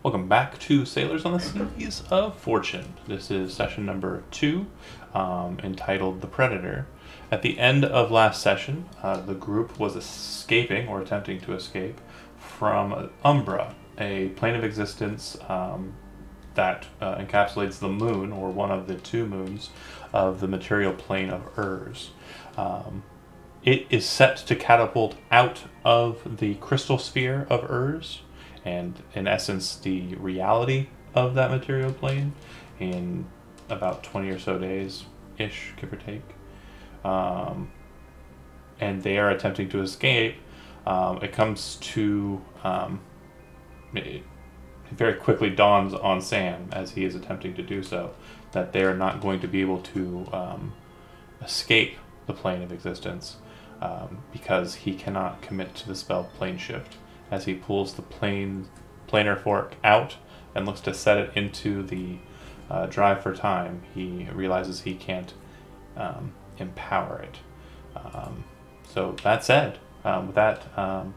Welcome back to Sailors on the Seas of Fortune. This is session number 2, entitled The Predator. At the end of last session, the group was escaping, or attempting to escape, from Umbra, a plane of existence that encapsulates the moon, or one of the two moons, of the material plane of Urs. It is set to catapult out of the crystal sphere of Urs, and in essence the reality of that material plane in about 20 or so days ish, give or take. And they are attempting to escape. It comes to it very quickly dawns on Sam as he is attempting to do so that they are not going to be able to escape the plane of existence, because he cannot commit to the spell plane shift. As he pulls the planar fork out and looks to set it into the drive for time, he realizes he can't empower it. So that said, with that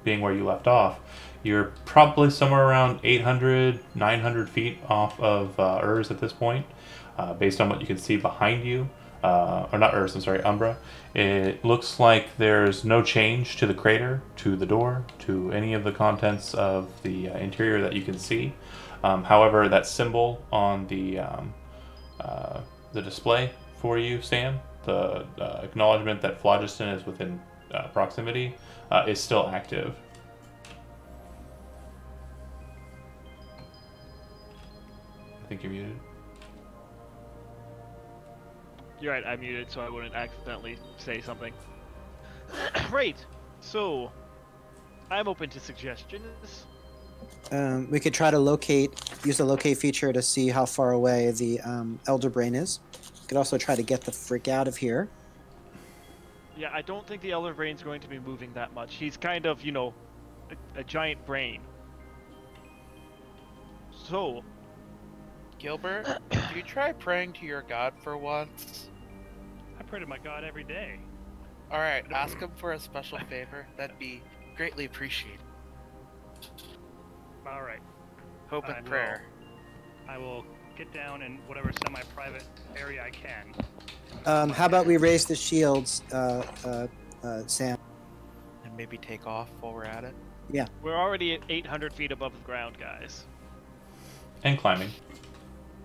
being where you left off, you're probably somewhere around 800, 900 feet off of Urs at this point, based on what you can see behind you. Or not Urs, I'm sorry, Umbra. It looks like there's no change to the crater, to the door, to any of the contents of the interior that you can see. However, that symbol on the display for you, Sam, the acknowledgement that phlogiston is within proximity, is still active. I think you're muted. You're right, I muted so I wouldn't accidentally say something. Right, so I'm open to suggestions. We could try to use the locate feature to see how far away the Elder Brain is. We could also try to get the frick out of here. Yeah, I don't think the Elder Brain's going to be moving that much. He's kind of, a giant brain. So, Gilbert, do you try praying to your god for once? I pray to my god every day. Alright, ask him for a special favor. That'd be greatly appreciated. Alright. Hope and prayer. I will get down in whatever semi-private area I can. How about we raise the shields, Sam? And maybe take off while we're at it? Yeah. we're already at 800 feet above the ground, guys. And climbing.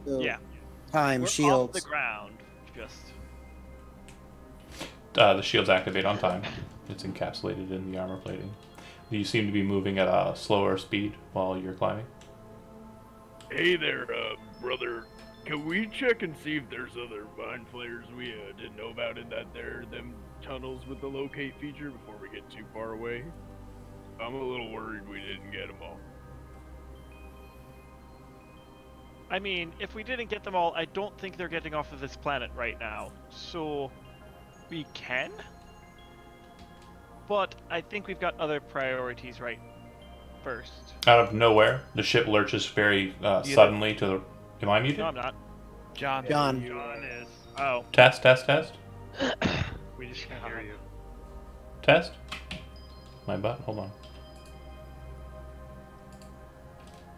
So, Yeah. Time, We're shields. off the ground, just... The shields activate on time. It's encapsulated in the armor plating. You seem to be moving at a slower speed while you're climbing. Hey there, brother. Can we check and see if there's other vine flares we didn't know about in them tunnels with the locate feature before we get too far away? I'm a little worried we didn't get them all. I mean, if we didn't get them all, I don't think they're getting off of this planet right now. So, we can? But I think we've got other priorities right first. Out of nowhere, the ship lurches very suddenly to the... Am I muted? No, I'm not. John. John. John is. Oh. Test, test, test. We just can't hear you. Test. My butt, hold on.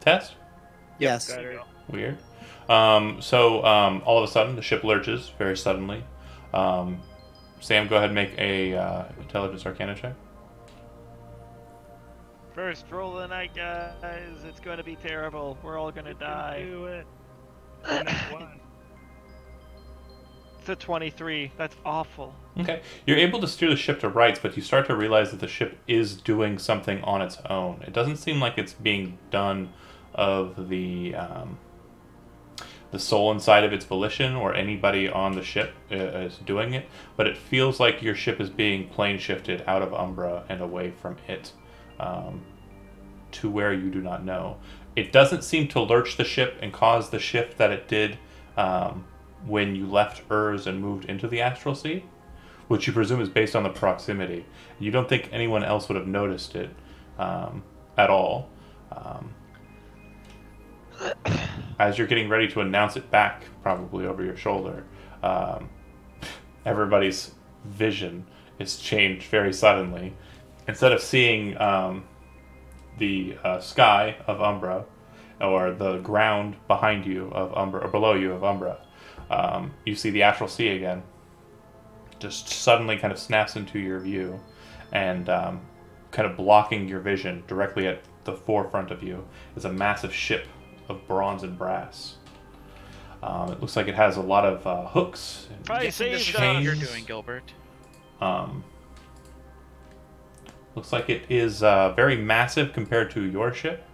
Test. Yes. There you go. Weird. All of a sudden, the ship lurches very suddenly. Sam, go ahead and make a intelligence arcana check. First roll of the night, guys. It's going to be terrible. We're all going to die. Do it. And that's one. It's a 23. That's awful. Okay. You're able to steer the ship to rights, but you start to realize that the ship is doing something on its own. It doesn't seem like it's being done of the soul inside of its volition, or anybody on the ship is doing it, but it feels like your ship is being plane shifted out of Umbra and away from it, to where you do not know. It doesn't seem to lurch the ship and cause the shift that it did when you left Urs and moved into the Astral Sea, which you presume is based on the proximity. You don't think anyone else would have noticed it at all. As you're getting ready to announce it back, probably over your shoulder, everybody's vision is changed very suddenly. Instead of seeing the sky of Umbra, or the ground behind you of Umbra, or below you of Umbra, you see the Astral Sea again. Just suddenly kind of snaps into your view, and kind of blocking your vision directly at the forefront of you is a massive ship of bronze and brass. It looks like it has a lot of hooks. Probably Guessing this save is what chains. you're doing, Gilbert. Looks like it is very massive compared to your ship.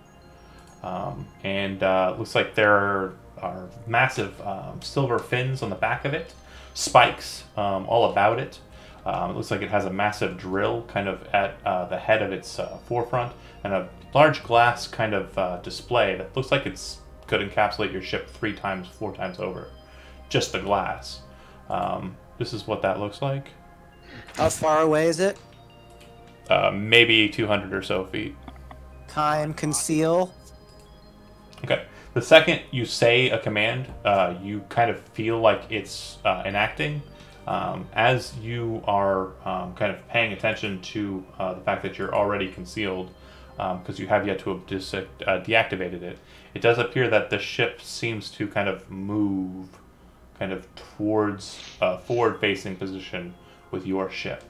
And looks like there are massive silver fins on the back of it, spikes all about it. It looks like it has a massive drill kind of at the head of its forefront, and a large glass kind of display that looks like it's could encapsulate your ship 3 times, 4 times over. Just the glass. This is what that looks like. How far away is it? Maybe 200 or so feet. Time, conceal. Okay. The second you say a command, you kind of feel like it's enacting. As you are kind of paying attention to the fact that you're already concealed, because you have yet to have deactivated it, it does appear that the ship seems to kind of move kind of towards a forward-facing position with your ship.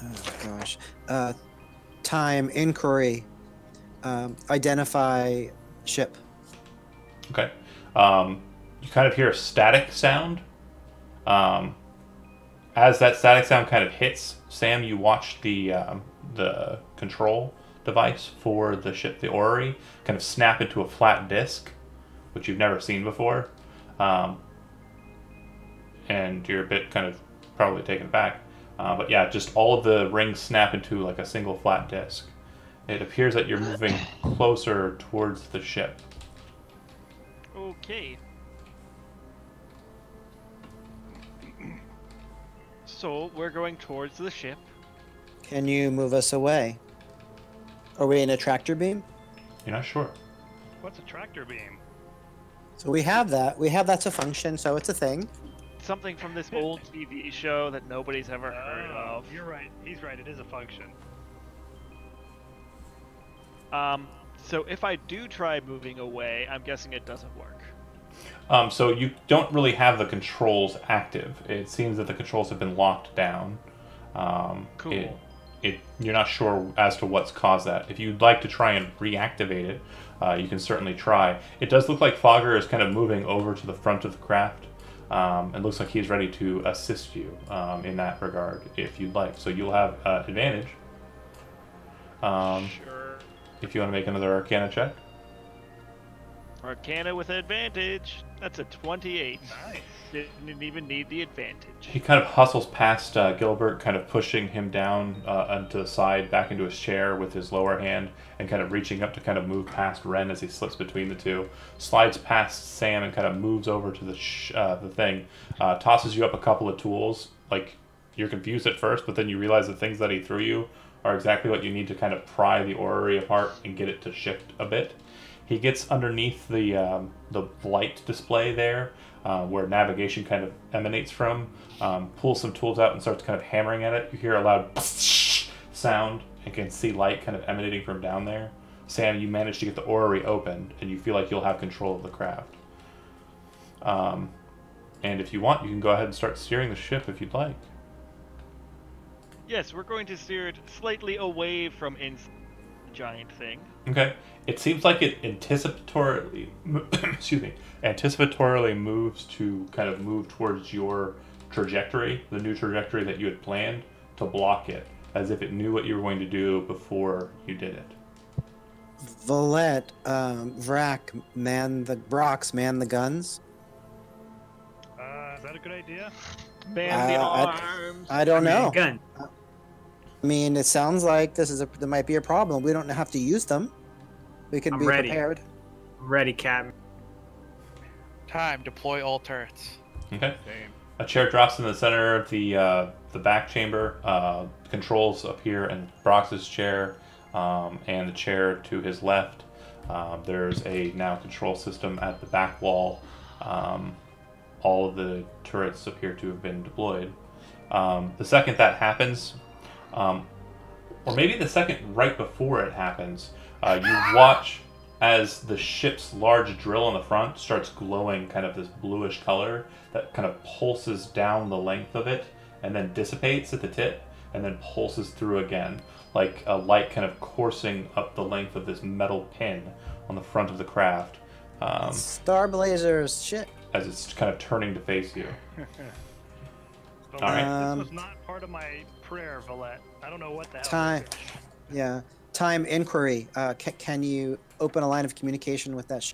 Oh gosh. Time, inquiry. Identify ship. Okay. You kind of hear a static sound. As that static sound kind of hits, Sam, you watch the control device for the ship, the orrery, kind of snap into a flat disc, which you've never seen before. And you're a bit kind of probably taken aback. But yeah, just all of the rings snap into like a single flat disc. It appears that you're moving closer towards the ship. Okay. So we're going towards the ship. Can you move us away? Are we in a tractor beam? You're not sure. What's a tractor beam? So we have that. We have that to function, so it's a thing. Something from this old TV show that nobody's ever heard of. You're right. He's right. It is a function. So if I do try moving away, I'm guessing it doesn't work. So you don't really have the controls active. It seems that the controls have been locked down. Cool. You're not sure as to what's caused that. If you'd like to try and reactivate it, you can certainly try. It does look like Fogger is kind of moving over to the front of the craft. It looks like he's ready to assist you in that regard, if you'd like. So you'll have advantage. Sure. If you want to make another Arcana check. Arcana with advantage. That's a 28. Nice. Didn't even need the advantage. He kind of hustles past Gilbert, kind of pushing him down onto the side, back into his chair with his lower hand, and kind of reaching up to kind of move past Ren as he slips between the two. Slides past Sam and kind of moves over to the thing. Tosses you up a couple of tools. Like, you're confused at first, but then you realize the things that he threw you are exactly what you need to kind of pry the orrery apart and get it to shift a bit. He gets underneath the light display there, where navigation kind of emanates from, pulls some tools out and starts kind of hammering at it. You hear a loud sound and can see light kind of emanating from down there. Sam, you manage to get the orrery open, and you feel like you'll have control of the craft. And if you want, you can go ahead and start steering the ship if you'd like. Yes, we're going to steer it slightly away from the giant thing. Okay. It seems like it anticipatorily moves to kind of move towards your trajectory, the new trajectory that you had planned, to block it, as if it knew what you were going to do before you did it. Valette, Vrak, Brox, man the guns. Is that a good idea? Man the arms. I don't know. Gun. I mean, it sounds like there might be a problem. We don't have to use them. We can I'm be ready. prepared. Ready, Captain. Time, deploy all turrets. Okay. Same. A chair drops in the center of the back chamber. Controls appear in Brox's chair and the chair to his left. There's a now control system at the back wall. All of the turrets appear to have been deployed. The second that happens, or maybe the second right before it happens, you watch as the ship's large drill in the front starts glowing kind of this bluish color that kind of pulses down the length of it and then dissipates at the tip and then pulses through again, like a light kind of coursing up the length of this metal pin on the front of the craft. Star Blazers, shit. As it's kind of turning to face you. But All right. this was not part of my prayer, Valette. I don't know what the hell. Time. Yeah. Time inquiry. Can you open a line of communication with that?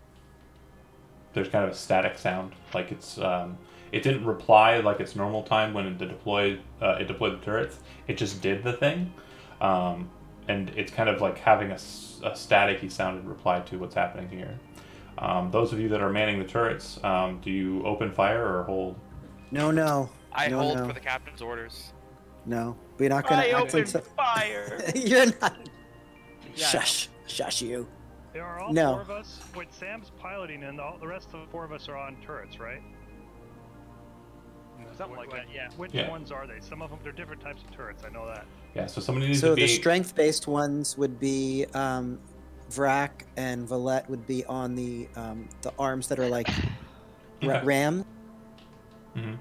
There's kind of a static sound, like it's it didn't reply like its normal time when it deployed the turrets. It just did the thing, and it's kind of like having a staticky sounded reply to what's happening here. Those of you that are manning the turrets, do you open fire or hold? No. I No, hold no. for the captain's orders. No, we're not gonna. I act open like fire. You're not. Yeah. Shush you. There are all No. four of us. Wait, Sam's piloting, and the rest of the four of us are on turrets, right? Something like that, yeah. Which Yeah. ones are they? Some of them, they're different types of turrets. I know that. Yeah, so somebody needs So to be. the strength-based ones would be Vrak and Valette would be on the arms that are like Okay. ram, Mhm.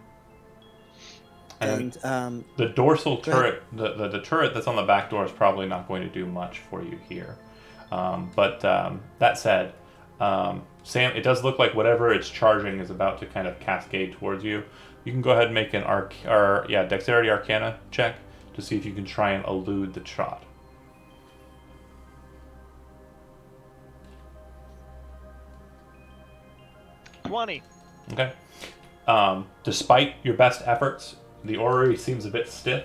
And and the dorsal Go ahead. turret, the turret that's on the back door is probably not going to do much for you here. But that said, Sam, it does look like whatever it's charging is about to kind of cascade towards you. You can go ahead and make an Dexterity Arcana check to see if you can try and elude the shot. 20. Okay. Despite your best efforts, the orrery seems a bit stiff.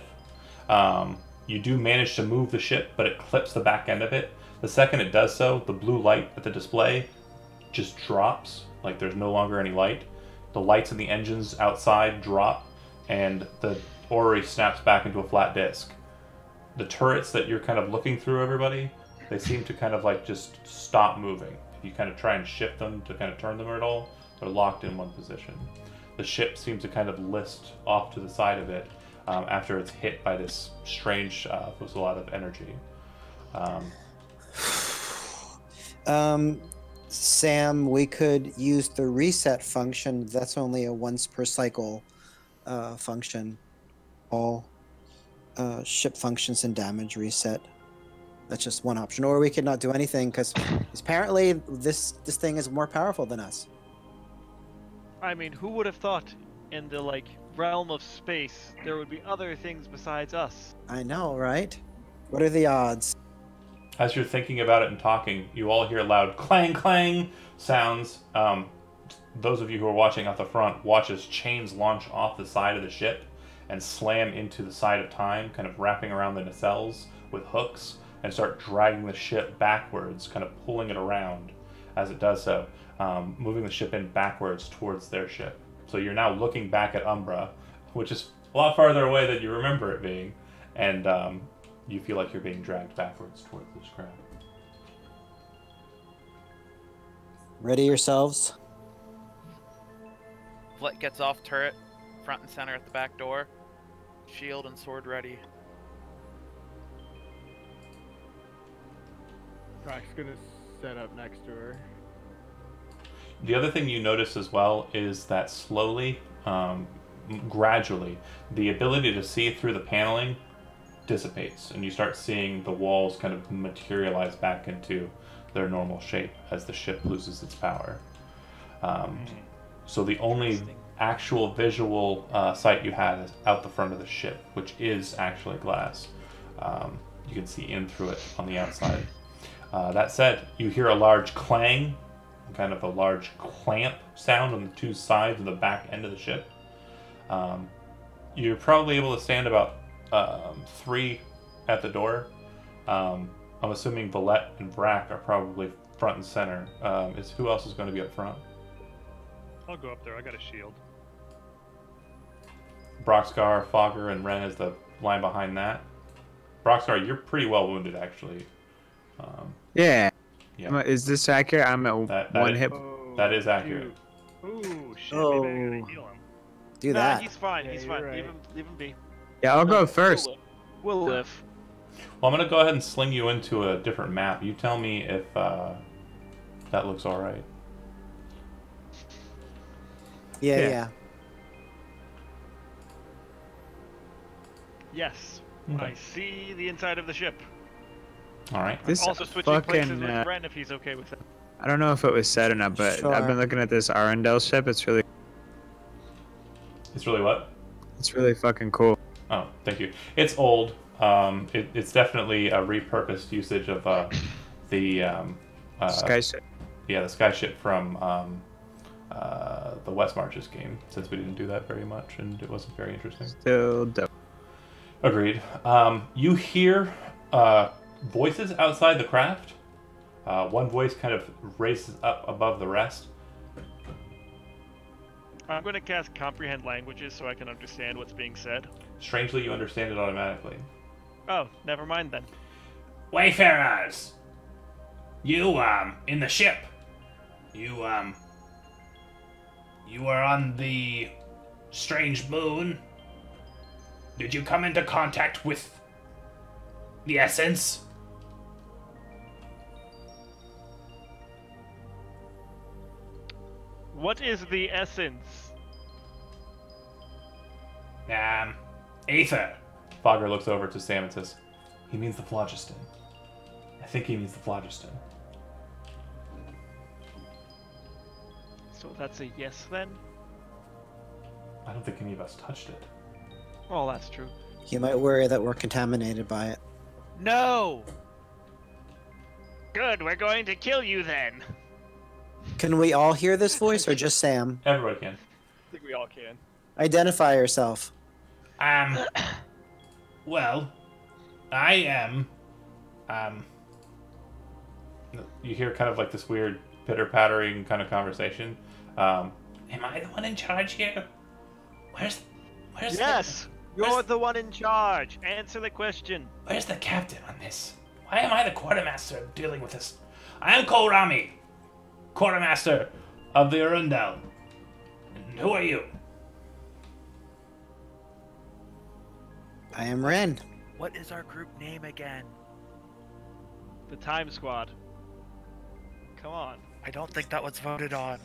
You do manage to move the ship, but it clips the back end of it. The second it does so, the blue light at the display just drops, like there's no longer any light. The lights in the engines outside drop, and the orrery snaps back into a flat disc. The turrets that you're kind of looking through, everybody, they seem to kind of like just stop moving. If you kind of try and shift them to kind of turn them at all, they're locked in one position. The ship seems to kind of list off to the side of it after it's hit by this strange fusillade of energy. Sam, we could use the reset function. That's only a once per cycle function. All ship functions and damage reset. That's just one option. Or we could not do anything because apparently this thing is more powerful than us. I mean, who would have thought in the, like, realm of space there would be other things besides us? I know, right? What are the odds? As you're thinking about it and talking, you all hear loud clang clang sounds. Those of you who are watching out the front watch as chains launch off the side of the ship and slam into the side of time, kind of wrapping around the nacelles with hooks, and start dragging the ship backwards, kind of pulling it around as it does so, moving the ship in backwards towards their ship. So you're now looking back at Umbra, which is a lot farther away than you remember it being, and you feel like you're being dragged backwards towards this craft. Ready yourselves? Flet gets off turret, front and center at the back door. Shield and sword ready. Rock's gonna set up next to her. The other thing you notice as well is that slowly, gradually, the ability to see through the paneling dissipates, and you start seeing the walls kind of materialize back into their normal shape as the ship loses its power. So the only actual visual sight you have is out the front of the ship, which is actually glass. You can see in through it on the outside. That said, you hear a large clang, kind of a large clamp sound on the two sides of the back end of the ship. You're probably able to stand about 3 at the door. I'm assuming Valette and Vrak are probably front and center. Who else is going to be up front? I'll go up there. I got a shield. Broxgar, Fogger, and Ren is the line behind that. Broxgar, you're pretty well wounded, actually. Yeah. Yeah. Is this accurate? I'm at That one is- hit. Oh, That is accurate. Ooh, shit. Oh. Maybe I gotta heal him. Do Nah, that. he's fine. Yeah, he's you're fine. right. Leave him be. Yeah, I'll go No, first. We'll live. Well, I'm gonna go ahead and sling you into a different map. You tell me if that looks all right. Yeah, Yeah. yeah. Yes. Okay. I see the inside of the ship. All right. This Also switching places fucking. with Ren if he's okay with it. I don't know if it was said or not, but Sure. I've been looking at this Arendelle ship. It's really It's really what? fucking cool. Oh, thank you. It's old. It's definitely a repurposed usage of the Sky ship. the sky ship from the West Marches game. Since we didn't do that very much, and it wasn't very interesting. Still dope. Agreed. You hear voices outside the craft. One voice kind of raises up above the rest. I'm going to cast Comprehend Languages so I can understand what's being said. Strangely, you understand it automatically. Oh, never mind then. Wayfarers, you in the ship. You are on the strange moon. Did you come into contact with the essence? What is the essence? Aether. Fogger looks over to Sam and says, "He means the phlogiston. I think he means the phlogiston." So that's a yes then? I don't think any of us touched it. Well, that's true. You might worry that we're contaminated by it. No! Good, we're going to kill you then. Can we all hear this voice or just Sam? Everybody can. I think we all can. Identify yourself. Well, I am, You hear kind of like this weird pitter-pattering kind of conversation. am I the one in charge here? Where's Yes! where's- You're the one in charge. Answer the question. where's the captain on this? Why am I the quartermaster dealing with this? I am Kolrami, quartermaster of the Arundel. And who are you? I am Ren. What is our group name again? The Time Squad. Come on. I don't think that was voted on.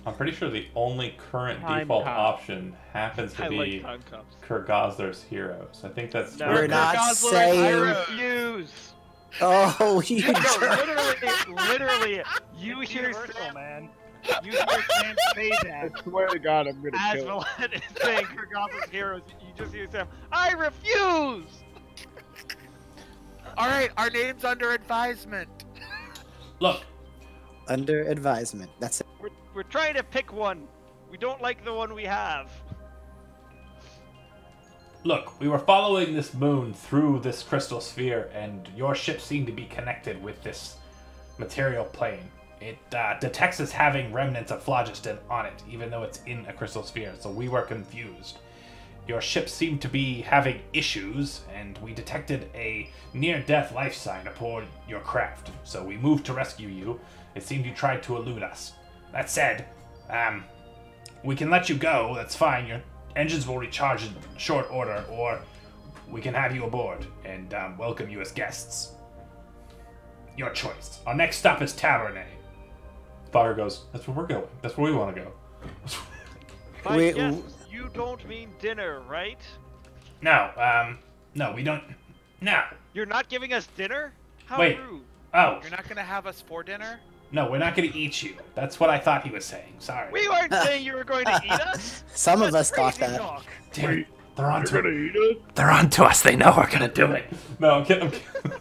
I'm pretty sure the only current Time default cop. option happens to I be like time cups. Kurt Gosler's Heroes. I think that's No. We're not Gosler, I saying. refuse. Oh, you No, jerk. literally, you It's hear universal, Sam, man. You hear Sam say that. I swear to God, I'm gonna as kill him. Valet is saying Kurgava's heroes, you just hear Sam, I refuse! Alright, our name's under advisement. Look, Under advisement. That's it. We're trying to pick one. We don't like the one we have. we were following this moon through this crystal sphere, and your ship seemed to be connected with this material plane. It detects as having remnants of phlogiston on it, even though it's in a crystal sphere, so we were confused. Your ship seemed to be having issues, and we detected a near-death life sign aboard your craft, so we moved to rescue you. It seemed you tried to elude us. That said, we can let you go, that's fine. Your engines will recharge in short order, or we can have you aboard and welcome you as guests. Your choice. Our next stop is Tavernet. Fogger goes, "That's where we're going. That's where we want to go." By Wait, guests, you don't mean dinner, right? No, no, we don't. No. You're not giving us dinner? How Wait. rude. Oh, You're not gonna have us for dinner? no, we're not gonna eat you. That's what I thought he was saying. Sorry. We weren't saying you were going to eat us. Some of That's us thought crazy that. talk. Damn it. Wait, They're you're onto gonna it. eat us? They're onto us. They know we're gonna do it. No, I'm kidding.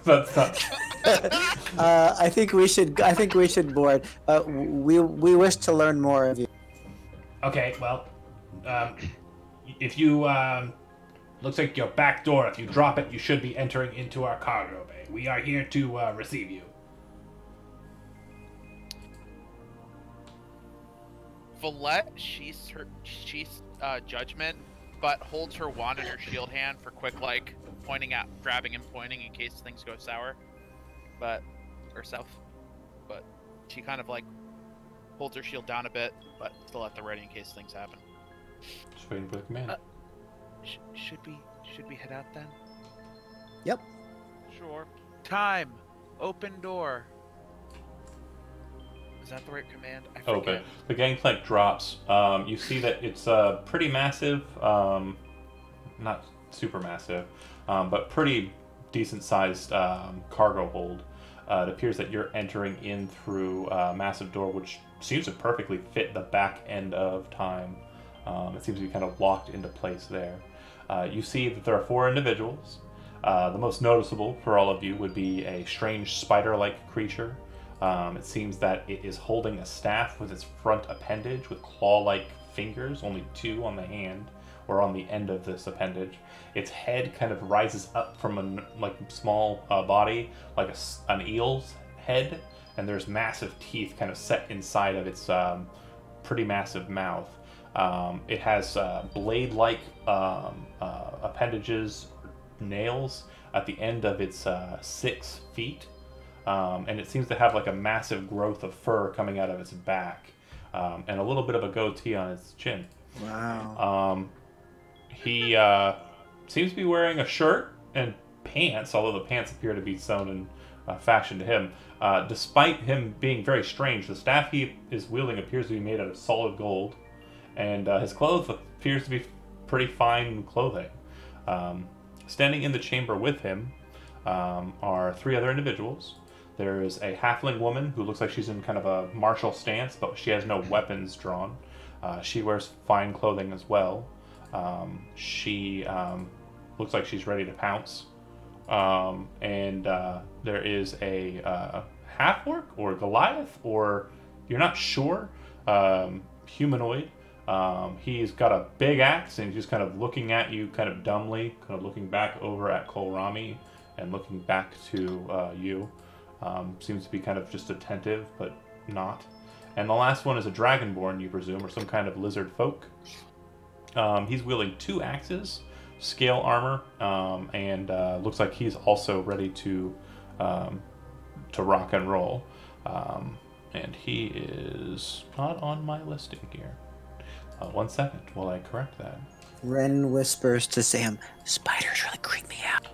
That's not. I think we should board. We wish to learn more of you. Okay, well, if you, looks like your back door, if you drop it, you should be entering into our cargo bay. We are here to, receive you. Valette, she's judgment, but holds her wand in her shield hand for quick, like, grabbing and pointing in case things go sour. Or south. But she kind of, like, holds her shield down a bit, but still at the ready in case things happen. Just waiting for the command. Should we head out then? Yep. Sure. Time. Open door. Is that the right command? I forget. Open. The gangplank drops. You see that it's pretty massive. Not super massive, but pretty decent sized cargo hold. It appears that you're entering in through a massive door, which seems to perfectly fit the back end of Time. It seems to be kind of locked into place there. You see that there are 4 individuals. The most noticeable for all of you would be a strange spider-like creature. It seems that it is holding a staff with its front appendage with claw-like fingers, only 2 on the hand or on the end of this appendage. Its head kind of rises up from a small body, like an eel's head, and there's massive teeth kind of set inside of its pretty massive mouth. It has blade-like appendages, nails at the end of its 6 feet. And it seems to have like a massive growth of fur coming out of its back, and a little bit of a goatee on its chin. Wow. He seems to be wearing a shirt and pants, although the pants appear to be sewn in fashion to him. Despite him being very strange, the staff he is wielding appears to be made out of solid gold, and his clothes appears to be pretty fine clothing. Standing in the chamber with him are 3 other individuals. There is a halfling woman who looks like she's in kind of a martial stance, but she has no weapons drawn. She wears fine clothing as well. She looks like she's ready to pounce. And there is a half-orc or Goliath, or you're not sure, humanoid. He's got a big axe, and he's just kind of looking at you kind of dumbly, kind of looking back over at Kohlrami and looking back to you. Seems to be kind of just attentive, but not. And the last one is a dragonborn, you presume, or some kind of lizard folk. He's wielding 2 axes, scale armor, and looks like he's also ready to rock and roll. And he is not on my listing here. 1 second while I correct that. Ren whispers to Sam, "Spiders really creep me out."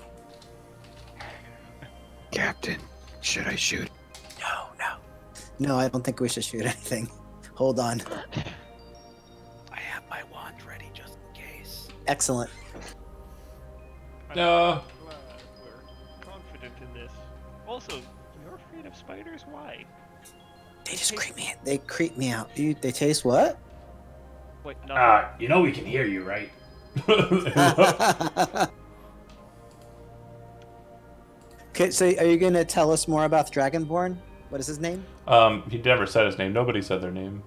Captain, should I shoot? No, I don't think we should shoot anything. Hold on. I have my wand ready just in case. Excellent. I'm glad we're confident in this. Also, you're afraid of spiders? Why? They just creep me. They creep me out. They taste what? Wait, no. You know we can hear you, right? Okay, so are you gonna tell us more about Dragonborn? What is his name? He never said his name. Nobody said their name.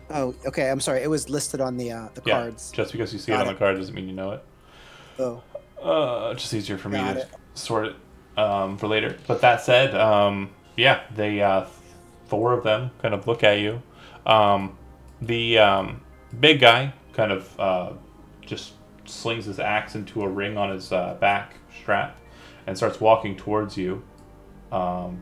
Oh, okay. I'm sorry. It was listed on the cards. Just because you see it on the card doesn't mean you know it. Oh. Just easier for me Got to it. sort it for later. But that said, yeah, they 4 of them kind of look at you. The big guy kind of just slings his axe into a ring on his back strap and starts walking towards you, kind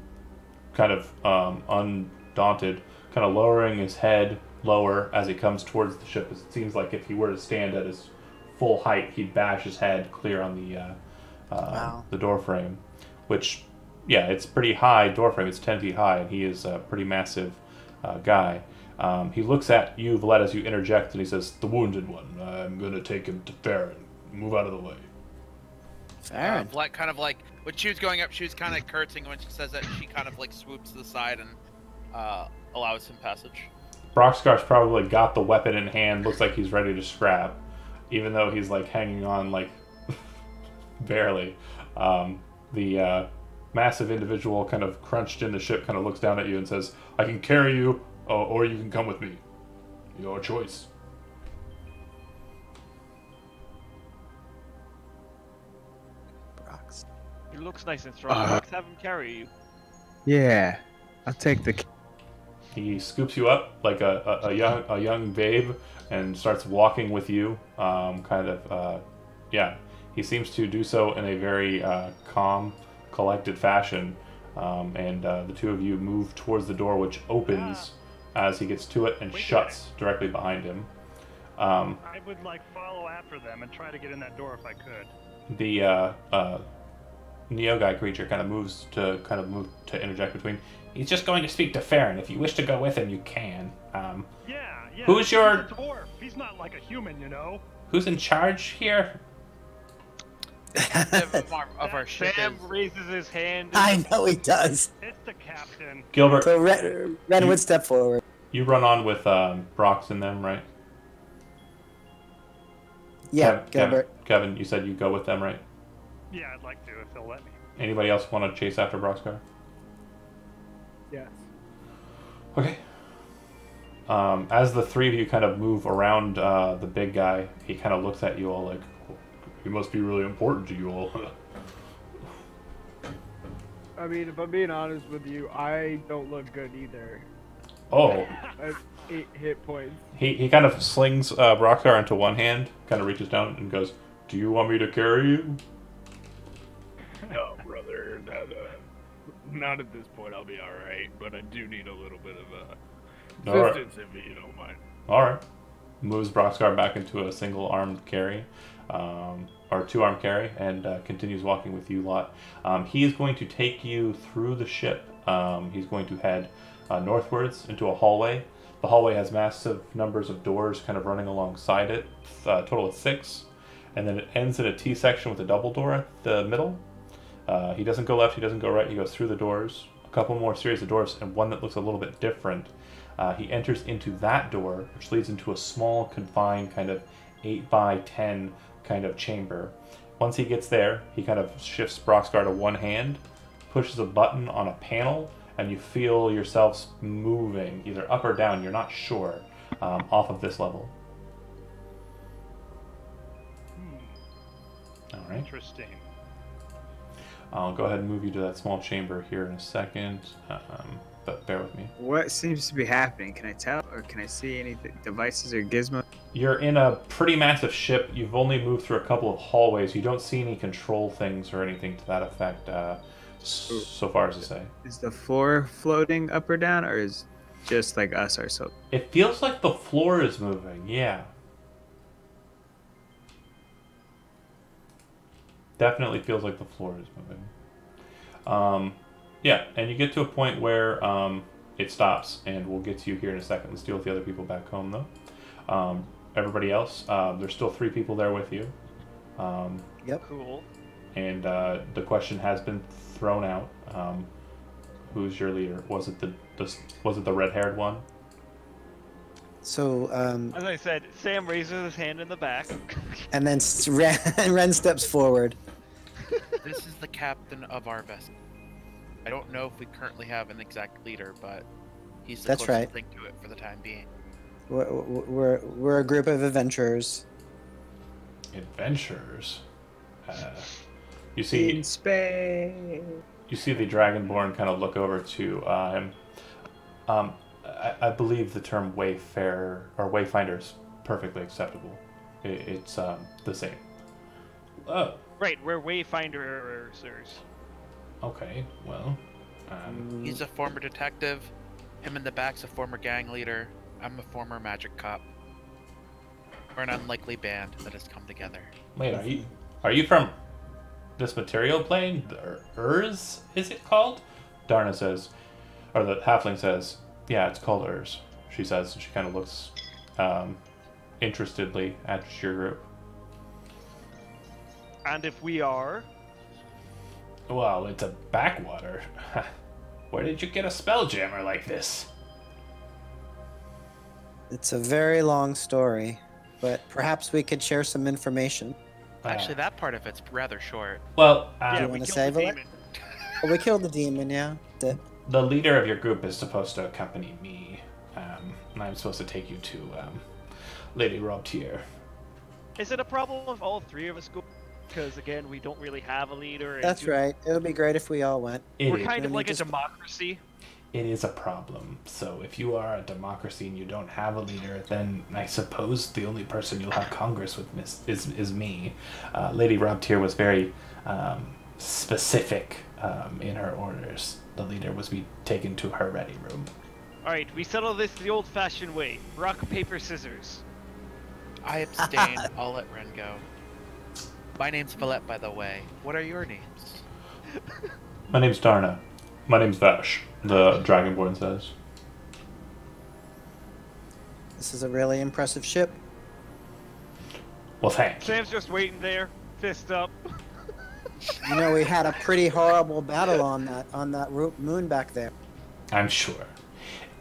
of undaunted, kind of lowering his head lower as he comes towards the ship. It seems like if he were to stand at his full height, he'd bash his head clear on the door frame, which, yeah, it's pretty high door frame. It's 10 feet high, and he is a pretty massive guy. He looks at you, Vlad, as you interject, and he says, "The wounded one. I'm going to take him to Farron. Move out of the way." Farron. Vlad kind of like, when she was going up, she was kind of curtsing. When she says that, she kind of like swoops to the side and allows him passage. Brockscar's probably got the weapon in hand, looks like he's ready to scrap, even though he's like hanging on like barely. The massive individual kind of crunched in the ship kind of looks down at you and says, "I can carry you, or you can come with me. Your choice." Brox. He looks nice and strong. Let's have him carry you. Yeah, I'll take the. He scoops you up like a young babe and starts walking with you. Yeah, he seems to do so in a very calm, collected fashion. And the 2 of you move towards the door, which opens as he gets to it and shuts directly behind him. I would like follow after them and try to get in that door if I could. The Neogai creature kind of move to interject between. He's just going to speak to Farron. If you wish to go with him, you can. Yeah. Who's your- He's a dwarf. He's not like a human, you know. Who's in charge here? of our ship Sam is... raises his hand. I know he does. It's the captain. Gilbert, So Ren would step forward. you run on with Brox and them, right? Yeah, Gilbert. Kevin, you said you go with them, right? Yeah, I'd like to if they'll let me. Anybody else want to chase after Broxcar? Yes. Okay. As the three of you kind of move around the big guy, he kind of looks at you all like, he must be really important to you all. I mean, if I'm being honest with you, I don't look good either. Oh. I have 8 hit points. He kind of slings Broxcar into one hand, kind of reaches down and goes, do you want me to carry you? No, brother. Not at this point. I'll be all right. But I do need a little bit of All right. assistance if you don't mind. Alright. Moves Broxcar back into a single armed carry, or 2-armed carry, and continues walking with you lot. He is going to take you through the ship. He's going to head northwards into a hallway. The hallway has massive numbers of doors kind of running alongside it, total of 6. And then it ends in a T-section with a double door at the middle. He doesn't go left, he doesn't go right, he goes through the doors, a couple more series of doors, and one that looks a little bit different. He enters into that door, which leads into a small, confined, kind of 8x10 kind of chamber. Once he gets there, he kind of shifts Broxcar to one hand, pushes a button on a panel, and you feel yourselves moving, either up or down, you're not sure, off of this level. Alright. Interesting. I'll go ahead and move you to that small chamber here in a second, but bear with me. What seems to be happening? Can I tell, or can I see any devices or gizmos? You're in a pretty massive ship. You've only moved through a couple of hallways. You don't see any control things or anything to that effect, so far as to say. Is the floor floating up or down, or is just like us ourselves? It feels like the floor is moving, yeah. Definitely feels like the floor is moving. Yeah, and you get to a point where it stops, and we'll get to you here in a second. Let's deal with the other people back home, though. Everybody else, there's still 3 people there with you. Yep. Cool. And the question has been thrown out. Who's your leader? Was it the red-haired one? So, As I said, Sam raises his hand in the back. and then Ren steps forward. This is the captain of our vessel. I don't know if we currently have an exact leader, but he's the That's closest right. thing to it for the time being. We're a group of adventurers. Adventurers. You see In space. You see the Dragonborn kind of look over to him. I believe the term wayfarer or wayfinder is perfectly acceptable. It's the same. Oh, Right, we're wayfinders. okay. Well, He's a former detective. Him in the back's a former gang leader. I'm a former magic cop. We're an unlikely band that has come together. wait. Are you from this material plane? The Urs, is it called? Darna says, or the halfling says, yeah, it's called Urs. She says, and she kind of looks interestedly at your group. And if we are, Well, it's a backwater. Where did you get a spelljammer like this? It's a very long story, but perhaps we could share some information. Actually, that part of it's rather short. Well, yeah, you we wanna killed save the it? demon. Oh, we killed the demon, yeah. the leader of your group is supposed to accompany me, and I'm supposed to take you to Lady Robtier. Is it a problem if all 3 of us go? Because again, we don't really have a leader. and That's right. It would be great if we all went. We're It kind of Let me like a just- democracy. is a problem. So if you are a democracy and you don't have a leader, then I suppose the only person you'll have Congress with is me. Lady Robtier was very specific in her orders. The leader was be taken to her ready room. Alright, we settle this the old-fashioned way. Rock, paper, scissors. I abstain. I'll let Ren go. My name's Villette, by the way. What are your names? My name's Darna. My name's Vash, the Dragonborn says. This is a really impressive ship. Well, thanks. Sam's just waiting there, fist up. You know, we had a pretty horrible battle on that moon back there. I'm sure.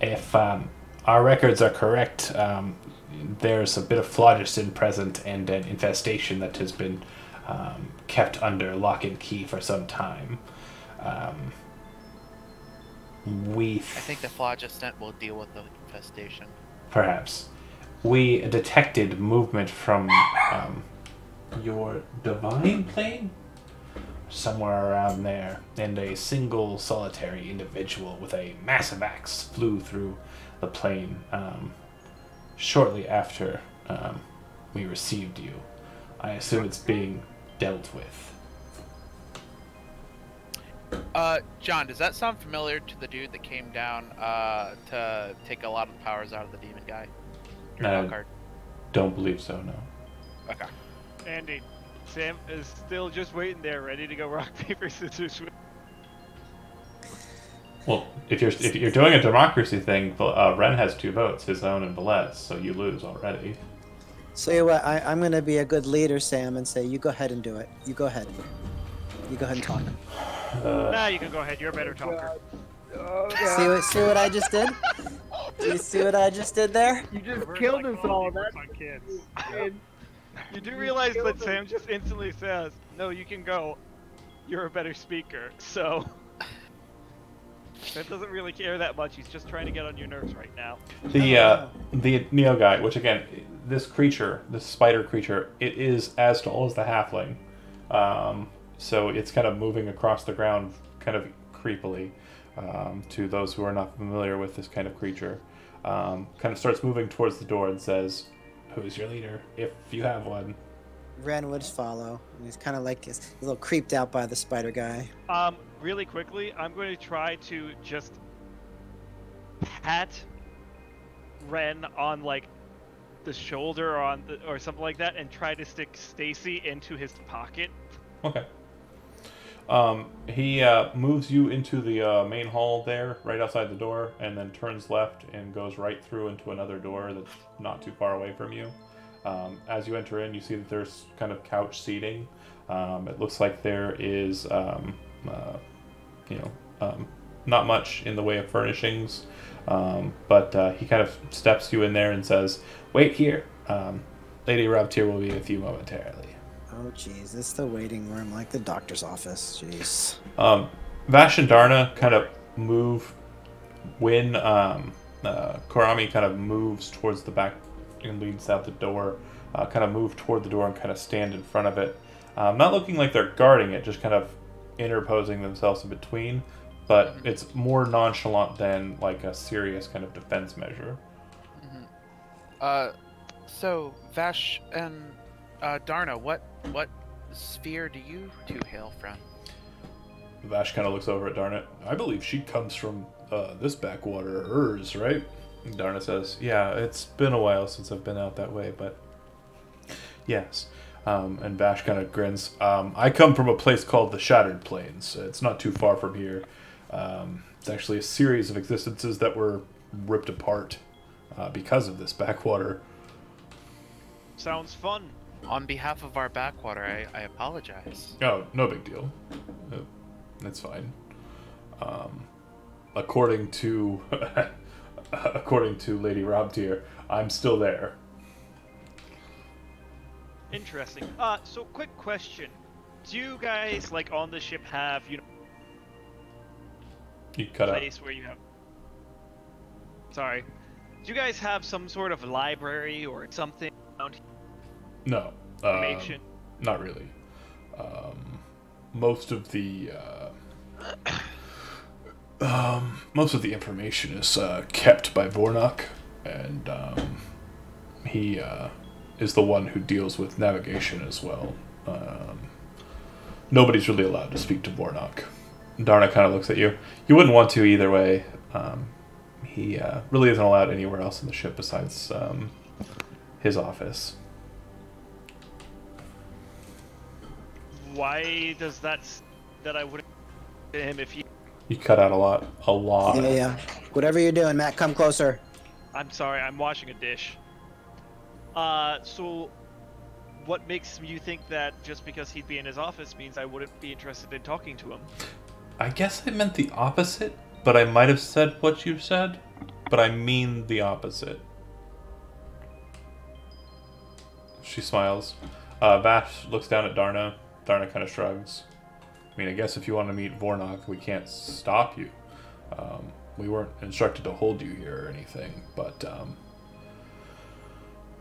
If our records are correct, there's a bit of phlogiston present and an infestation that has been kept under lock and key for some time. I think the phlogiston will deal with the infestation. Perhaps. We detected movement from your divine plane? Somewhere around there, and a single solitary individual with a massive axe flew through the plane shortly after we received you. I assume it's being dealt with. John, does that sound familiar to the dude that came down to take a lot of the powers out of the demon guy? Don't believe so, no. Okay. Andy, Sam is still just waiting there, ready to go rock, paper, scissors. Well, if you're doing a democracy thing, Ren has 2 votes, his own and Valet's, so you lose already. So what? I'm going to be a good leader, Sam, and say you go ahead and do it. You go ahead. You go ahead and talk. Nah, you can go ahead. You're a better talker. See what I just did? Do you see what I just did there? You just killed us all. Works on kids. You do realize that Sam just instantly says, "No, you can go. You're a better speaker." So Sam doesn't really care that much. He's just trying to get on your nerves right now. The Neo guy, which again, this creature, this spider creature, it is as tall as the halfling. So it's kind of moving across the ground kind of creepily to those who are not familiar with this kind of creature. Kind of starts moving towards the door and says, "Who's your leader, if you have one?" Ren would follow. He's kind of like he's a little creeped out by the spider guy. Really quickly, I'm going to try to just pat Ren on like the shoulder or something like that, and try to stick Stacy into his pocket. Okay. He moves you into the main hall there, right outside the door, and then turns left and goes right through into another door that's not too far away from you. As you enter in, you see that there's kind of couch seating. It looks like there is, not much in the way of furnishings, but he kind of steps you in there and says, "Wait here. Lady Robtier will be with you momentarily." Oh, jeez, it's the waiting room, like the doctor's office. Jeez. Vash and Darna kind of move when Korami kind of moves towards the back and leads out the door. Kind of move toward the door and kind of stand in front of it. Not looking like they're guarding it, just kind of interposing themselves in between. But it's more nonchalant than like a serious kind of defense measure. So Vash and Darna, what sphere do you two hail from? Vash kind of looks over at Darna. "I believe she comes from this backwater, hers, right?" And Darna says, "Yeah, it's been a while since I've been out that way, but yes." And Vash kind of grins. "I come from a place called the Shattered Plains. It's not too far from here. It's actually a series of existences that were ripped apart because of this backwater." Sounds fun. On behalf of our backwater, I apologize. Oh, no big deal. That's fine. According to Lady Robtier, I'm still there. Interesting. So quick question. Do you guys, like, on the ship have, You cut out. place where you have... Sorry. Do you guys have some sort of library or something around here? No. Information? Not really. Most of the information is kept by Vornok, and he is the one who deals with navigation as well. Nobody's really allowed to speak to Vornok. Darna kind of looks at you. You wouldn't want to either way. He really isn't allowed anywhere else in the ship besides his office. Why does that I wouldn't him if he. You cut out a lot. A lot. Yeah. Whatever you're doing, Matt, come closer. I'm sorry, I'm washing a dish. So what makes you think that just because he'd be in his office means I wouldn't be interested in talking to him? I guess I meant the opposite, but I might have said what you said, but I mean the opposite. She smiles. Vash looks down at Darna. Darna kind of shrugs. I mean, I guess if you want to meet Vornok, we can't stop you. We weren't instructed to hold you here or anything, but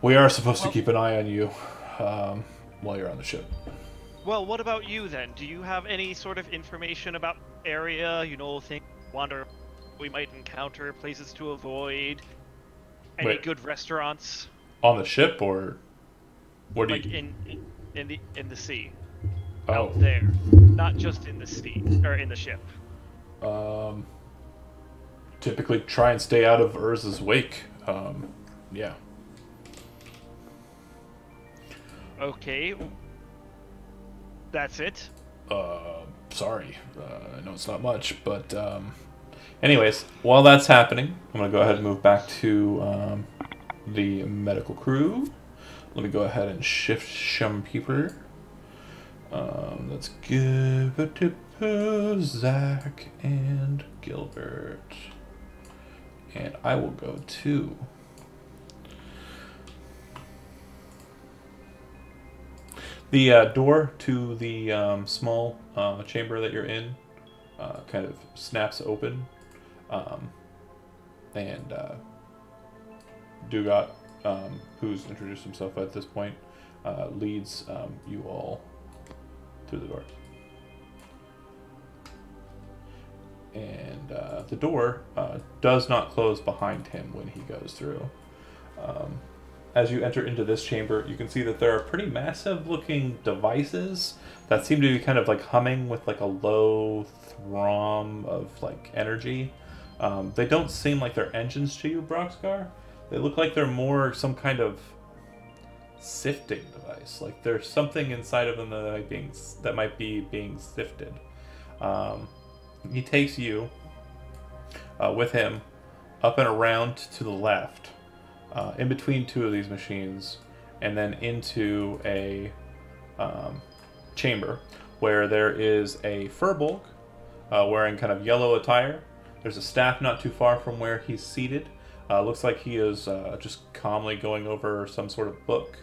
we are supposed to keep an eye on you while you're on the ship. Well, what about you then? Do you have any sort of information about area, you know, things wonder we might encounter, places to avoid, any Wait. good restaurants? On the ship, or what do Like you... in the sea. Oh. Out there. Not just in the sea or in the ship. Typically try and stay out of Urza's wake. Yeah. Okay. That's it. Sorry. I know it's not much, but anyways, while that's happening, I'm gonna go ahead and move back to the medical crew. Let me go ahead and shift some people. Let's give it to Zach and Gilbert. And I will go to the door to the small chamber that you're in. Kind of snaps open, and Dugat, who's introduced himself at this point, leads you all through the door. And the door does not close behind him when he goes through. As you enter into this chamber, you can see that there are pretty massive looking devices that seem to be kind of like humming with like a low thrum of like energy. They don't seem like they're engines to you, Broxgar. They look like they're more some kind of sifting device. Like there's something inside of them that might be being sifted. He takes you with him up and around to the left, in between two of these machines, and then into a chamber where there is a Furbolg wearing kind of yellow attire. There's a staff not too far from where he's seated. Looks like he is just calmly going over some sort of book,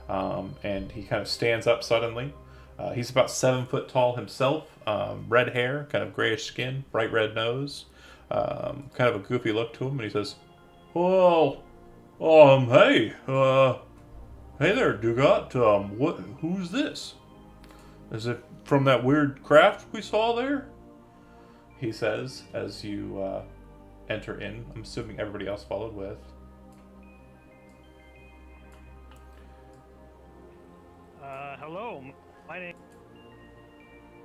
and he kind of stands up suddenly. He's about 7 foot tall himself, red hair, kind of grayish skin, bright red nose, kind of a goofy look to him, and he says, "Oh, hey there, Dugat. Who's this? Is it from that weird craft we saw there?" He says as you enter in. I'm assuming everybody else followed with. Hello, my name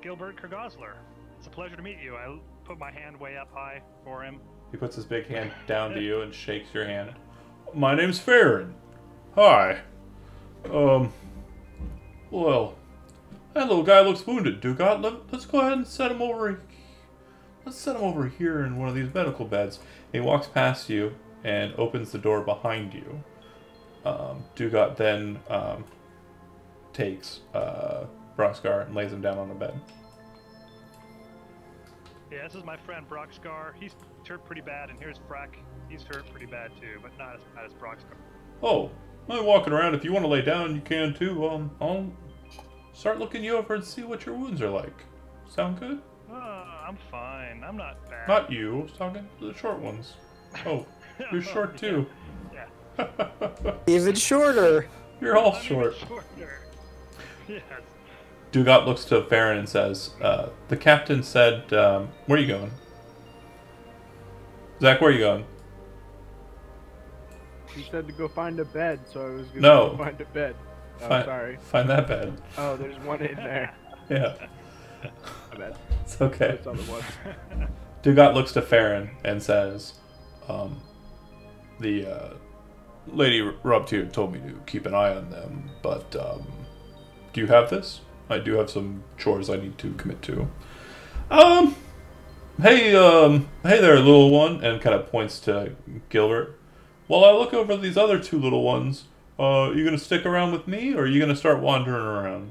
Gilbert Kergosler. It's a pleasure to meet you. I put my hand way up high for him. He puts his big hand down to you and shakes your hand. "My name's Farron. Hi. Well, that little guy looks wounded, Dugat. Let's go ahead and set him over. Let's set him over here in one of these medical beds." He walks past you and opens the door behind you. Dugat then takes Broxgar and lays him down on the bed. Yeah, this is my friend Broxgar. He's hurt pretty bad, and here's Frack. He's hurt pretty bad too, but not as bad as Broxgar. "Oh, I'm walking around. If you want to lay down, you can too. I'll start looking you over and see what your wounds are like. Sound good?" I'm fine. I'm not bad. Not you. I was talking to the short ones. Oh, you're short too. Yeah. Even shorter. You're all I'm short. even shorter. Yes. Dugat looks to Farron and says, "The captain said, where are you going?" "Zach, where are you going?" He said to go find a bed, so I was gonna No. go find a bed. Oh, Find- sorry. Find that bed. Oh, there's one in there. Yeah, My bad. it's okay. That's all it was. Dugat looks to Farron and says, the lady rubbed here told me to keep an eye on them, but do you have this? I do have some chores I need to commit to. hey there, little one, and kind of points to Gilbert. While I look over these other two little ones, you gonna stick around with me, or are you gonna start wandering around?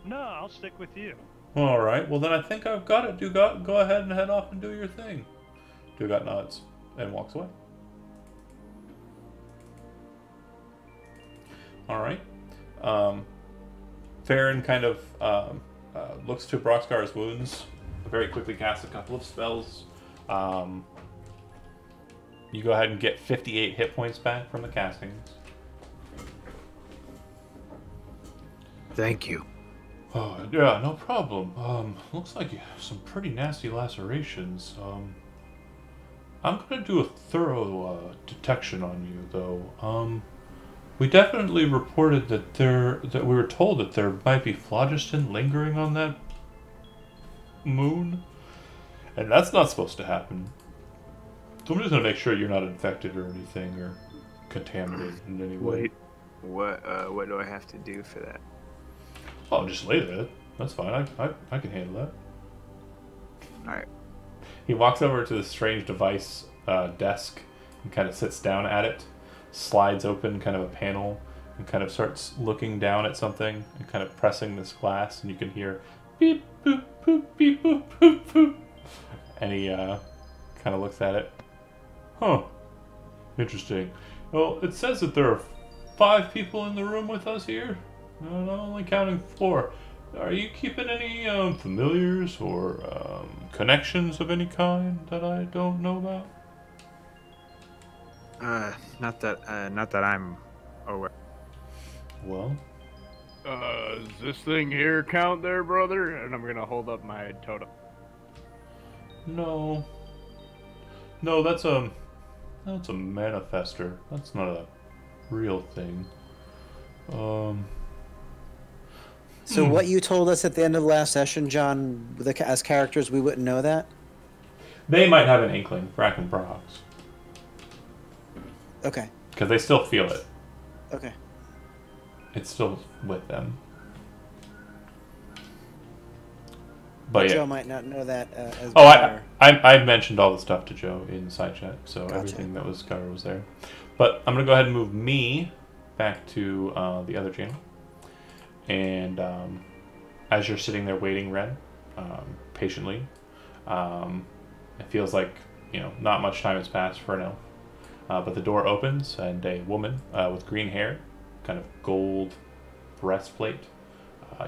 No, I'll stick with you. All right. Well, then I think I've got it. Dugat, go ahead and head off and do your thing. Dugat nods and walks away. All right. Farron kind of looks to Broxgar's wounds. Very quickly casts a couple of spells. You go ahead and get 58 hit points back from the castings. Thank you. Oh, yeah, no problem. Looks like you have some pretty nasty lacerations. I'm gonna do a thorough detection on you, though. We definitely reported that we were told that there might be phlogiston lingering on that moon, and that's not supposed to happen. So I'm just gonna make sure you're not infected or anything, or contaminated in any way. Wait, what do I have to do for that? Oh, just lay there. That's fine. I can handle that. Alright. He walks over to the strange device desk and kind of sits down at it, slides open kind of a panel, and kind of starts looking down at something and kind of pressing this glass, and you can hear beep, boop, boop, beep, boop, boop, boop. And he kind of looks at it. Huh. Interesting. Well, it says that there are 5 people in the room with us here. I'm only counting 4. Are you keeping any familiars or connections of any kind that I don't know about? Not that I'm aware. Well, Does this thing here count there, brother? And I'm gonna hold up my totem. no. No, that's a manifester. That's not a real thing. So what you told us at the end of last session, John, as characters, we wouldn't know that? They might have an inkling, Brack and Brox, Okay. because they still feel it. Okay. It's still with them. But Joe yeah. might not know that as Oh, better. I mentioned all the stuff to Joe in the side chat, so Gotcha. everything that was covered was there. But I'm gonna go ahead and move me back to the other channel. And as you're sitting there waiting, Ren, patiently, it feels like not much time has passed for an elf. But the door opens and a woman with green hair, kind of gold breastplate,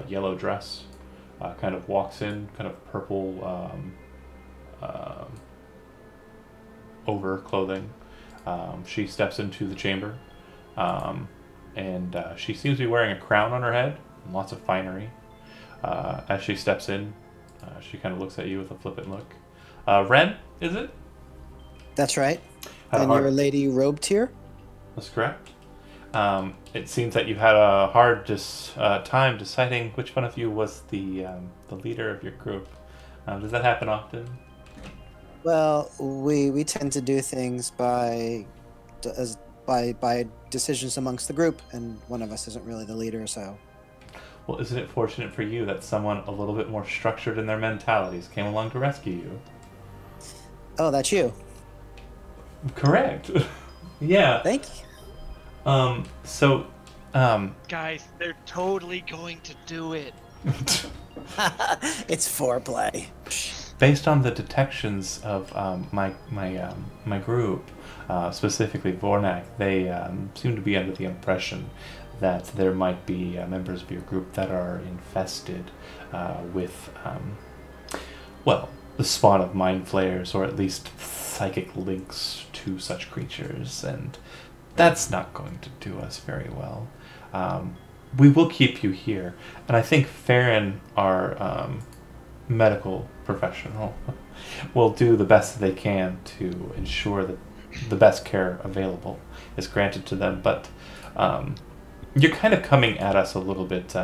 yellow dress, kind of walks in, kind of purple over clothing. She steps into the chamber, and she seems to be wearing a crown on her head and lots of finery. As she steps in, she kind of looks at you with a flippant look. Ren, is it? That's right. Had a And hard- you're Lady Robed here? That's correct. It seems that you had a hard time deciding which one of you was the leader of your group. Does that happen often? Well, we tend to do things by decisions amongst the group, and one of us isn't really the leader, so. Well, isn't it fortunate for you that someone a little bit more structured in their mentalities came along to rescue you? Oh, that's you. Correct. Yeah. Thank you. So, Guys, they're totally going to do it. It's foreplay. based on the detections of my group, specifically Vornak, they seem to be under the impression that there might be members of your group that are infested with, well, the spawn of mind flayers, or at least psychic links to such creatures, and that's not going to do us very well. We will keep you here, and I think Farron, our medical professional, will do the best that they can to ensure that the best care available is granted to them, but you're kind of coming at us a little bit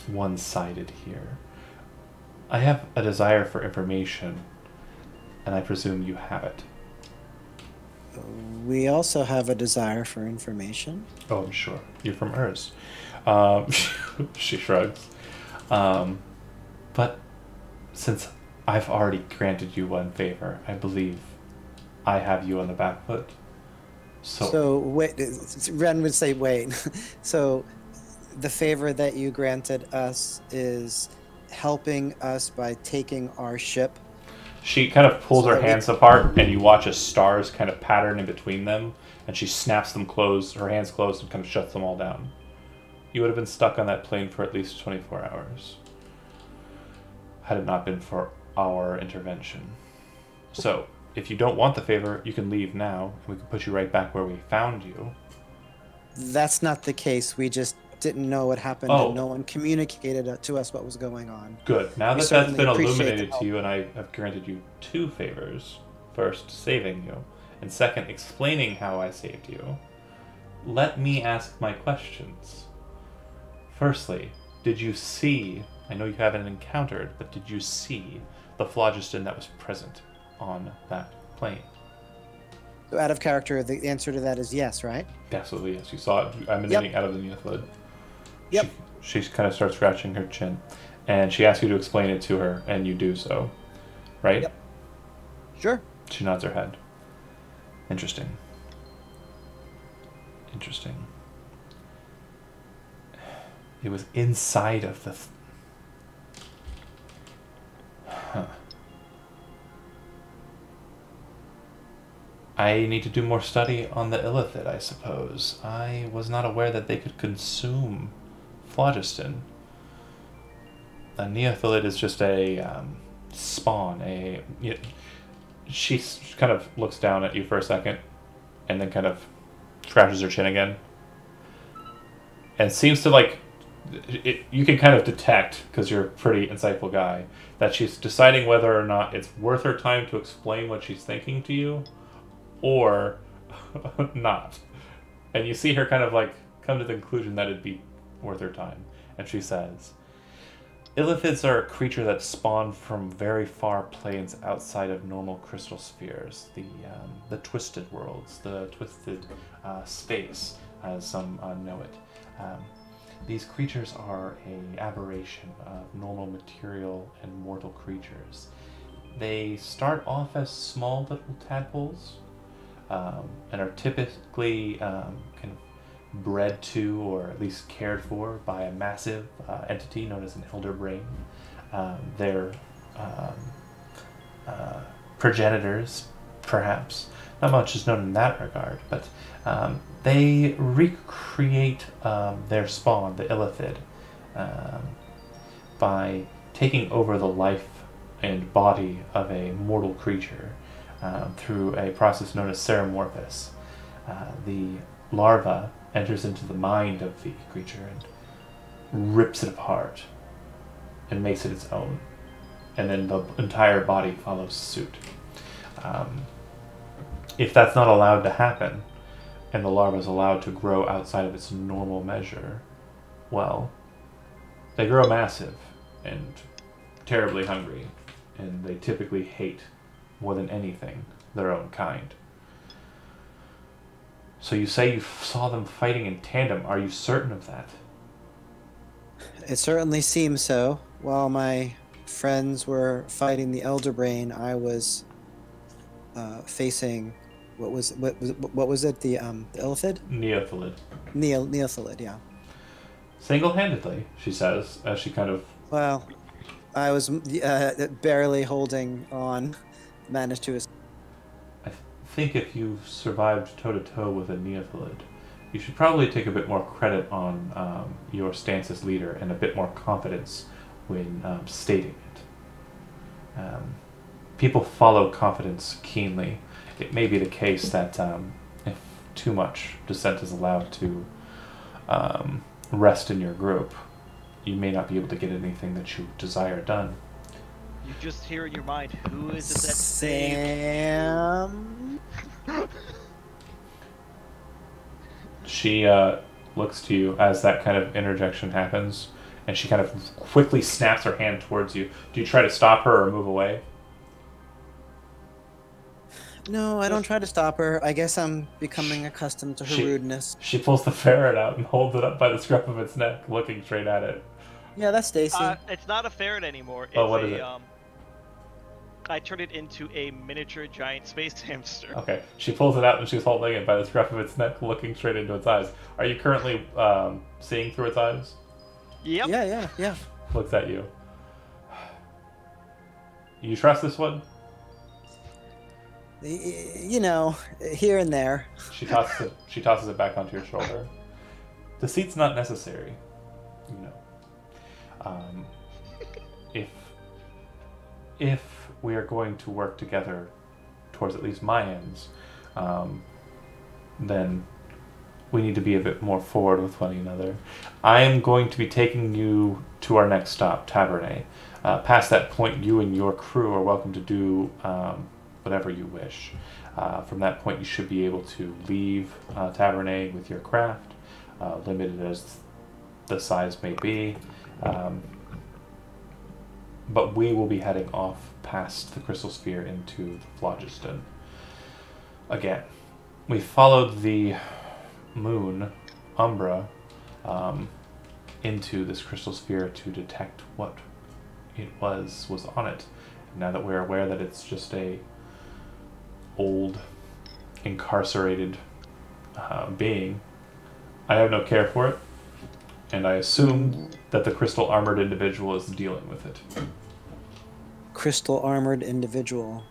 one-sided here. I have a desire for information, and I presume you have it. We also have a desire for information. Oh, I'm sure. You're from Urs. She shrugs. But since I've already granted you one favor. I believe I have you on the back foot. So wait, Ren would say, wait. So the favor that you granted us is helping us by taking our ship. She kind of pulls her hands apart, and you watch as stars kind of pattern in between them, and she snaps them closed, her hands closed, and kind of shuts them all down. You would have been stuck on that plane for at least 24 hours, had it not been for our intervention. So, if you don't want the favor, you can leave now, and we can put you right back where we found you. That's not the case. We just didn't know what happened, and no one communicated to us what was going on. Good. Now that that's been illuminated to you, and I have granted you 2 favors. First, saving you, and second, explaining how I saved you. Let me ask my questions. Firstly, did you see, I know you haven't encountered, but did you see the phlogiston that was present on that plane? So out of character, the answer to that is yes, right? Absolutely, yes. You saw it emanating out of the neophyllid. Yep. She kind of starts scratching her chin, and she asks you to explain it to her, and you do so, right? Yep. Sure. She nods her head. Interesting. Interesting. It was inside of the... Huh. I need to do more study on the illithid, I suppose. I was not aware that they could consume phlogiston. A neophyllid is just a spawn. She kind of looks down at you for a second, and then kind of scratches her chin again, and seems to like... you can kind of detect, because you're a pretty insightful guy, that she's deciding whether or not it's worth her time to explain what she's thinking to you, or not. And you see her kind of like come to the conclusion that it'd be worth her time. And she says, illithids are a creature that spawn from very far planes outside of normal crystal spheres, the twisted worlds, the twisted space, as some know it. These creatures are an aberration of normal material and mortal creatures. They start off as small little tadpoles, and are typically kind of bred to, or at least cared for, by a massive entity known as an elder brain. Their progenitors, perhaps. Not much is known in that regard, but they recreate their spawn, the illithid, by taking over the life and body of a mortal creature through a process known as seromorphos. The larva enters into the mind of the creature and rips it apart and makes it its own, and then the entire body follows suit. If that's not allowed to happen, and the larva is allowed to grow outside of its normal measure, well, they grow massive and terribly hungry, and they typically hate, more than anything, their own kind. So you say you saw them fighting in tandem. Are you certain of that? It certainly seems so. While my friends were fighting the Elder Brain, I was facing what was it? The illithid? Neophyllid. Neophyllid, yeah. Single-handedly, she says, as she kind of... Well, I was barely holding on, managed to... I think if you've survived toe-to-toe with a neophyllid, you should probably take a bit more credit on your stance as leader and a bit more confidence when stating it. People follow confidence keenly. It may be the case that if too much dissent is allowed to rest in your group, you may not be able to get anything that you desire done. You just hear in your mind, who is it that Sam? She looks to you as that kind of interjection happens, and she kind of quickly snaps her hand towards you. Do you try to stop her or move away? No, I don't try to stop her. I guess I'm becoming accustomed to her rudeness. She pulls the ferret out and holds it up by the scruff of its neck, looking straight at it. Yeah, that's Stacy. It's not a ferret anymore. It's what is it? I turn it into a miniature giant space hamster. Okay. She pulls it out and she's holding it by the scruff of its neck, looking straight into its eyes. Are you currently seeing through its eyes? Yep. Yeah. Looks at you. You trust this one? You know, here and there. She tosses it back onto your shoulder. The seat's not necessary, you know. If we are going to work together towards at least my ends, then we need to be a bit more forward with one another. I am going to be taking you to our next stop, Tavernet. Past that point, you and your crew are welcome to do whatever you wish. From that point, you should be able to leave Tavernet with your craft, limited as the size may be. But we will be heading off past the Crystal Sphere into the Phlogiston. Again, we followed the moon, Umbra, into this Crystal Sphere to detect what it was on it. Now that we're aware that it's just a old, incarcerated being, I have no care for it, and I assume that the crystal armored individual is dealing with it. Crystal armored individual.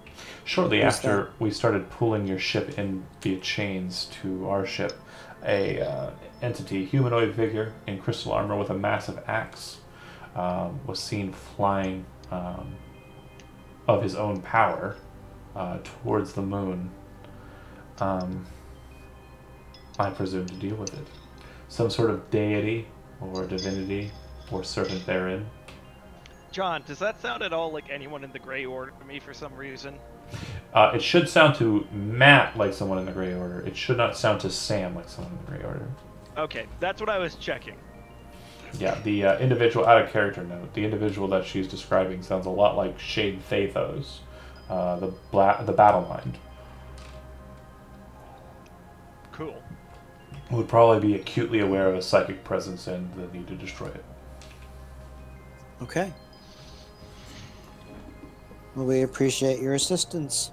Shortly Who's after we started pulling your ship in via chains to our ship, a entity, humanoid figure in crystal armor with a massive axe, was seen flying of his own power towards the moon. I presume to deal with it. Some sort of deity or divinity or servant therein. John, does that sound at all like anyone in the Grey Order to me for some reason? It should sound to Matt like someone in the Grey Order. It should not sound to Sam like someone in the Grey Order. Okay, that's what I was checking. Yeah, the individual, out of character note, the individual that she's describing sounds a lot like Shade Thathos, the Battle Mind. Cool. Would probably be acutely aware of a psychic presence and the need to destroy it. Okay. Well, we appreciate your assistance.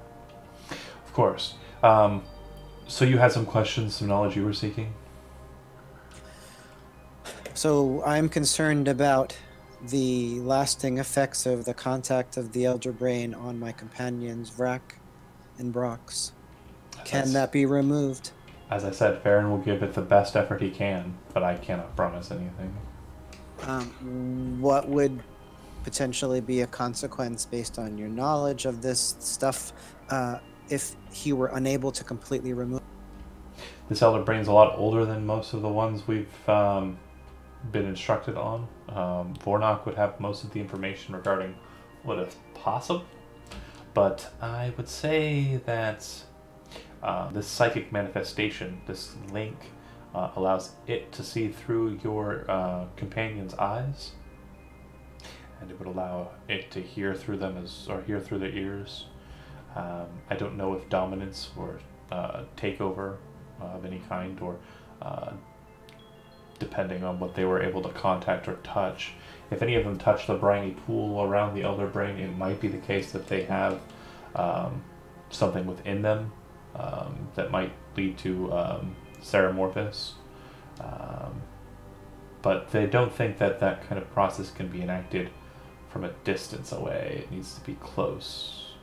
Of course. So you had some questions, some knowledge you were seeking? So I'm concerned about the lasting effects of the contact of the Elder Brain on my companions, Vrak and Brox. Can that be removed? As I said, Farron will give it the best effort he can, but I cannot promise anything. What would potentially be a consequence based on your knowledge of this stuff if he were unable to completely remove? This Elder Brain's a lot older than most of the ones we've been instructed on. Vornok would have most of the information regarding what is possible, but I would say that this psychic manifestation, this link, allows it to see through your companion's eyes, and it would allow it to hear through them or hear through their ears. I don't know if dominance or takeover of any kind, or depending on what they were able to contact or touch. If any of them touch the briny pool around the Elder Brain, it might be the case that they have something within them that might lead to Ceramorphous. But they don't think that that kind of process can be enacted from a distance away. It needs to be close,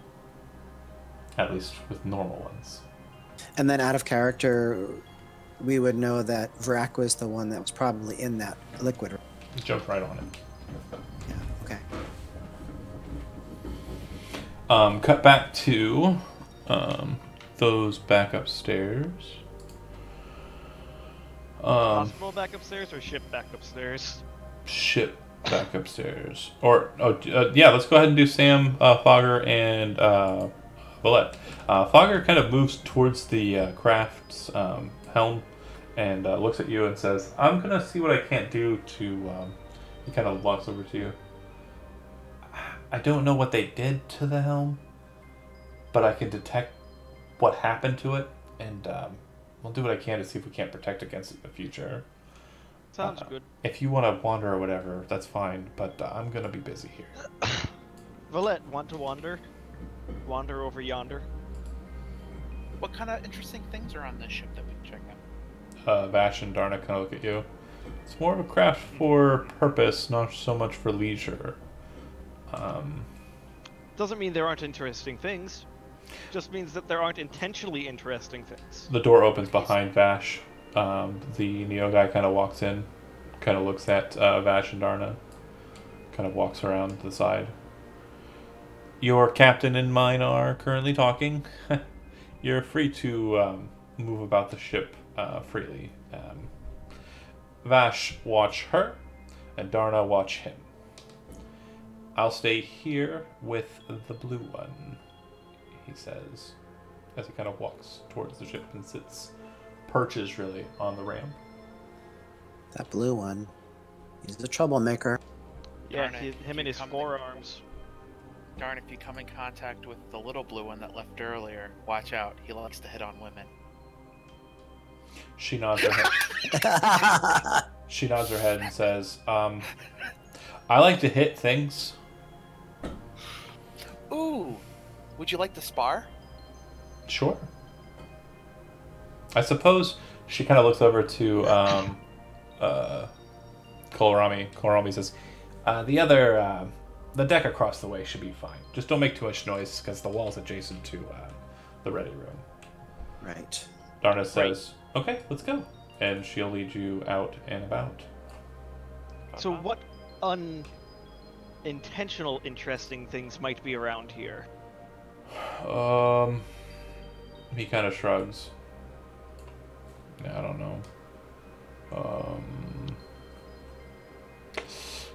at least with normal ones. And then out of character, we would know that Vrak was the one that was probably in that liquid. Jump right on it. Yeah, okay. Cut back to those back upstairs. Hospital back upstairs or ship back upstairs? Ship back upstairs. Or, yeah, let's go ahead and do Sam, Fogger, and Valette. Fogger kind of moves towards the craft's helm and looks at you and says, I'm going to see what I can't do to... he kind of walks over to you. I don't know what they did to the helm, but I can detect what happened to it, and we'll do what I can to see if we can't protect against it in the future. Sounds good. If you want to wander or whatever, that's fine, but I'm going to be busy here. Valette, want to wander? wander over yonder. What kind of interesting things are on this ship that we can check out? Vash and Darna kind of look at you. It's more of a craft for purpose, not so much for leisure. Doesn't mean there aren't interesting things. Just means that there aren't intentionally interesting things. The door opens behind Vash. The Neo guy kind of walks in, kind of looks at Vash and Darna, kind of walks around to the side. Your captain and mine are currently talking. You're free to move about the ship freely. Vash, watch her, and Darna, watch him. I'll stay here with the blue one, he says, as he kind of walks towards the ship and perches really on the ramp. That blue one. He's the troublemaker. Yeah, Darn it, him and his forearms. Darn, if you come in contact with the little blue one that left earlier, watch out. He likes to hit on women. She nods her head. She nods her head and says, I like to hit things. Ooh, would you like to spar? Sure. I suppose she kind of looks over to Kohlrami. Kohlrami says, the deck across the way should be fine. Just don't make too much noise because the wall's adjacent to the ready room. Right. Darna says, okay, let's go. And she'll lead you out and about. So what unintentional interesting things might be around here? He kind of shrugs. I don't know.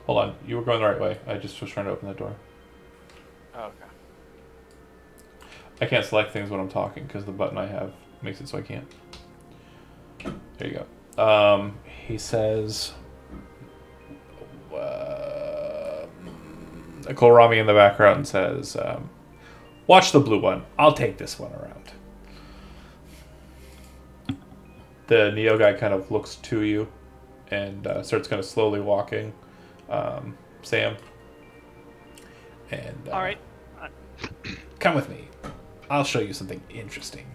Hold on, you were going the right way. I just was trying to open that door. Oh, okay. I can't select things when I'm talking because the button I have makes it so I can't. There you go. He says, Kohlrami in the background says, watch the blue one. I'll take this one around. The Neo guy kind of looks to you and starts kind of slowly walking. Sam. And All right. Come with me. I'll show you something interesting.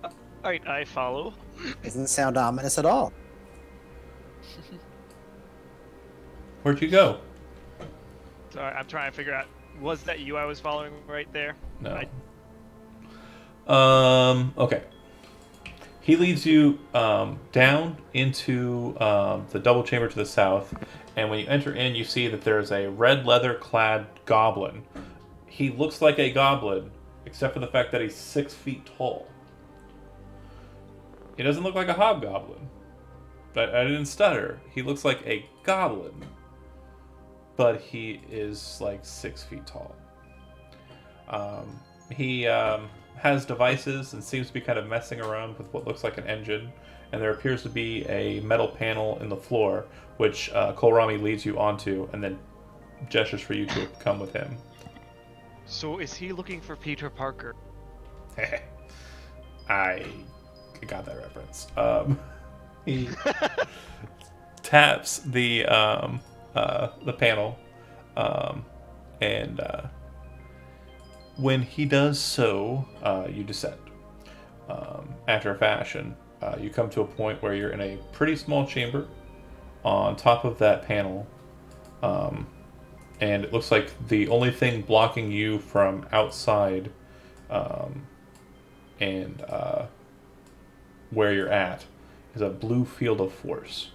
All right, I follow. Doesn't sound ominous at all. Where'd you go? Sorry, I'm trying to figure out. Was that you I was following right there? No. Okay. He leads you down into the double chamber to the south, and when you enter in, you see that there's a red leather-clad goblin. He looks like a goblin, except for the fact that he's 6 feet tall. He doesn't look like a hobgoblin. But I didn't stutter. He looks like a goblin, but he is like 6 feet tall. He has devices and seems to be kind of messing around with what looks like an engine, and there appears to be a metal panel in the floor, which Kohlrami leads you onto, and then gestures for you to come with him. So is he looking for Peter Parker? I got that reference. He taps the panel, and when he does so, you descend. After a fashion, you come to a point where you're in a pretty small chamber on top of that panel, and it looks like the only thing blocking you from outside and where you're at is a blue field of force.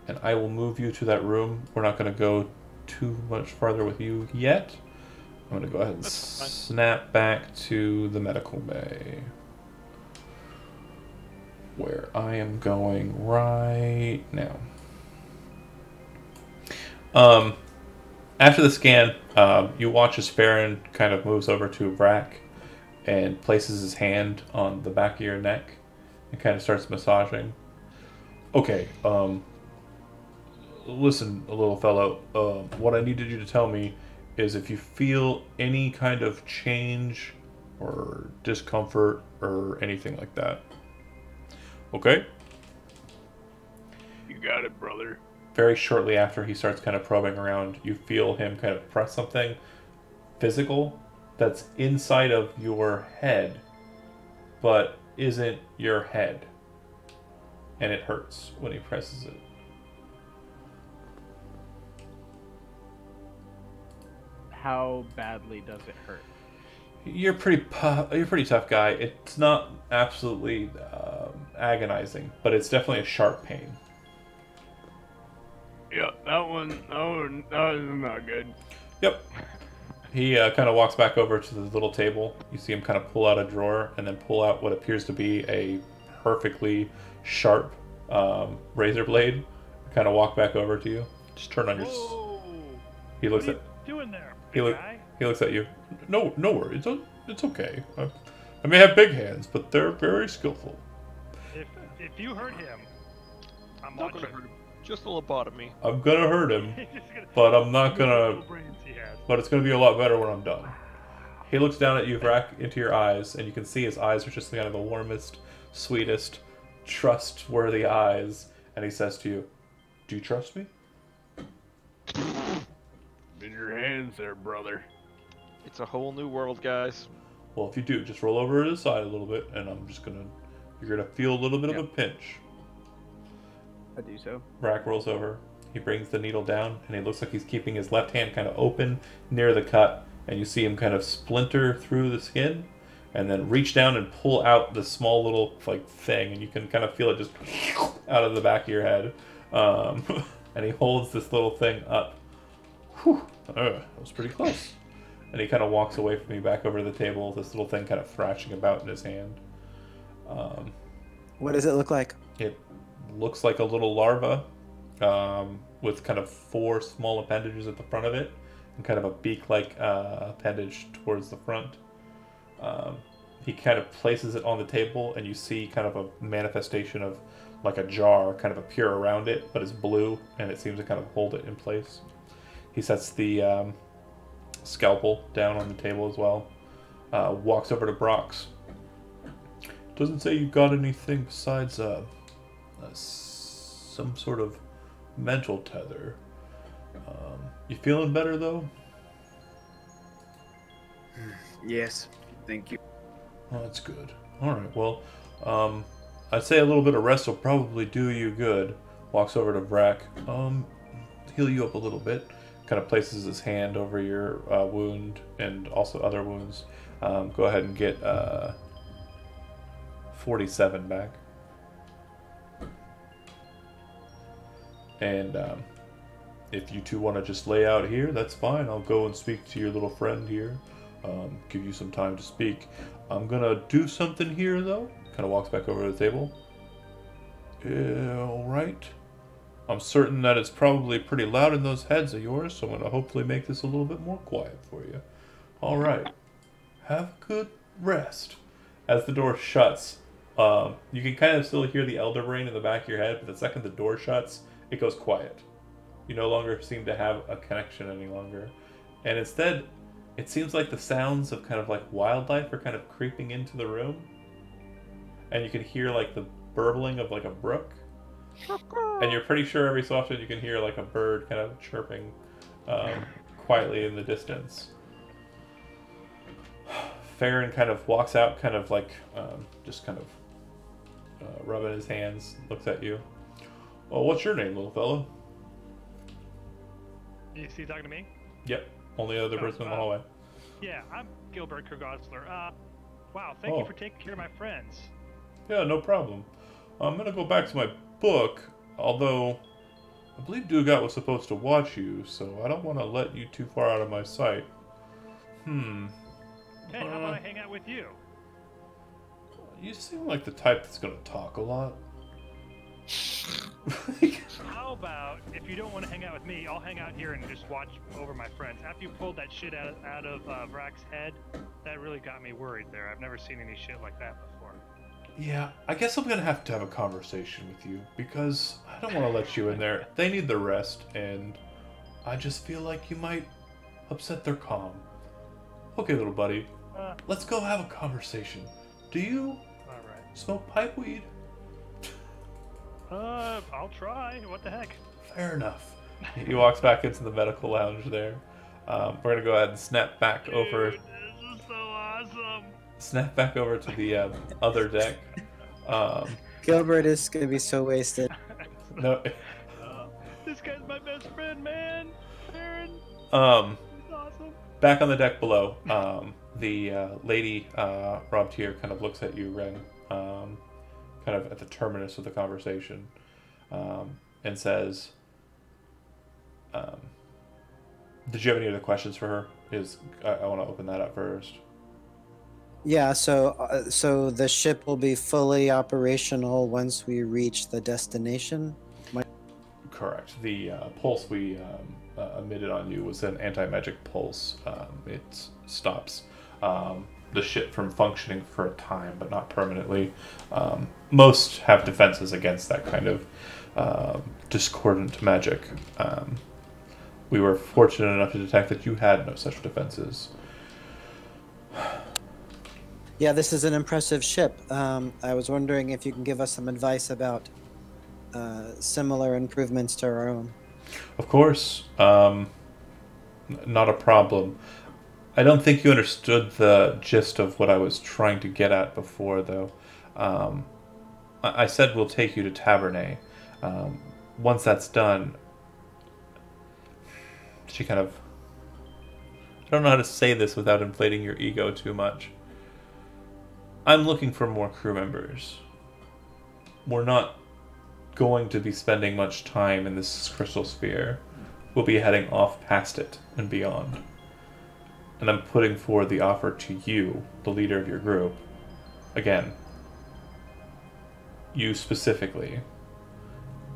And I will move you to that room. We're not going to go too much farther with you yet. I'm going to go ahead and snap back to the medical bay, where I am going right now. After the scan, you watch as Farron kind of moves over to Vrak and places his hand on the back of your neck and kind of starts massaging. Okay, listen, little fellow, what I needed you to tell me is if you feel any kind of change or discomfort or anything like that. Okay? You got it, brother. very shortly after he starts kind of probing around, you feel him kind of press something physical that's inside of your head, but isn't your head. And it hurts when he presses it. How badly does it hurt? You're pretty tough guy. It's not absolutely agonizing, but it's definitely a sharp pain. Yeah, that one, that was not good. Yep. He kind of walks back over to the little table. You see him kind of pull out a drawer and then pull out what appears to be a perfectly sharp razor blade. Kind of walk back over to you. Just turn on your. Whoa! He looks What at. are you doing there, He, big look, guy? he looks at you. No worries. It's okay. I may have big hands, but they're very skillful. If you hurt him, I'm Not watching. gonna hurt him. Just a lobotomy. I'm gonna hurt him, He's just gonna- but I'm not Look at the gonna. little brains he has. But it's gonna be a lot better when I'm done. He looks down at you, Vrak, into your eyes, and you can see his eyes are just kind of the warmest, sweetest, trustworthy eyes. And he says to you, "Do you trust me?" In your hands there, brother. It's a whole new world, guys. Well, if you do, just roll over to the side a little bit, and you're gonna feel a little bit of a pinch. I do so. Vrak rolls over. He brings the needle down, and he looks like he's keeping his left hand kind of open near the cut, and you see him kind of splinter through the skin, and then reach down and pull out the small little thing, and you can kind of feel it just out of the back of your head. And he holds this little thing up. Whew, that was pretty close. And he kind of walks away from me back over to the table, this little thing kind of thrashing about in his hand. What does it look like? It looks like a little larva with kind of 4 small appendages at the front of it and kind of a beak-like appendage towards the front. He kind of places it on the table, and you see kind of a manifestation of like a jar kind of appear around it, but it's blue, and it seems to kind of hold it in place. He sets the scalpel down on the table as well. Walks over to Brox. Doesn't say you got anything besides some sort of mental tether. You feeling better though? Yes, thank you. Oh, that's good. Alright, well, I'd say a little bit of rest will probably do you good. Walks over to Vrak. Heal you up a little bit. Kind of places his hand over your wound and also other wounds. Go ahead and get 47 back. And if you two want to just lay out here, that's fine. I'll go and speak to your little friend here. Give you some time to speak. I'm gonna do something here though. Kind of walks back over to the table. Alright. I'm certain that it's probably pretty loud in those heads of yours, so I'm gonna hopefully make this a little bit more quiet for you. Alright. Have a good rest. As the door shuts, you can kind of still hear the elder brain in the back of your head, but the second the door shuts, it goes quiet. You no longer seem to have a connection any longer. And instead, it seems like the sounds of kind of like wildlife are kind of creeping into the room. And you can hear like the burbling of like a brook. And you're pretty sure every so often you can hear like a bird kind of chirping quietly in the distance. Farron kind of walks out, kind of like just kind of rubbing his hands, looks at you. Well, what's your name, little fellow? You see, talking to me? Yep, only other person in the hallway. Yeah, I'm Gilbert Kurgosler. Wow, thank you for taking care of my friends. Yeah, no problem. I'm gonna go back to my book, although I believe Dugat was supposed to watch you, so I don't want to let you too far out of my sight. Hey, how about I hang out with you? You seem like the type that's gonna talk a lot. How about, if you don't want to hang out with me, I'll hang out here and just watch over my friends. After you pulled that shit out of Vrak's head, that really got me worried there. I've never seen any shit like that before. Yeah, I guess I'm gonna have to have a conversation with you, because I don't want to let you in there. They need the rest, and I just feel like you might upset their calm. Okay, little buddy, let's go have a conversation. Do you smoke pipe weed? I'll try. What the heck? Fair enough. He walks back into the medical lounge there. We're gonna go ahead and snap back over. Dude, this is so awesome. Snap back over to the other deck. Gilbert is gonna be so wasted. No. This guy's my best friend, man. Aaron. He's awesome. Back on the deck below, the lady Robtier kind of looks at you, Ren, kind of at the terminus of the conversation, and says, "Did you have any other questions for her? I want to open that up first." Yeah, so the ship will be fully operational once we reach the destination. Correct. The pulse we emitted on you was an anti-magic pulse. It stops the ship from functioning for a time, but not permanently. Most have defenses against that kind of discordant magic. We were fortunate enough to detect that you had no such defenses. Yeah, this is an impressive ship. I was wondering if you can give us some advice about similar improvements to our own. Of course. Not a problem. I don't think you understood the gist of what I was trying to get at before, though. I said we'll take you to Tavernet. Once that's done, she kind of... I don't know how to say this without inflating your ego too much. I'm looking for more crew members. We're not going to be spending much time in this crystal sphere. We'll be heading off past it and beyond. And I'm putting forward the offer to you, the leader of your group. Again, you specifically,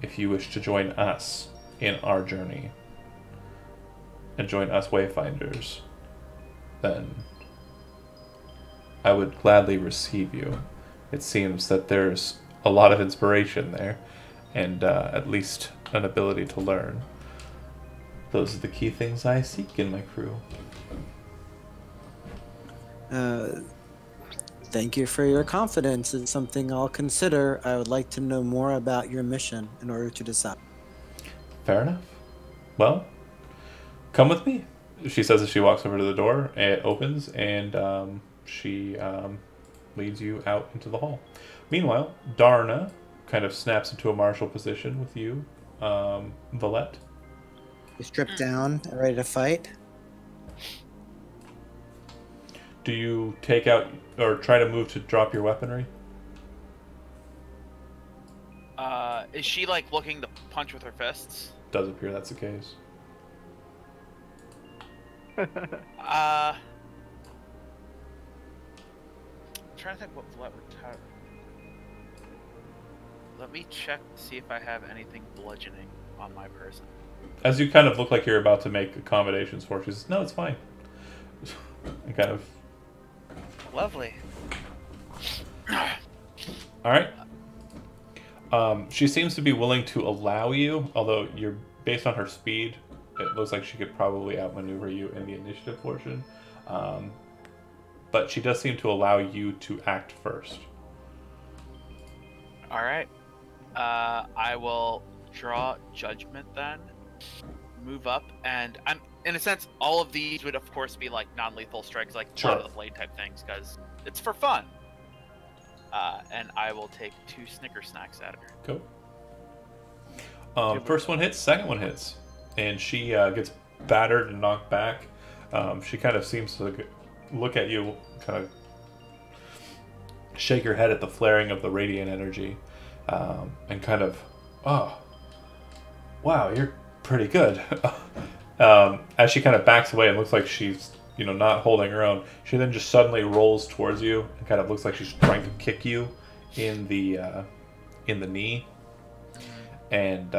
if you wish to join us in our journey and join us Wayfinders, then I would gladly receive you. It seems that there's a lot of inspiration there, and at least an ability to learn. Those are the key things I seek in my crew. Thank you for your confidence. It's something I'll consider. I would like to know more about your mission in order to decide. Fair enough. Well, come with me, she says as she walks over to the door. It opens, and she leads you out into the hall. Meanwhile, Darna kind of snaps into a martial position with you, Valette. You stripped down, ready to fight. Do you take out or try to move to drop your weaponry? Is she like looking to punch with her fists? Does appear that's the case. I'm trying to think what Valette would have. Let me check to see if I have anything bludgeoning on my person. As you kind of look like you're about to make accommodations for her, she says, "No, it's fine." And kind of... Lovely. Alright. She seems to be willing to allow you, although you're based on her speed, it looks like she could probably outmaneuver you in the initiative portion. But she does seem to allow you to act first. Alright. I will draw judgment then. Move up, and I'm in a sense all of these would of course be like non-lethal strikes, like Sure. Blood of the Blade type things, because it's for fun. And I will take 2 Snicker snacks at her. Go. First one hits, second one hits, and she gets battered and knocked back. She kind of seems to look at you, kind of shake her head at the flaring of the radiant energy, and kind of, "Oh, wow, you're pretty good." As she kind of backs away and looks like she's, not holding her own, she then just suddenly rolls towards you and kind of looks like she's trying to kick you in the knee. And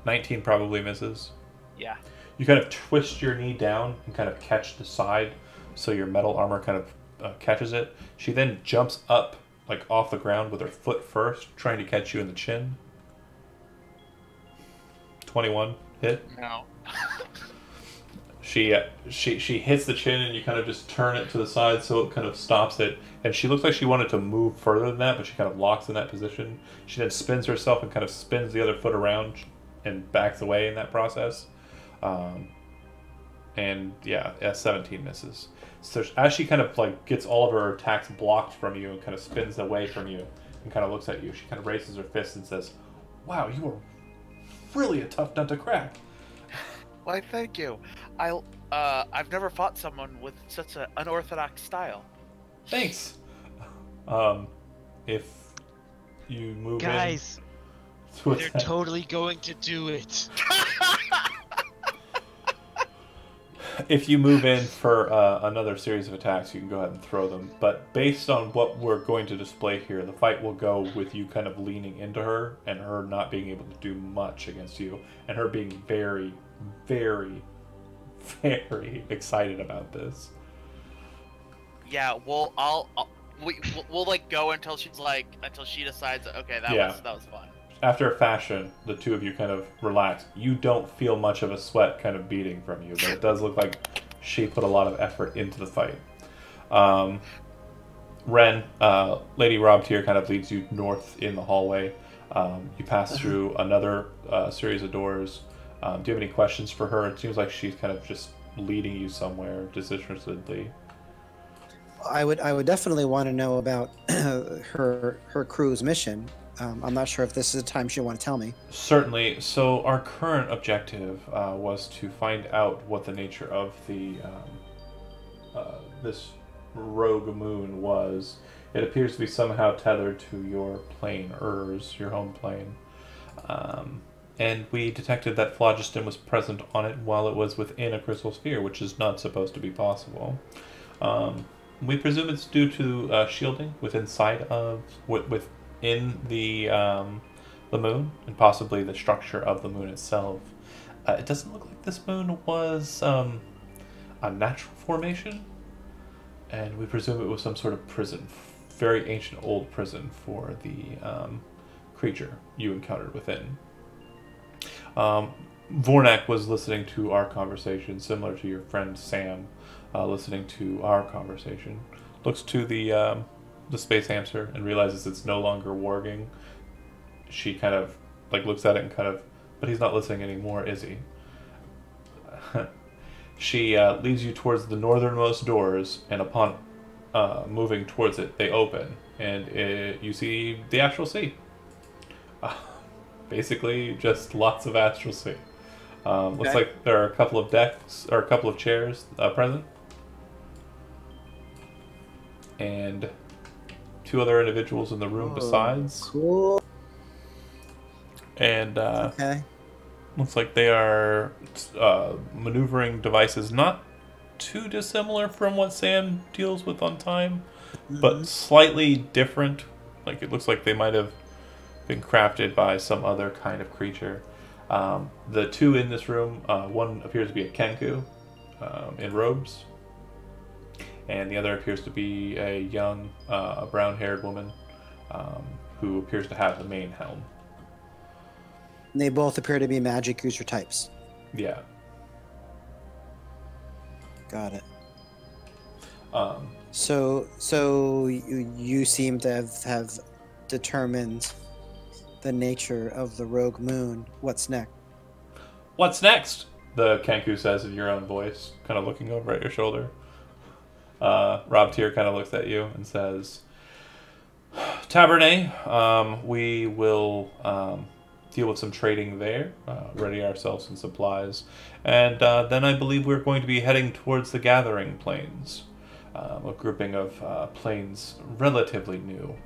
19 probably misses. Yeah. You kind of twist your knee down and kind of catch the side, so your metal armor kind of catches it. She then jumps up, like off the ground with her foot first, trying to catch you in the chin. 21 hit. No. She hits the chin, and you kind of just turn it to the side so it kind of stops it. And she looks like she wanted to move further than that, but she kind of locks in that position. She then spins herself and kind of spins the other foot around and backs away in that process. And yeah, 17 misses. So as she kind of like gets all of her attacks blocked from you and kind of spins away from you and kind of looks at you, she kind of raises her fist and says, "Wow, you are really a tough nut to crack." Why, thank you. I've never fought someone with such an unorthodox style. Thanks. If you move Guys, in, they're totally going to do it. If you move in for another series of attacks, you can go ahead and throw them. But based on what we're going to display here, the fight will go with you kind of leaning into her and her not being able to do much against you, and her being very, very, very excited about this. Yeah, we'll like go until she decides. Okay, that was fun. After a fashion, the two of you kind of relax. You don't feel much of a sweat kind of beating from you, but it does look like she put a lot of effort into the fight. Ren, Lady Robtier kind of leads you north in the hallway. You pass through another series of doors. Do you have any questions for her? It seems like she's kind of just leading you somewhere disinterestedly. I would definitely want to know about her crew's mission. I'm not sure if this is a time she'll want to tell me. Certainly. So our current objective was to find out what the nature of the this rogue moon was. It appears to be somehow tethered to your plane, your home plane. And we detected that phlogiston was present on it while it was within a crystal sphere, which is not supposed to be possible. We presume it's due to shielding within the moon, and possibly the structure of the moon itself. It doesn't look like this moon was a natural formation, and we presume it was some sort of prison, very ancient old prison for the creature you encountered within. Vornak was listening to our conversation, similar to your friend Sam listening to our conversation. Looks to the space hamster and realizes it's no longer warging. She kind of looks at it and but he's not listening anymore, is he? She leads you towards the northernmost doors, and upon moving towards it, they open, and you see the astral sea. Basically, just lots of astral sea. Looks like there are a couple of decks or a couple of chairs present, and two other individuals in the room besides. Cool. And okay. Looks like they are maneuvering devices not too dissimilar from what Sam deals with on time, but slightly different. Like, it looks like they might have been crafted by some other kind of creature. The two in this room, one appears to be a Kenku in robes, and the other appears to be a young, brown-haired woman who appears to have the main helm. They both appear to be magic user types. Yeah. Got it. So you seem to have determined the nature of the rogue moon. What's next? What's next? The Kenku says in your own voice, kind of looking over at your shoulder. Robtier kind of looks at you and says, Tabernet, we will deal with some trading there, ready ourselves some supplies, and then I believe we're going to be heading towards the Gathering Plains, a grouping of plains relatively new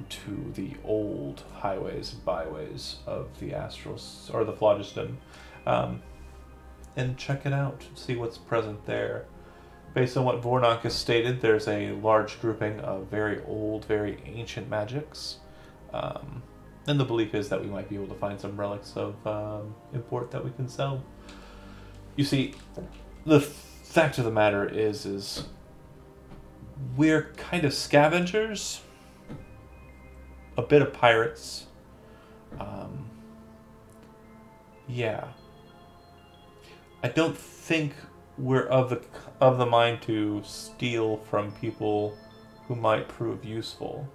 to the old highways and byways of the astral or the phlogiston, and check it out, see what's present there. Based on what Vornak has stated, there's a large grouping of very old, very ancient magics. And the belief is that we might be able to find some relics of import that we can sell. You see, the fact of the matter is we're kind of scavengers, a bit of pirates. Yeah. I don't think we're of the mind to steal from people who might prove useful,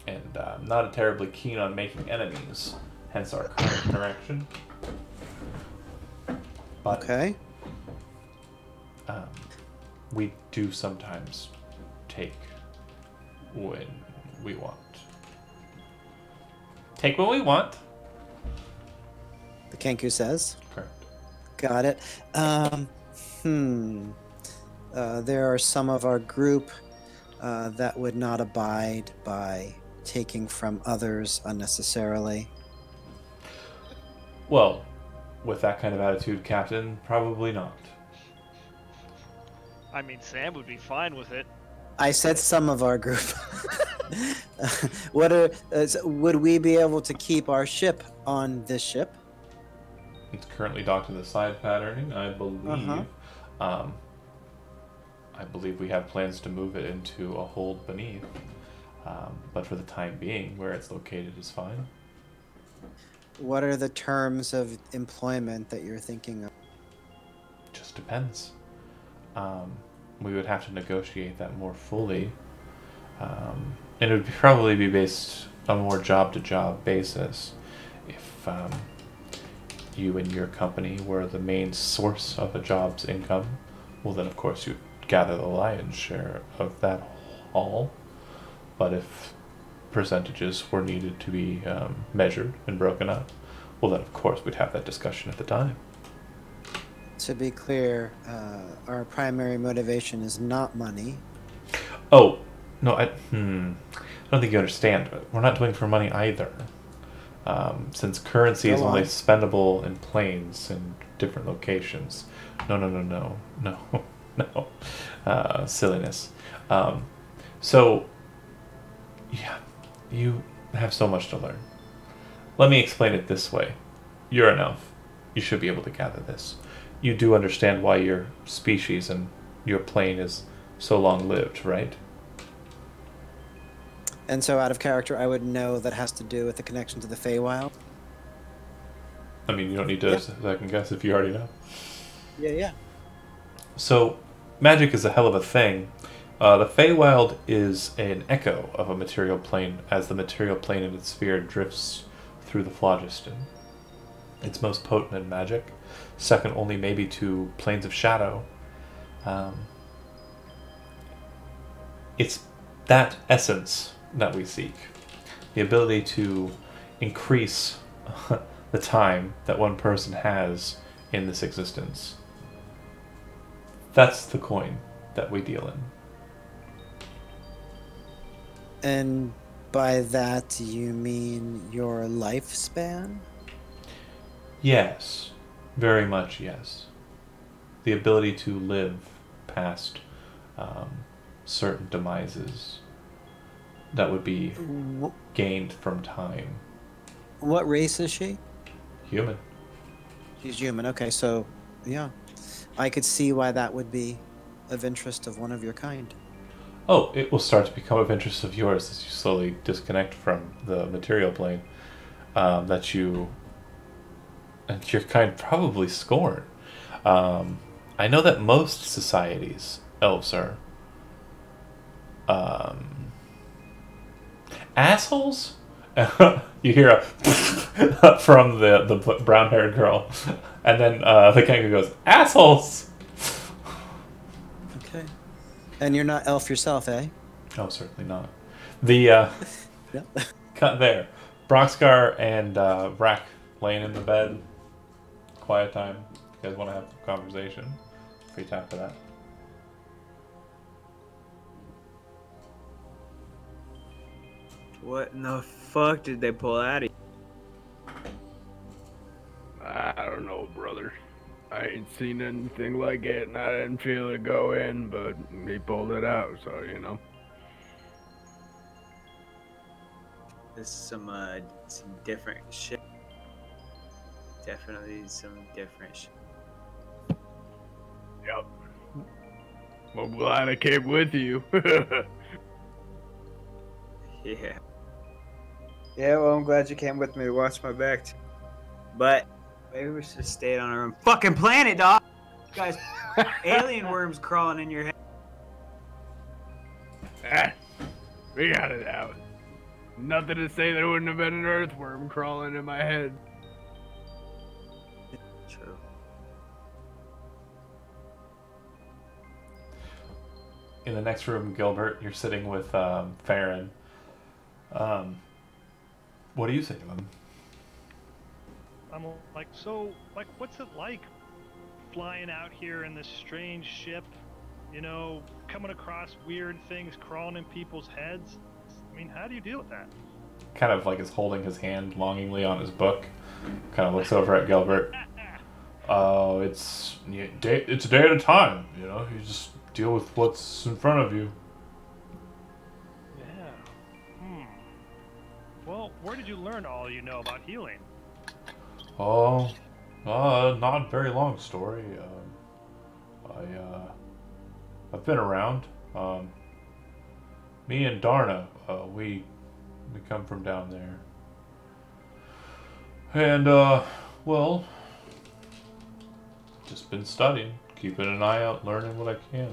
and not terribly keen on making enemies. Hence our current direction. But, Okay. we do sometimes take when we want. Take what we want. The Kenku says. Correct. Got it. There are some of our group that would not abide by taking from others unnecessarily. Well, with that kind of attitude, Captain, probably not. I mean, Sam would be fine with it. I said some of our group. Would we be able to keep our ship on this ship? It's currently docked to the side patterning, I believe. I believe we have plans to move it into a hold beneath. But for the time being, where it's located is fine. What are the terms of employment that you're thinking of? Just depends. We would have to negotiate that more fully. And it would probably be based on a more job-to-job basis. If you and your company were the main source of a job's income, well then of course you'd gather the lion's share of that haul. But if percentages were needed to be measured and broken up, well then of course we'd have that discussion at the time. To be clear, our primary motivation is not money. Oh, no, I don't think you understand. But we're not doing it for money either. Since currency is only spendable in planes in different locations. No. Silliness. So, yeah, you have so much to learn. Let me explain it this way. You're an elf. You should be able to gather this. You do understand why your species and your plane is so long-lived, right? And so out of character, I would know that has to do with the connection to the Feywild. I mean, you don't need to second guess if you already know. Yeah. So, magic is a hell of a thing. The Feywild is an echo of a material plane as the material plane in its sphere drifts through the phlogiston. It's most potent in magic, second only maybe to planes of shadow. It's that essence that we seek. The ability to increase the time that one person has in this existence. That's the coin that we deal in. And by that, you mean your lifespan? Yes. Very much yes. The ability to live past certain demises that would be gained from time. What race is she? Human. She's human. Okay, so yeah, I could see why that would be of interest of one of your kind. Oh, it will start to become of interest of yours as you slowly disconnect from the material plane that you and your kind probably scorn. I know that most societies, elves are assholes. You hear a from the brown-haired girl, and then the Kenku goes, assholes. Okay. And you're not elf yourself, eh? Oh, certainly not. The cut there. Broxgar and Vrak laying in the bed. Quiet time. You guys want to have a conversation? Free time for that. What in the fuck did they pull out of you? I don't know, brother. I ain't seen anything like it, and I didn't feel it go in, but he pulled it out, so you know. This is some different shit. Definitely some different shit. Yep. Well, I'm glad I came with you. Yeah. Yeah, well, I'm glad you came with me to watch my back. But Maybe we should have stayed on our own fucking planet, dog. Guys, alien worms crawling in your head. Ah, we got it out. Nothing to say there wouldn't have been an earthworm crawling in my head. True. In the next room, Gilbert, you're sitting with Farron. What do you say to him? I'm like, so, like, what's it like flying out here in this strange ship? You know, coming across weird things crawling in people's heads. I mean, how do you deal with that? Kind of like is holding his hand longingly on his book. Kind of looks over at Gilbert. It's a day at a time. You know, you just deal with what's in front of you. Yeah. Well, where did you learn all you know about healing? Oh, not a very long story. I've been around. Me and Darna, we come from down there. And, well, just been studying, keeping an eye out, learning what I can.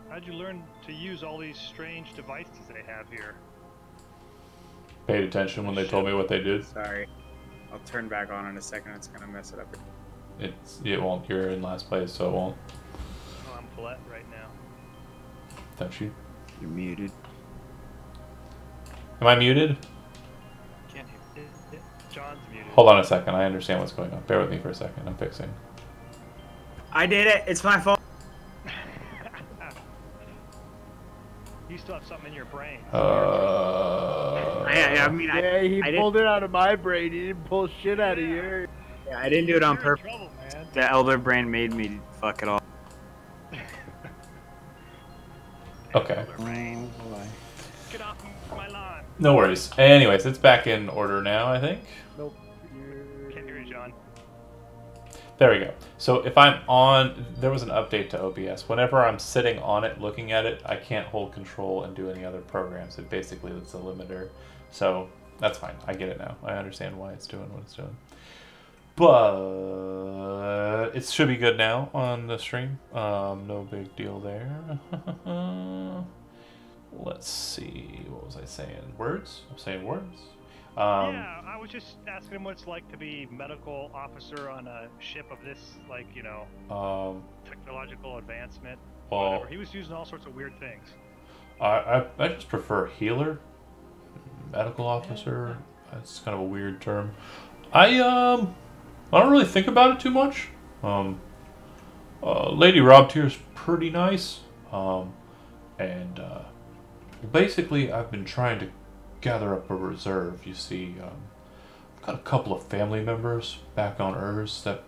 How'd you learn to use all these strange devices they have here? Paid attention when they told me what they did. Sorry. I'll turn back on in a second. It's gonna mess it up. It won't. You're in last place, so it won't. Oh, I'm Paulette right now. Don't you? You're muted. Am I muted? Can't hear. John's muted. Hold on a second. I understand what's going on. Bear with me for a second. I'm fixing. I did it. It's my fault. You still have something in your brain. I mean, He pulled it out of my brain. He didn't pull shit out of yours. Yeah, I didn't do it on You're in purpose. trouble, man. The elder brain made me fuck it all. Okay. Get off my lawn. No worries. Anyways, it's back in order now, I think. Nope. Can't hear you, John. There we go. So if I'm on, there was an update to OBS. Whenever I'm sitting on it, looking at it, I can't hold control and do any other programs. It basically is a limiter. So that's fine. I get it now. I understand why it's doing what it's doing. But it should be good now on the stream. No big deal there. Let's see. What was I saying? Words? I'm saying words. Yeah, I was just asking him what it's like to be medical officer on a ship of this, like, you know, technological advancement. Well, Whatever. He was using all sorts of weird things. I just prefer healer, medical officer. That's kind of a weird term. I don't really think about it too much. Lady Robtier's pretty nice. Basically, I've been trying to gather up a reserve. You see, I've got a couple of family members back on Urs that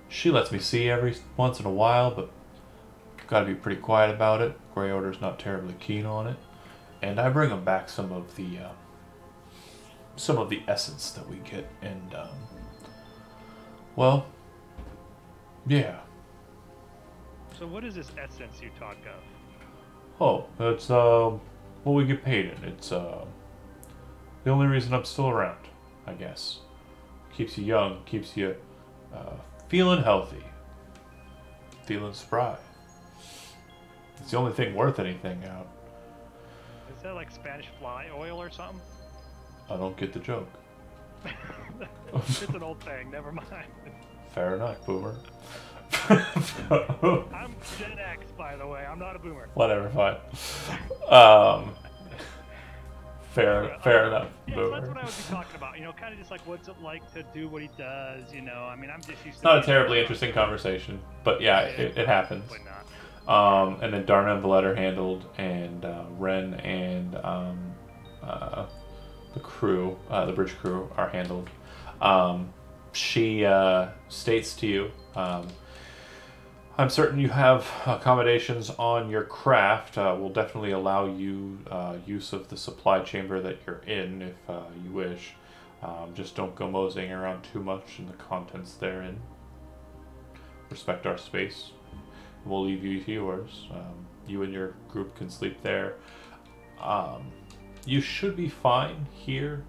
she lets me see every once in a while, but I've got to be pretty quiet about it. Grey Order's not terribly keen on it, and I bring them back some of the essence that we get, and well, yeah. So what is this essence you talk of? Oh, it's what we get paid in. It's the only reason I'm still around, I guess. Keeps you young, keeps you feeling healthy, feeling spry. It's the only thing worth anything out. Is that like Spanish fly oil or something? I don't get the joke. It's an old thing, never mind. Fair enough, boomer. I'm Gen X, by the way. I'm not a boomer. Whatever, fine. Fair enough, Yeah, so boomer. that's what I would be talking about. You know, kind of just like what's it like to do what he does. You know, I mean, I'm just used to. Not a terribly interesting conversation, but yeah, it happens. Probably not. And then Darna and Valette are handled, and Ren and the crew, the bridge crew, are handled. She states to you, I'm certain you have accommodations on your craft. We'll definitely allow you use of the supply chamber that you're in if you wish. Just don't go moseying around too much in the contents therein. Respect our space. We'll leave you to yours. You and your group can sleep there. You should be fine here.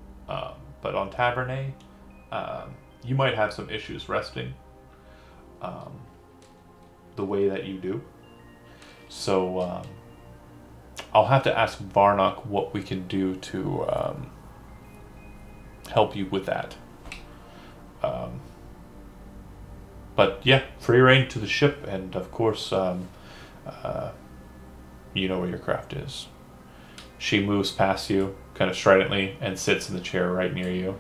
but on Tavernet, you might have some issues resting the way that you do. So I'll have to ask Varnock what we can do to help you with that. But yeah, free reign to the ship, and of course, you know where your craft is. She moves past you, kind of stridently, and sits in the chair right near you.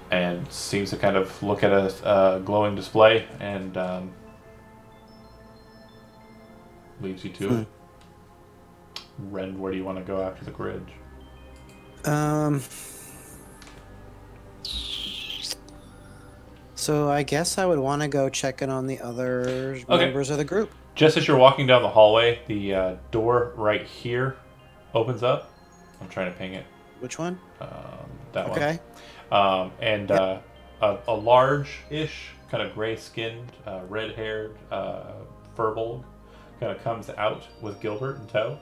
And seems to kind of look at a glowing display and leads you to it. Ren, where do you want to go after the bridge? So I guess I would want to go check in on the other members of the group. Just as you're walking down the hallway, the door right here opens up. I'm trying to ping it. Which one? That one. Okay. And a large-ish, kind of gray-skinned, red-haired Furbolg kind of comes out with Gilbert in tow.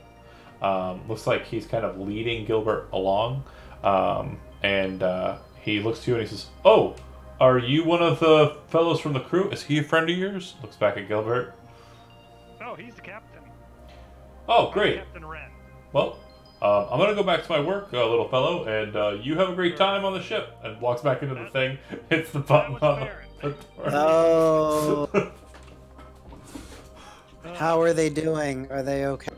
Looks like he's kind of leading Gilbert along. And he looks to you and he says, "Oh, are you one of the fellows from the crew? Is he a friend of yours?" Looks back at Gilbert. Oh, he's the captain. Oh, great. Captain Ren. Well, I'm going to go back to my work, little fellow, and you have a great time on the ship. And walks back into the thing, hits the button on the door. Oh. How are they doing? Are they okay?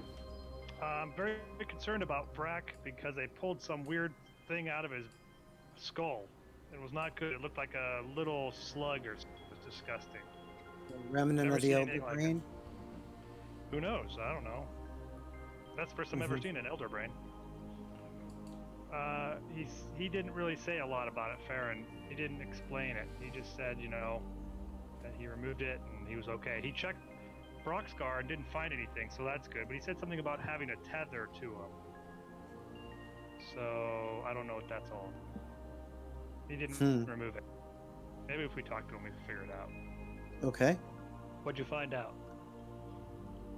I'm very concerned about Brack because they pulled some weird thing out of his skull. It was not good. It looked like a little slug or something. It was disgusting. Remnant Never of the seen Elder anything like Brain? Who knows? I don't know. That's the first time I've ever seen an Elder Brain. He didn't really say a lot about it, Farron. He didn't explain it. He just said, you know, that he removed it and he was okay. He checked Broxgar and didn't find anything, so that's good. But he said something about having a tether to him. So I don't know what that's all. He didn't remove it. Maybe if we talk to him, we can figure it out. Okay. What'd you find out?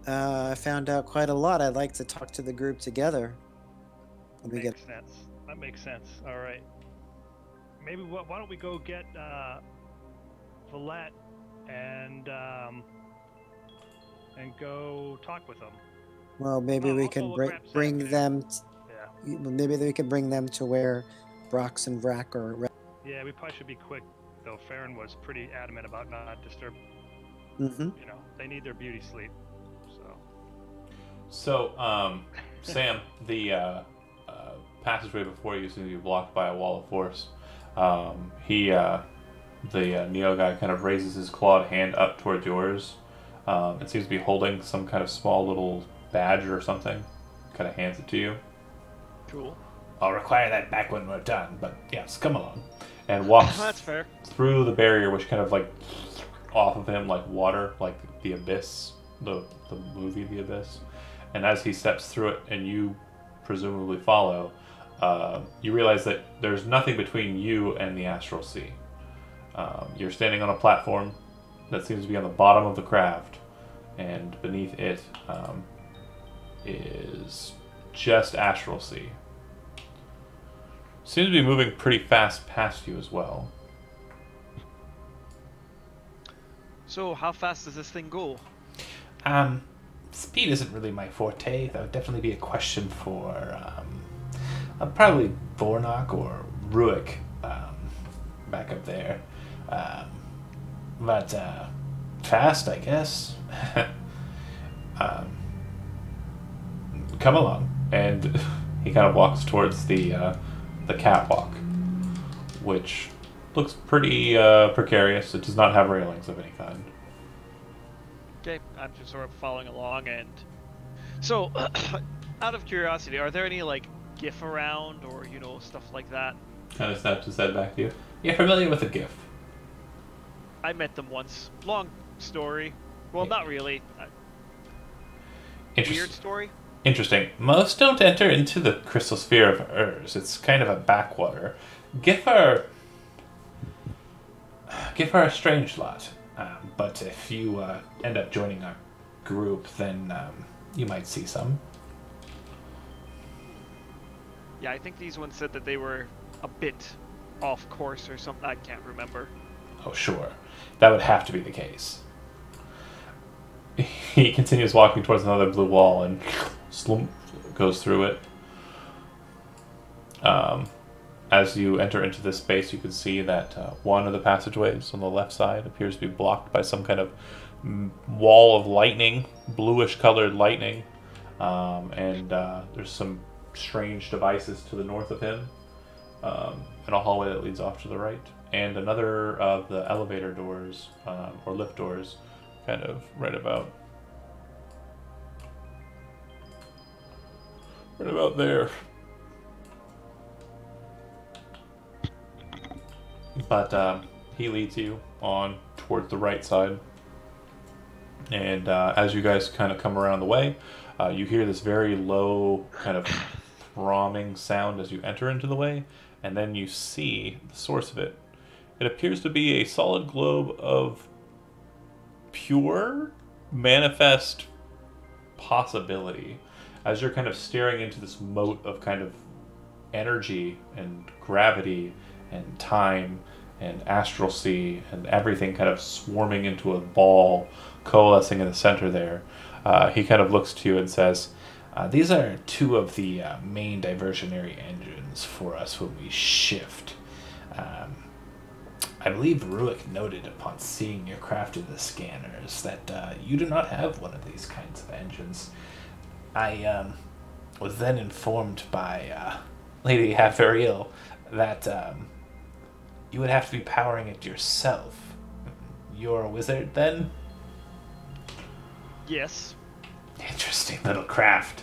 I found out quite a lot. I'd like to talk to the group together. Makes sense. That makes sense. All right. Maybe why don't we go get Valette and go talk with them. Well, maybe we can bring them. Yeah. Maybe we can bring them to where Brox and Vrack are. Yeah, we probably should be quick, though. Farron was pretty adamant about not disturbing. Mm-hmm. You know, they need their beauty sleep. So, Sam, the passageway before you seems to be blocked by a wall of force. The Neo guy kind of raises his clawed hand up towards yours. It seems to be holding some kind of small little badge or something. Kind of hands it to you. Cool. I'll require that back when we're done, but yes, come along. And walks That's fair. through the barrier, which kind of like off of him like water, like the Abyss, the movie The Abyss. And as he steps through it and you presumably follow, you realize that there's nothing between you and the Astral Sea. You're standing on a platform that seems to be on the bottom of the craft, and beneath it is just Astral Sea. Seems to be moving pretty fast past you as well. So, how fast does this thing go? Speed isn't really my forte. That would definitely be a question for probably Vornock or Ruick back up there. But fast, I guess. Come along. And he kind of walks towards the catwalk, which looks pretty precarious. It does not have railings of any kind. Okay, I'm just sort of following along, and so, out of curiosity, are there any like GIF around or stuff like that? Kind of snaps his head back to you. You're familiar with a GIF? I met them once. Long story. Well, not really. Weird story. Interesting. Most don't enter into the crystal sphere of Urs. It's kind of a backwater. GIF are a strange lot. But if you end up joining our group, then you might see some. Yeah, I think these ones said that they were a bit off course or something. I can't remember. Oh, sure. That would have to be the case. He continues walking towards another blue wall and slump goes through it. As you enter into this space, you can see that one of the passageways on the left side appears to be blocked by some kind of wall of lightning, bluish colored lightning. And there's some strange devices to the north of him, and a hallway that leads off to the right. And another of the elevator doors, or lift doors, kind of right about there. But he leads you on towards the right side. And as you guys kind of come around the way, you hear this very low kind of throbbing sound as you enter into the way, and then you see the source of it. It appears to be a solid globe of pure, manifest possibility. As you're kind of staring into this moat of kind of energy and gravity and time and astral sea and everything kind of swarming into a ball coalescing in the center there, he kind of looks to you and says, these are two of the main diversionary engines for us when we shift. I believe Ruick noted upon seeing your craft in the scanners that you do not have one of these kinds of engines. I was then informed by Lady Haveriel that you would have to be powering it yourself. You're a wizard, then? Yes. Interesting little craft.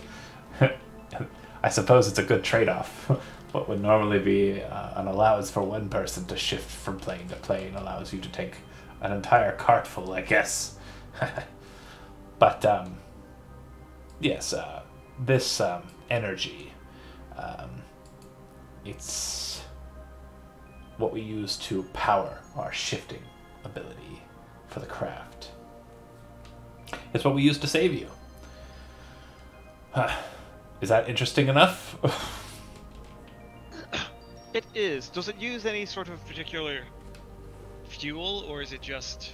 I suppose it's a good trade-off. What would normally be an allowance for one person to shift from plane to plane allows you to take an entire cart full, I guess. But, yes, this energy, it's what we use to power our shifting ability for the craft. It's what we use to save you. Is that interesting enough? It is. Does it use any sort of particular fuel, or is it just...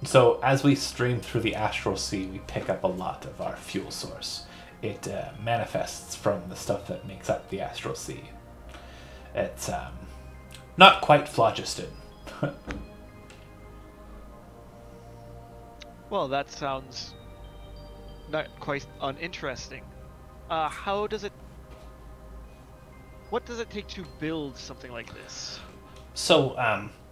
So, as we stream through the astral sea, we pick up a lot of our fuel source. It manifests from the stuff that makes up the astral sea. It's not quite phlogiston. Well, that sounds not quite uninteresting. How does it... What does it take to build something like this? So,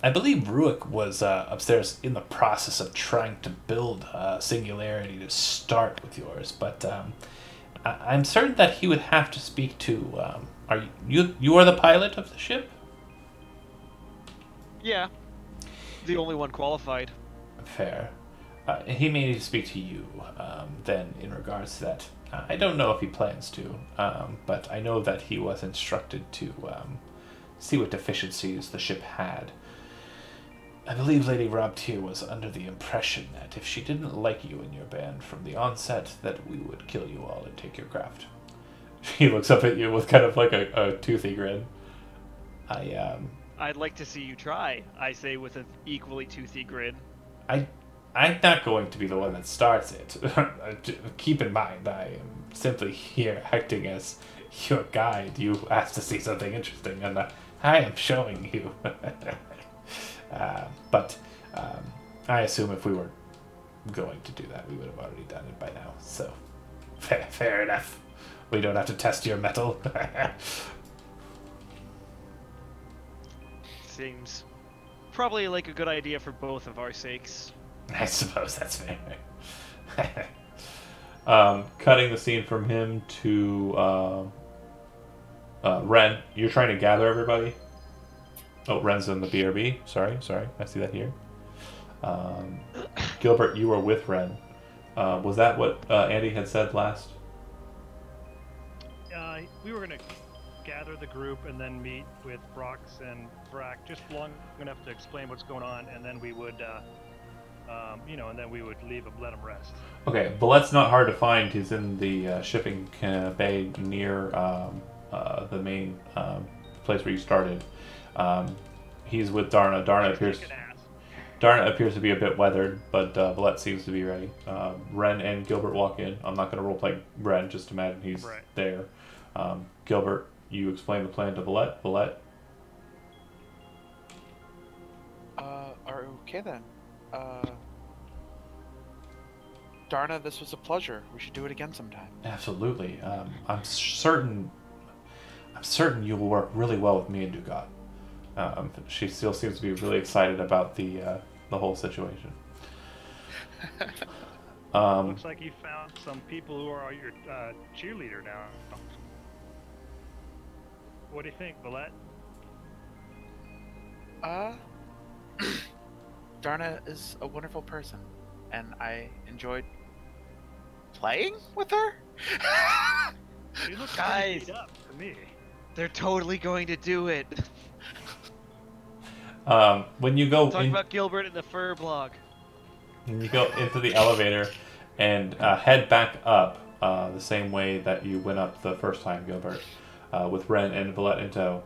I believe Ruick was upstairs in the process of trying to build a singularity to start with yours, but I'm certain that he would have to speak to... are you are the pilot of the ship? Yeah. The only one qualified. Fair. He may need to speak to you then in regards to that. I don't know if he plans to, but I know that he was instructed to see what deficiencies the ship had. I believe Lady Robtier was under the impression that if she didn't like you and your band from the onset, that we would kill you all and take your craft. He looks up at you with kind of like a toothy grin. I'd like to see you try, I say with an equally toothy grin. I'm not going to be the one that starts it. Keep in mind, I am simply here acting as your guide. You asked to see something interesting, and I am showing you. But I assume if we were going to do that, we would have already done it by now. So, fair enough. We don't have to test your mettle. Seems probably like a good idea for both of our sakes. I suppose that's fair. Cutting the scene from him to Ren. You're trying to gather everybody? Oh, Ren's in the BRB. Sorry. I see that here. Gilbert, you were with Ren. Was that what Andy had said last? We were going to gather the group and then meet with Brox and Brack just long enough to explain what's going on, and then we would... and then we would leave him, let him rest. Okay, Billet's not hard to find. He's in the shipping bay near the main place where you started. He's with Darna. Darna appears to be a bit weathered, but Valette seems to be ready. Ren and Gilbert walk in. I'm not going to roleplay Ren, just imagine he's there. Gilbert, you explain the plan to Valette. Valette? Okay then. Darna, this was a pleasure. We should do it again sometime. Absolutely. I'm certain you will work really well with me and Dugat. She still seems to be really excited about the whole situation. Looks like you found some people who are your cheerleader now. What do you think, Valette? Darna is a wonderful person, and I enjoyed playing with her. She looks Guys, beat up to me. they're totally going to do it. When you go Talk about Gilbert in the fur blog. when you go into the elevator and head back up the same way that you went up the first time, Gilbert, with Ren and Valette in tow,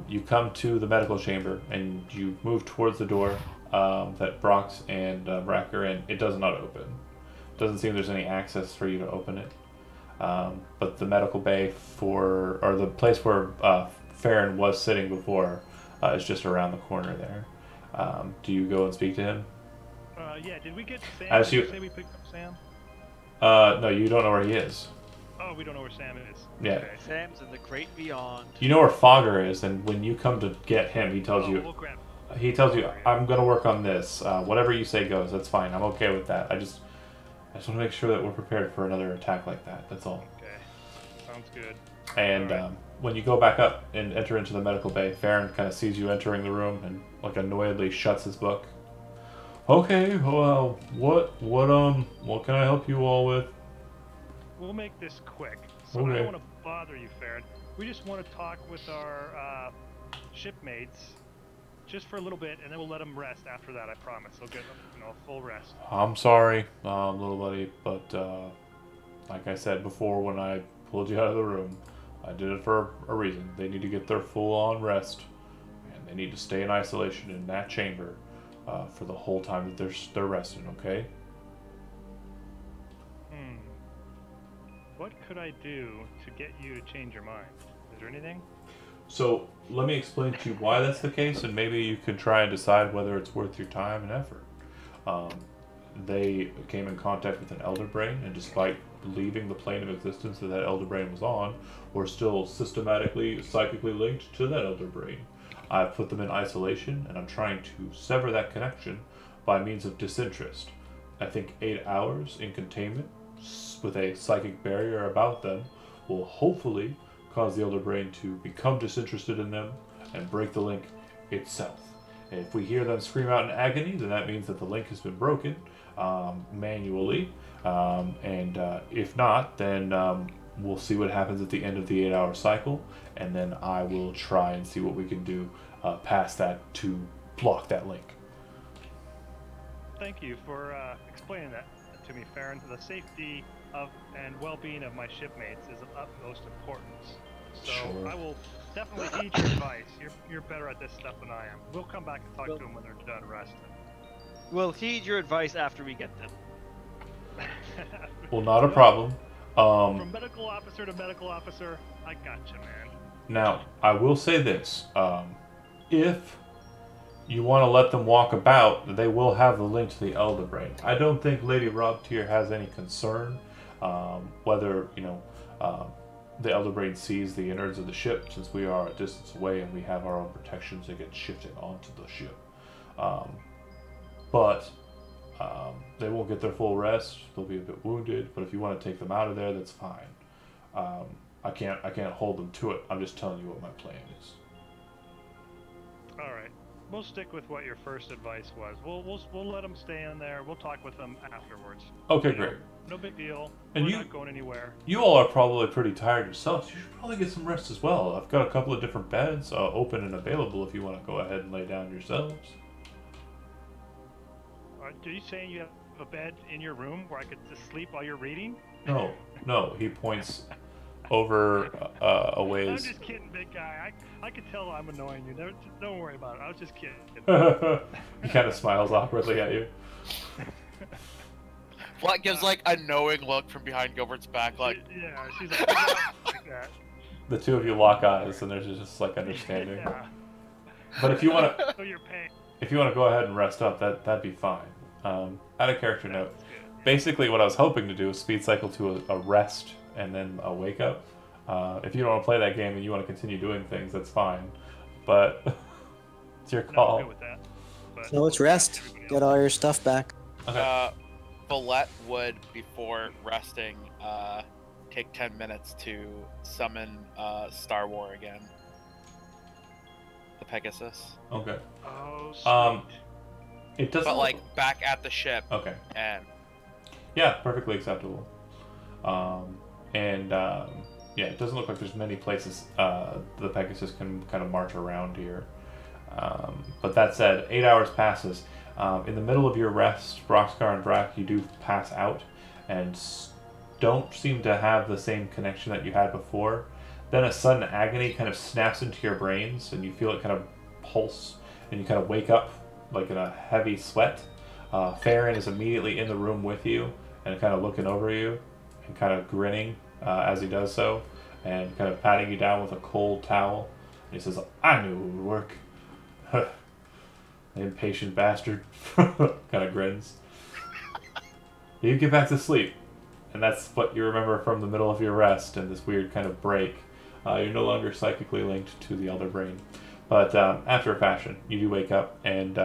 you come to the medical chamber and you move towards the door that Brox and Brack are in. It does not open. Doesn't seem there's any access for you to open it. But the medical bay or the place where Farron was sitting before is just around the corner there. Do you go and speak to him? Yeah, did we get Sam? As Did you you- say we picked up Sam? No, you don't know where he is. Oh, we don't know where Sam is. Yeah. Okay. Sam's in the great beyond. You know where Fogger is, and when you come to get him, he tells you, We'll grab I'm going to work on this. Whatever you say goes. That's fine. I'm okay with that. I just want to make sure that we're prepared for another attack like that. That's all. Okay. Sounds good. And Alright. when you go back up and enter into the medical bay, Farron kind of sees you entering the room and like annoyedly shuts his book. Okay, well, what can I help you all with? We'll make this quick. So I Okay. don't want to bother you, Farron. We just want to talk with our shipmates just for a little bit, and then we'll let them rest after that. I promise. They'll get a full rest. I'm sorry, little buddy, but like I said before when I pulled you out of the room, I did it for a reason. They need to get their full-on rest, and they need to stay in isolation in that chamber for the whole time that they're resting. Okay? What could I do to get you to change your mind? Is there anything? So let me explain to you why that's the case, and maybe you could try and decide whether it's worth your time and effort. They came in contact with an Elder Brain, and despite leaving the plane of existence that Elder Brain was on, we're still systematically, psychically linked to that Elder Brain. I've put them in isolation, and I'm trying to sever that connection by means of disinterest. I think 8 hours in containment with a psychic barrier about them will hopefully cause the Elder Brain to become disinterested in them and break the link itself. And if we hear them scream out in agony, then that means that the link has been broken manually. And if not, then we'll see what happens at the end of the 8-hour cycle, and then I will try and see what we can do past that to block that link. Thank you for explaining that to me, Farron. The safety of and well-being of my shipmates is of utmost importance. So Sure. I will definitely heed your advice. You're better at this stuff than I am. We'll come back and talk to them when they're done resting. We'll heed your advice after we get them. Well, not a problem. From medical officer to medical officer, I gotcha, man. Now, I will say this. If you want to let them walk about, they will have the link to the Elder Brain. I don't think Lady Robtier has any concern whether, the Elder Brain sees the innards of the ship, since we are a distance away and we have our own protections that get shifted onto the ship. But they won't get their full rest. They'll be a bit wounded, but if you want to take them out of there, that's fine. I can't hold them to it. I'm just telling you what my plan is. All right. We'll stick with what your first advice was. We'll let them stay in there. We'll talk with them afterwards. Okay, great. No big deal. And We're you- not going anywhere. You all are probably pretty tired yourselves. You should probably get some rest as well. I've got a couple of different beds open and available if you want to go ahead and lay down yourselves. Are you saying you have a bed in your room where I could just sleep while you're reading? No, he points over a I'm ways. just kidding, big guy. I can tell I'm annoying you. Don't worry about it. I was just kidding. He kind of smiles awkwardly at you. Flat gives like a knowing look from behind Gilbert's back, like, Yeah, she's like, "Yeah, like that. The two of you lock eyes, and there's just like understanding. Yeah. But if you want to, So you're paying. if you want to go ahead and rest up, that'd be fine. Add a character note. Basically, what I was hoping to do is speed cycle to a rest and then a wake up. If you don't want to play that game and you want to continue doing things, that's fine. But it's your No, I'm call. good with that. But So let's rest. everybody Get else- all your stuff back. Okay. Valette would, before resting, take 10 minutes to summon Star War again. The Pegasus. Okay. Oh, sweet. It doesn't. But like back at the ship, Okay. and Yeah, perfectly acceptable. Yeah, it doesn't look like there's many places the Pegasus can kind of march around here. But that said, 8 hours passes. In the middle of your rest, Broxgar and Brack, you do pass out and don't seem to have the same connection that you had before. Then a sudden agony kind of snaps into your brains, and you feel it kind of pulse, and you kind of wake up like in a heavy sweat. Farron is immediately in the room with you and kind of looking over you and kind of grinning as he does so, and kind of patting you down with a cold towel. And he says, "I knew it would work." Impatient bastard. Kind of grins. You get back to sleep. And that's what you remember from the middle of your rest and this weird kind of break. You're no longer psychically linked to the other brain. But after a fashion, you do wake up, and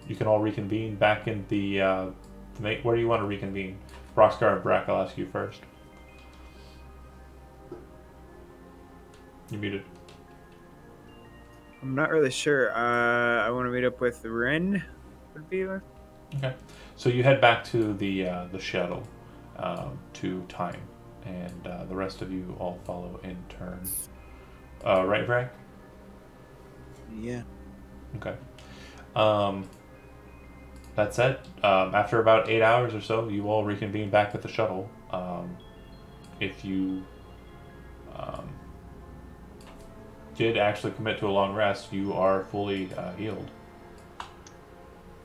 you can all reconvene back in the... where do you want to reconvene? Broxgar and Brack, I'll ask you first. You muted. I'm not really sure. I want to meet up with Ren. Would be like. Okay. So you head back to the shuttle to Time, and the rest of you all follow in turn. Right, Brack? Yeah. Okay. That said, after about 8 hours or so, you all reconvene back at the shuttle. If you did actually commit to a long rest, you are fully healed.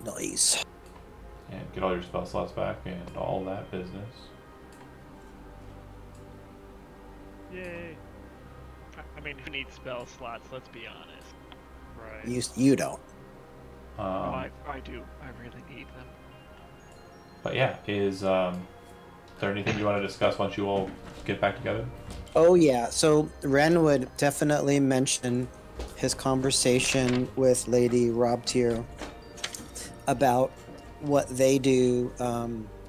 Nice. And get all your spell slots back and all that business. Yay. I mean, who needs spell slots? Let's be honest. Right. You don't. Oh, I do. I really need them. But yeah, is there anything you want to discuss once you all get back together? Oh yeah, so Ren would definitely mention his conversation with Lady Robtier about what they do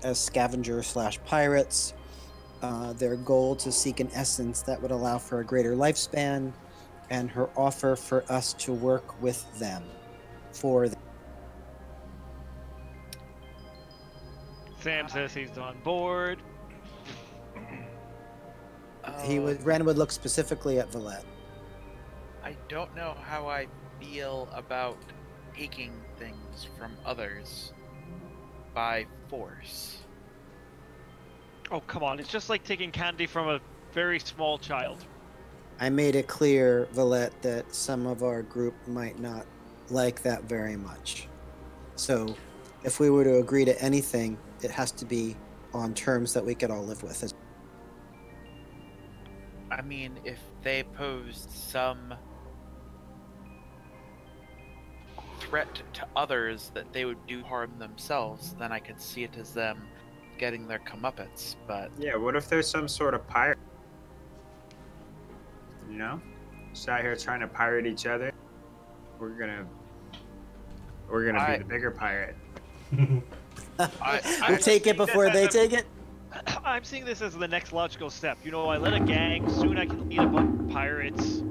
as scavengers/pirates, their goal to seek an essence that would allow for a greater lifespan, and her offer for us to work with them for them. Sam says he's on board. Ren would look specifically at Valette. I don't know how I feel about taking things from others by force. Oh, come on. It's just like taking candy from a very small child. I made it clear, Valette, that some of our group might not like that very much. So, if we were to agree to anything, it has to be on terms that we could all live with. I mean, if they posed some threat to others that they would do harm themselves, then I could see it as them getting their comeuppance, but... Yeah, what if there's some sort of pirate? You know? Just out here trying to pirate each other. We're gonna be the bigger pirate. We'll take it before they take it. I'm seeing this as the next logical step. You know, I led a gang, soon I can lead a bunch of pirates.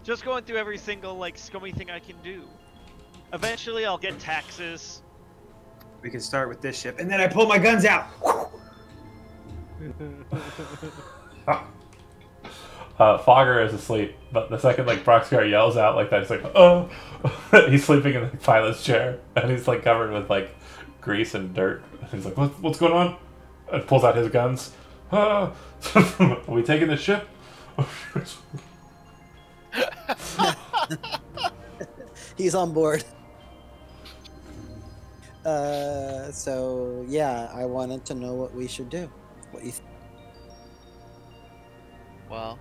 Just going through every single, like, scummy thing I can do. Eventually, I'll get taxes. We can start with this ship, and then I pull my guns out. Fogger is asleep, but the second like Broxgar yells out like that, he's like, "Oh!" He's sleeping in the pilot's chair, and he's like covered with like grease and dirt. And he's like, "What's going on?" And pulls out his guns. Ah! Are we taking the ship? He's on board. So yeah, I wanted to know what we should do. What you? Well,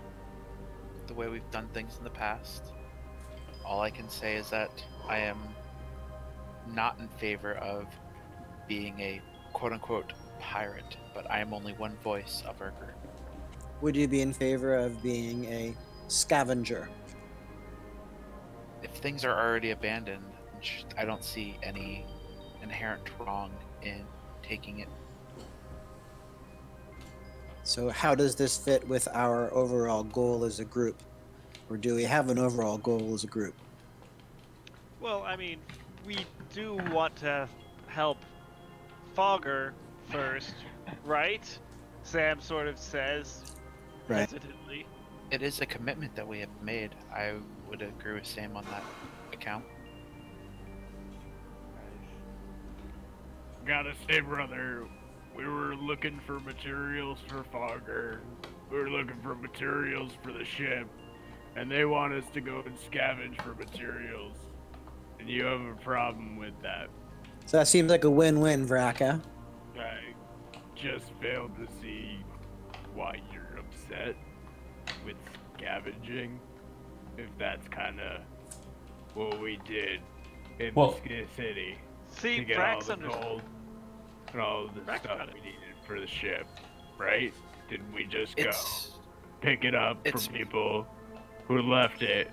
the way we've done things in the past, all I can say is that I am not in favor of being a quote-unquote pirate, but I am only one voice of our group. Would you be in favor of being a scavenger? If things are already abandoned, I don't see any inherent wrong in taking it. So how does this fit with our overall goal as a group? Or do we have an overall goal as a group? Well, I mean, we do want to help Fogger first, right? Sam sort of says Right. hesitantly. It is a commitment that we have made. I would agree with Sam on that account. Gotta say, brother, we were looking for materials for Fogger. We were looking for materials for the ship. And they want us to go and scavenge for materials. And you have a problem with that. So that seems like a win-win, Vraka. I just failed to see why you're upset with scavenging. If that's kind of what we did in the city. See, to get all Brax the gold and all the stuff we needed for the ship, right? Didn't we just go pick it up from people who left it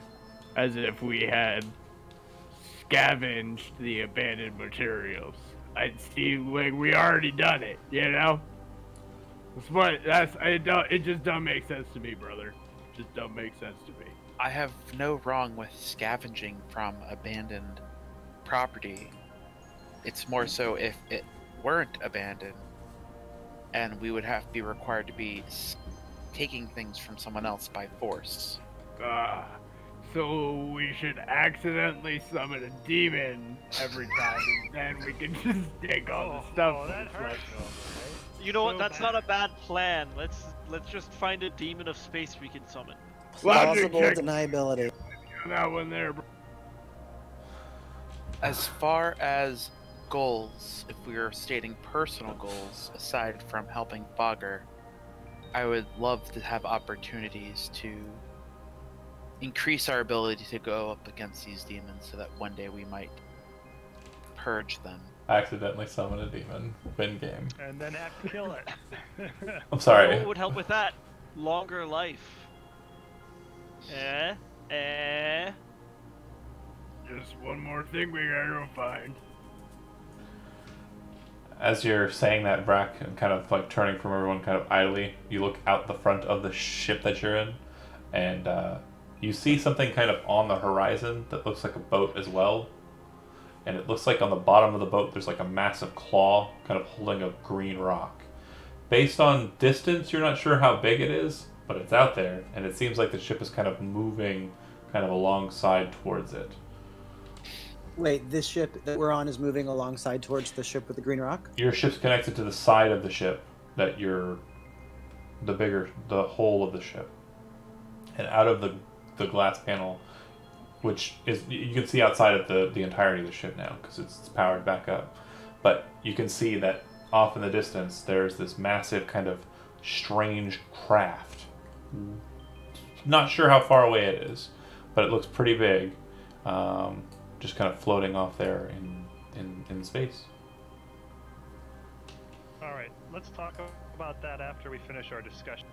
as if we had scavenged the abandoned materials? I'd see, like, we already done it, you know? It just don't make sense to me, brother. Just don't make sense to me. I have no wrong with scavenging from abandoned property. It's more so if it weren't abandoned and we would have to be required to be taking things from someone else by force. So we should accidentally summon a demon every time, and then we can just take all the stuff. that hurts. You know what? So That's bad. not a bad plan. Let's just find a demon of space we can summon. Plausible deniability. That one there, bro. As far as goals, if we are stating personal goals aside from helping Fogger, I would love to have opportunities to increase our ability to go up against these demons so that one day we might purge them. Accidentally summon a demon. Win game. And then have to kill it. I'm sorry. What would help with that? Longer life. Just one more thing we gotta go find. As you're saying that, Brack, and kind of like turning from everyone kind of idly, you look out the front of the ship that you're in, and you see something kind of on the horizon that looks like a boat as well. And it looks like on the bottom of the boat there's like a massive claw kind of holding a green rock. Based on distance, you're not sure how big it is, but it's out there, and it seems like the ship is kind of moving kind of alongside towards it. Wait, this ship that we're on is moving alongside towards the ship with the green rock? Your ship's connected to the side of the ship that you're the whole of the ship. And out of the glass panel, which is, you can see outside of the entirety of the ship now because it's powered back up. But you can see that off in the distance there's this massive kind of strange craft. Not sure how far away it is, but it looks pretty big. Just kind of floating off there in space. Alright, let's talk about that after we finish our discussion,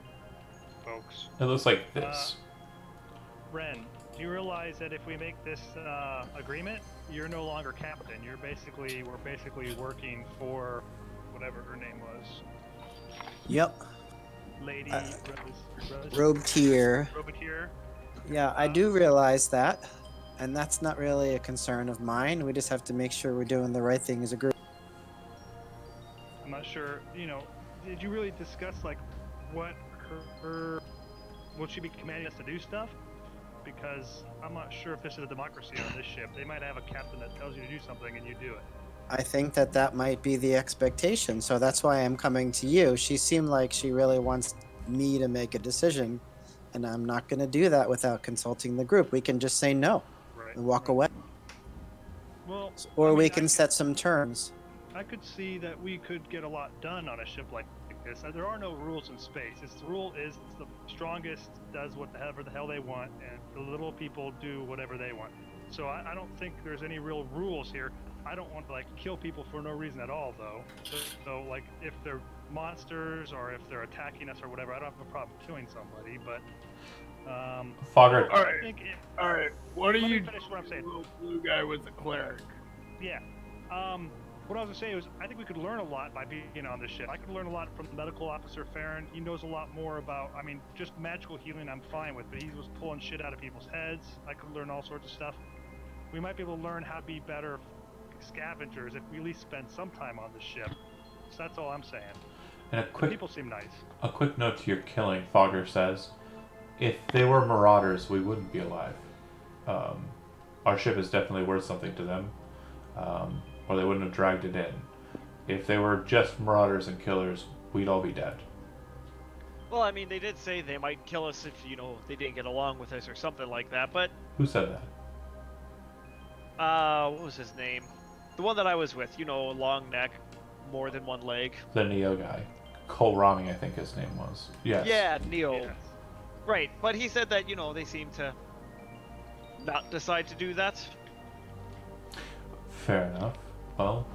folks. It looks like this. Ren, do you realize that if we make this agreement, you're no longer captain. We're basically working for whatever her name was. Yep. Lady Robe-tier. Robotier. Yeah, I do realize that. And that's not really a concern of mine. We just have to make sure we're doing the right thing as a group. I'm not sure, did you really discuss like what will she be commanding us to do stuff? Because I'm not sure if this is a democracy on this ship. They might have a captain that tells you to do something and you do it. I think that that might be the expectation. So that's why I'm coming to you. She seemed like she really wants me to make a decision, and I'm not going to do that without consulting the group. We can just say no and walk away. Well, Or I mean, we can set some terms. I could see that we could get a lot done on a ship like this. There are no rules in space. The rule is the strongest does whatever the hell they want, and the little people do whatever they want. So I don't think there's any real rules here. I don't want to like kill people for no reason at all, though. So like if they're monsters or if they're attacking us or whatever, I don't have a problem killing somebody. But Fogger. All right. What do let me you? finish what I'm saying. Little blue guy was a cleric. Yeah. What I was gonna say was, I think we could learn a lot by being on this ship. I could learn a lot from the medical officer Farron. He knows a lot more about. I mean, just magical healing I'm fine with, but he was pulling shit out of people's heads. I could learn all sorts of stuff. We might be able to learn how to be better scavengers if we at least spend some time on the ship. So that's all I'm saying. And The people seem nice. a quick note to your killing. Fogger says, if they were marauders, we wouldn't be alive. Our ship is definitely worth something to them, or they wouldn't have dragged it in. If they were just marauders and killers, we'd all be dead. Well, I mean, they did say they might kill us if, they didn't get along with us or something like that, but... Who said that? What was his name? The one that I was with, long neck, more than one leg. The Neo guy. Cole Rami, I think his name was. Yes. Yeah, Neo. Yes. Right, but he said that, they seem to not decide to do that. Fair enough. Well,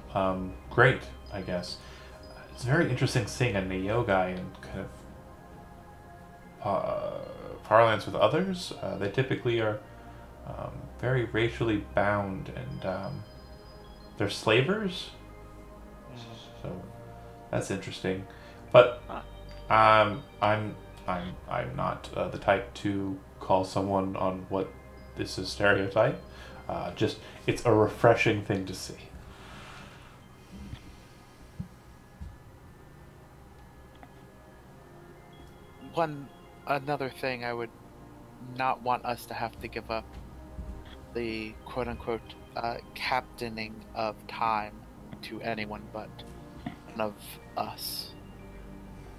great, I guess. It's very interesting seeing a Neo guy in kind of parlance with others. They typically are very racially bound, and they're slavers. So that's interesting. But I'm not the type to call someone on what this is stereotype. Just it's a refreshing thing to see. Another thing I would not want us to have to give up the quote-unquote captaining of time to anyone but one of us.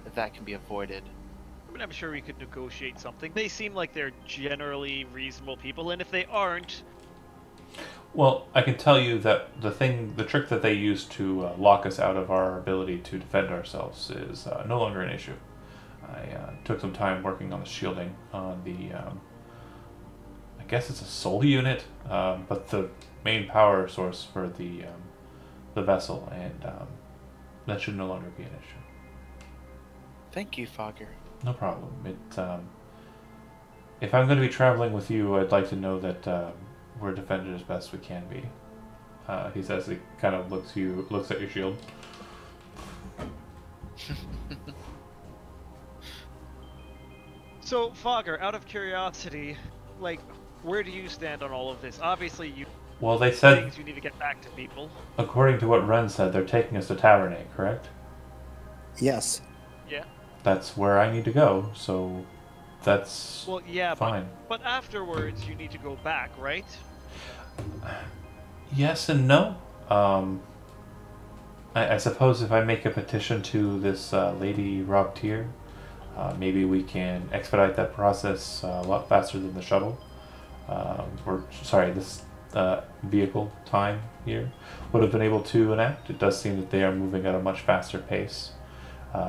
If that can be avoided. I mean, I'm sure we could negotiate something. They seem like they're generally reasonable people, and if they aren't... Well, I can tell you that the trick that they use to lock us out of our ability to defend ourselves is no longer an issue. I took some time working on the shielding on the, I guess it's a soul unit, but the main power source for the vessel, and that should no longer be an issue. Thank you, Fogger. No problem. If I'm going to be traveling with you, I'd like to know that we're defended as best we can be. He says he kind of looks at your shield. So, Fogger, out of curiosity, where do you stand on all of this? Obviously, Well, they said, things you need to get back to people. according to what Ren said, they're taking us to Tavernate, correct? Yes. Yeah. That's where I need to go, so that's Well, yeah, fine. but afterwards you need to go back, right? Yes and no. I suppose if I make a petition to this Lady Robtier, maybe we can expedite that process a lot faster than the shuttle. This vehicle time here would have been able to enact. It does seem that they are moving at a much faster pace,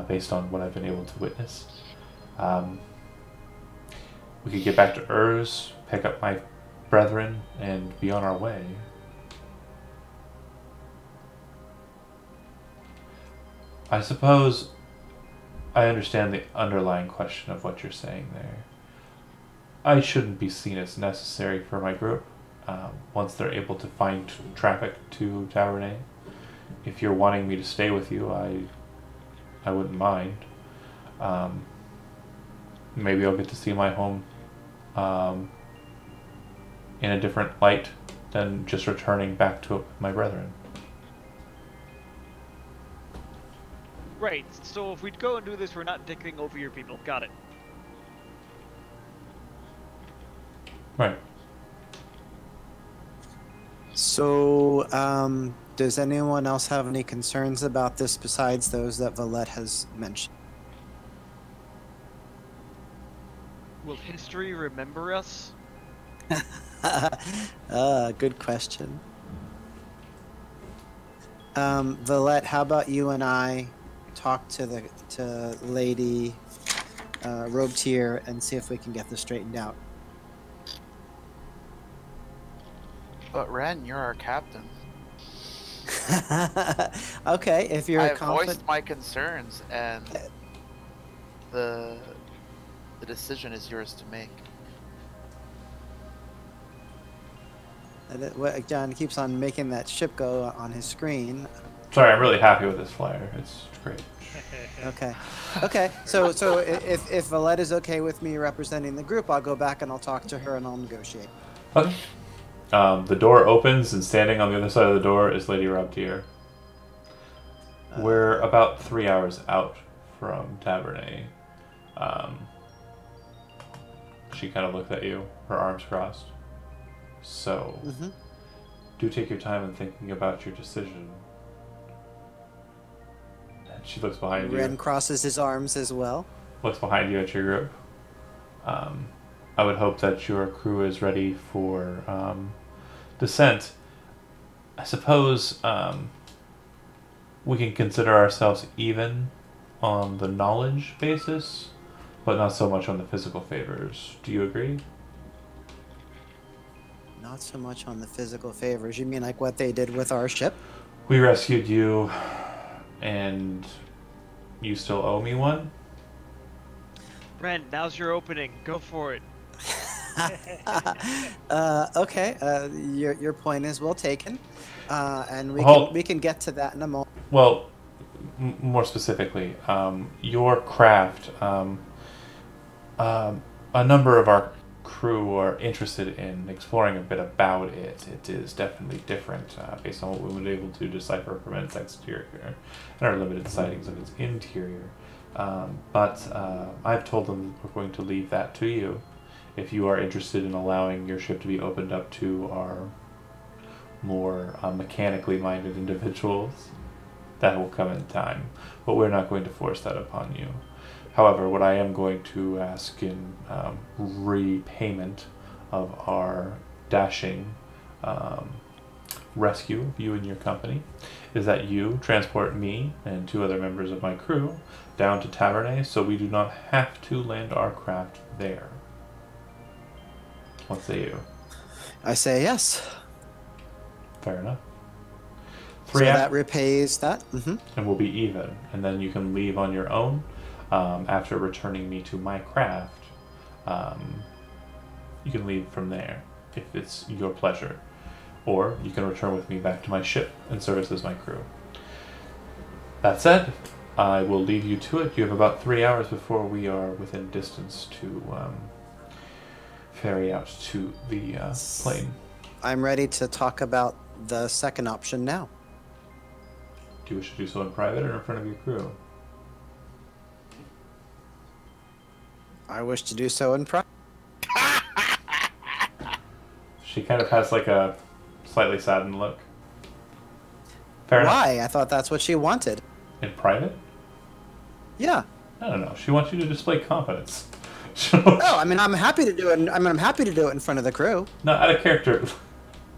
based on what I've been able to witness. We could get back to Urs, pick up my brethren, and be on our way. I suppose I understand the underlying question of what you're saying there. I shouldn't be seen as necessary for my group once they're able to find traffic to Tavernate. If you're wanting me to stay with you, I wouldn't mind. Maybe I'll get to see my home in a different light than just returning back to it with my brethren. Right, so if we'd go and do this, we're not dicking over your people. Got it. Right. So, Does anyone else have any concerns about this besides those that Valette has mentioned? Will history remember us? Good question. Valette, how about you and I talk to Lady Robetier and see if we can get this straightened out? But Ren, you're our captain. Okay, if you're I confident. voiced my concerns, and the decision is yours to make. John keeps on making that ship go on his screen. Sorry, I'm really happy with this flyer. It's great. Okay. So if Valette is okay with me representing the group, I'll go back and I'll talk to her and I'll negotiate. Okay. The door opens, and standing on the other side of the door is Lady Robetier. We're about 3 hours out from Tavernet. She kind of looked at you, her arms crossed. So, do take your time in thinking about your decision. And she looks behind you. Ren crosses his arms as well. Looks behind you at your group. I would hope that your crew is ready for descent. I suppose we can consider ourselves even on the knowledge basis, but not so much on the physical favors. Do you agree? Not so much on the physical favors. You mean like what they did with our ship? We rescued you, and you still owe me one? Ren, now's your opening. Go for it. Okay. Your point is well taken, and we can get to that in a moment. Well, more specifically, your craft. A number of our crew are interested in exploring a bit about it. It is definitely different based on what we were able to decipher from its exterior and our limited sightings of its interior. But I've told them we're going to leave that to you. If you are interested in allowing your ship to be opened up to our more mechanically minded individuals, that will come in time. But we're not going to force that upon you. However, what I am going to ask in repayment of our dashing rescue of you and your company is that you transport me and 2 other members of my crew down to Tavernet so we do not have to land our craft there. What say you? I say yes. Fair enough. So that repays that. And we'll be even. And then you can leave on your own. After returning me to my craft, you can leave from there if it's your pleasure. Or you can return with me back to my ship and service as my crew. That said, I will leave you to it. You have about 3 hours before we are within distance to ferry out to the plane. I'm ready to talk about the second option now. Do you wish to do so in private or in front of your crew? I wish to do so in private. She kind of has like a slightly saddened look. Fair enough. Why? I thought that's what she wanted. In private? Yeah. I don't know. She wants you to display confidence. Oh, I mean, I'm happy to do it. I'm happy to do it in front of the crew. No, out of character.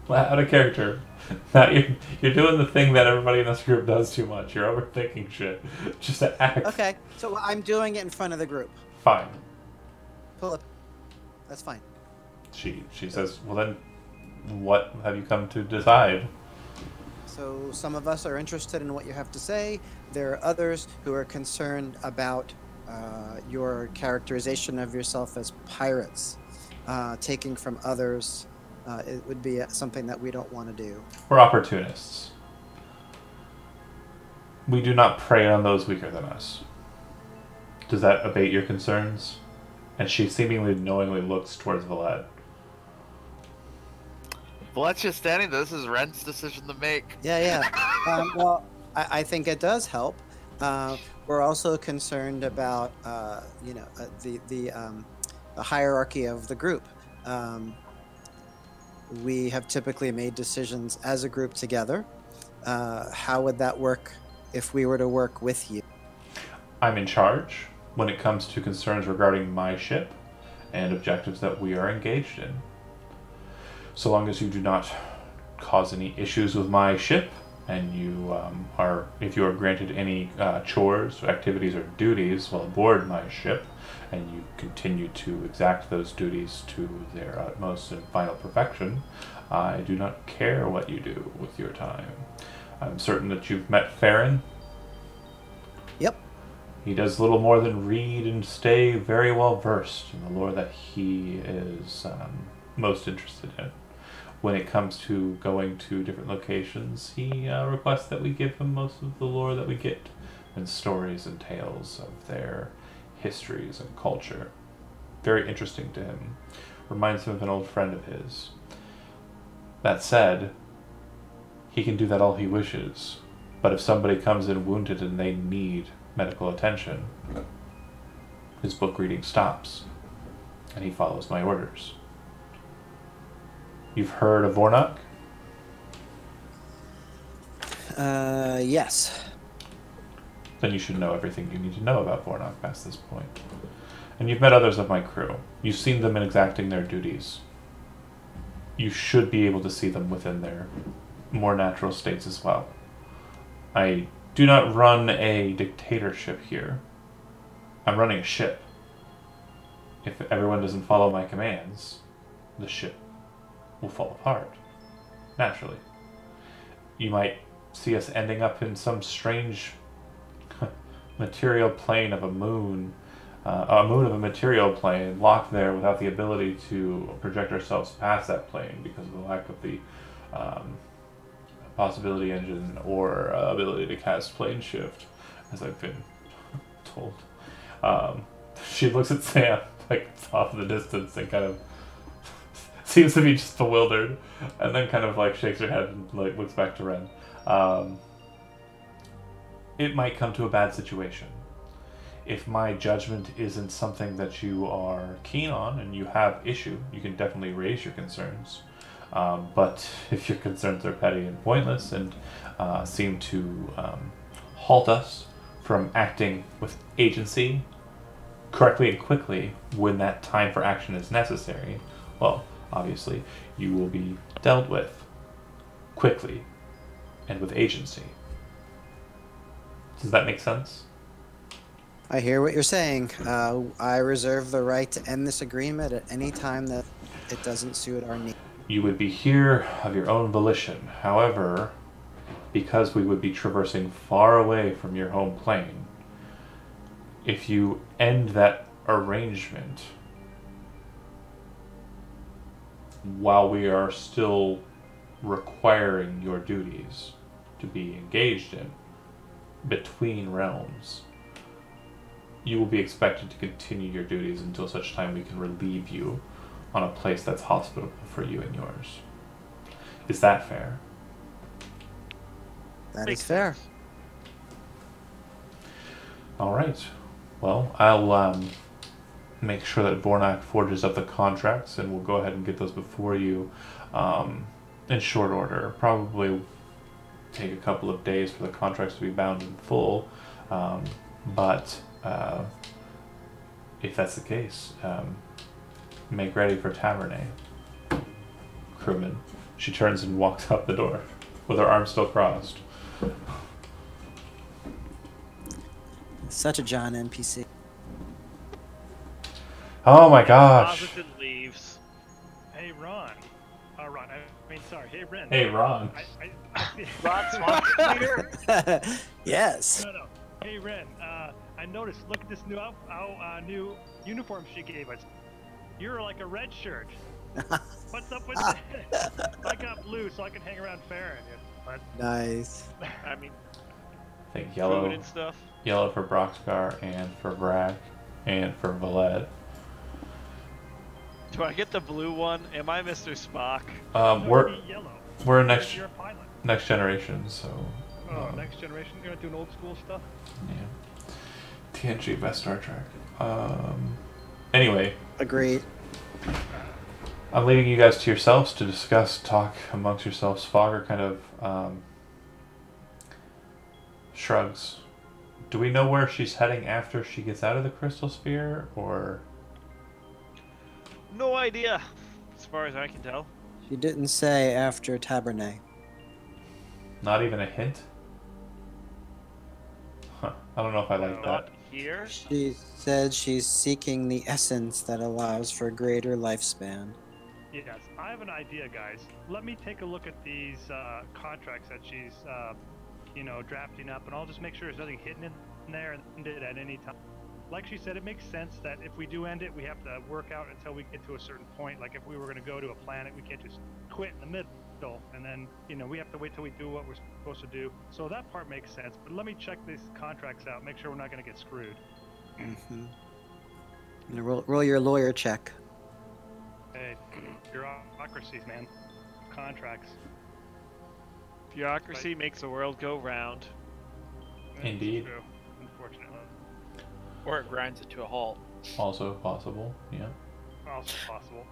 Out of character. Now you're doing the thing that everybody in this group does too much. You're overthinking shit. Just to act. Okay, so I'm doing it in front of the group. Fine. Pull up. That's fine. She says, well then, what have you come to decide? So some of us are interested in what you have to say. There are others who are concerned about your characterization of yourself as pirates, taking from others. It would be something that we don't want to do. We're opportunists. We do not prey on those weaker than us. Does that abate your concerns? And she seemingly knowingly looks towards Valette. Valette's just standing there. This is Ren's decision to make. Yeah. Well, I think it does help. We're also concerned about, the hierarchy of the group. We have typically made decisions as a group together. How would that work if we were to work with you? I'm in charge when it comes to concerns regarding my ship and objectives that we are engaged in. So long as you do not cause any issues with my ship, and you if you are granted any chores, activities, or duties while aboard my ship, and you continue to exact those duties to their utmost and final perfection, I do not care what you do with your time. I'm certain that you've met Farron. Yep. He does little more than read and stay very well versed in the lore that he is most interested in. When it comes to going to different locations, he requests that we give him most of the lore that we get, and stories and tales of their histories and culture. Very interesting to him. Reminds him of an old friend of his. That said, he can do that all he wishes, but if somebody comes in wounded and they need medical attention, his book reading stops, and he follows my orders. You've heard of Vornok? Yes. Then you should know everything you need to know about Vornok past this point. And you've met others of my crew. You've seen them in exacting their duties. You should be able to see them within their more natural states as well. I do not run a dictatorship here. I'm running a ship. If everyone doesn't follow my commands, the ship will fall apart. Naturally. You might see us ending up in some strange material plane of a moon of a material plane, locked there without the ability to project ourselves past that plane because of the lack of the possibility engine or ability to cast plane shift, as I've been told. She looks at Sam like off in the distance and kind of seems to be just bewildered, and then kind of like shakes her head and like looks back to Ren. It might come to a bad situation. If my judgment isn't something that you are keen on and you have issue, you can definitely raise your concerns. But if your concerns are petty and pointless and seem to halt us from acting with agency correctly and quickly when that time for action is necessary, well, obviously, you will be dealt with quickly and with agency. Does that make sense? I hear what you're saying. I reserve the right to end this agreement at any time that it doesn't suit our needs. You would be here of your own volition. However, because we would be traversing far away from your home plane, if you end that arrangement while we are still requiring your duties to be engaged in between realms, you will be expected to continue your duties until such time we can relieve you on a place that's hospitable for you and yours. Is that fair? That is fair. All right. Well, I'll make sure that Vornok forges up the contracts, and we'll go ahead and get those before you in short order. Probably take a couple of days for the contracts to be bound in full, but if that's the case, make ready for Tavernet, crewman. She turns and walks out the door with her arms still crossed. Such a John NPC. Oh my gosh. Deposited leaves. Hey, Ron. Ron. Sorry. Hey, Ren. Hey, Ron. Ron Swanson here? Yes. No. Hey, Ren. I noticed. Look at this new uniform she gave us. You're like a red shirt. What's up with that? I got blue so I can hang around Farron. But... Nice. I mean, I think yellow. food and stuff. Yellow for Broxgar and for Brack and for Valette. Do I get the blue one? Am I Mr. Spock? We're next generation, so. Oh, next generation. You're not doing old school stuff. Yeah. TNG best Star Trek. Anyway. Agreed. I'm leaving you guys to yourselves to talk amongst yourselves. Fogger kind of shrugs. Do we know where she's heading after she gets out of the crystal sphere, or? No idea, as far as I can tell. She didn't say after Tabernae. Not even a hint? Huh. I don't know if I like Not that. here. She said she's seeking the essence that allows for greater lifespan. Yes, I have an idea, guys. Let me take a look at these contracts that she's, drafting up, and I'll just make sure there's nothing hidden in there and end it at any time. Like she said, it makes sense that if we do end it, we have to work out until we get to a certain point. Like if we were going to go to a planet, we can't just quit in the middle, and then we have to wait till we do what we're supposed to do. So that part makes sense. But let me check these contracts out, make sure we're not going to get screwed. Mm-hmm. Roll your lawyer check. Hey, bureaucracies, man. Contracts. Bureaucracy makes the world go round. Indeed. True, unfortunately. Or it grinds it to a halt. Also possible, yeah. Also possible.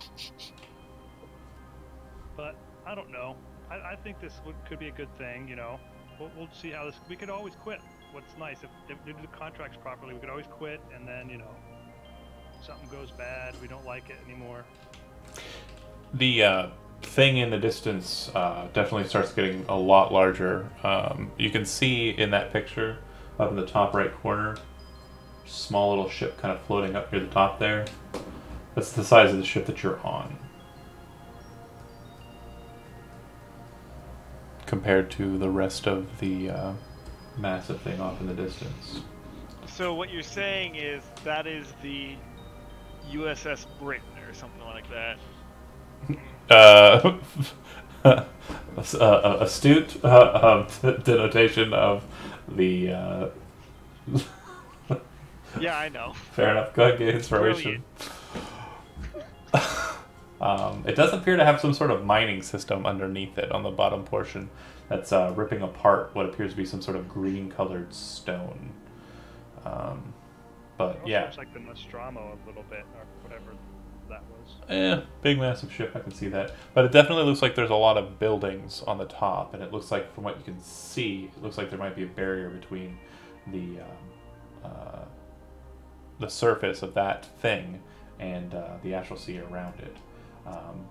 But I don't know. I think this could be a good thing, We'll see how this. We could always quit. What's nice, if we do the contracts properly, we could always quit, and then, something goes bad, we don't like it anymore. The thing in the distance definitely starts getting a lot larger. You can see in that picture up in the top right corner, small little ship kind of floating up near the top there. That's the size of the ship that you're on, compared to the rest of the massive thing off in the distance. So what you're saying is that is the USS Britain or something like that. Astute denotation of the. Yeah, I know. Fair enough. Go ahead, get inspiration. It does appear to have some sort of mining system underneath it on the bottom portion that's ripping apart what appears to be some sort of green-colored stone. But yeah. Looks like the Nostromo a little bit, or whatever that was. Yeah, big massive ship, I can see that. But it definitely looks like there's a lot of buildings on the top, and it looks like, from what you can see, it looks like there might be a barrier between the surface of that thing and the astral sea around it.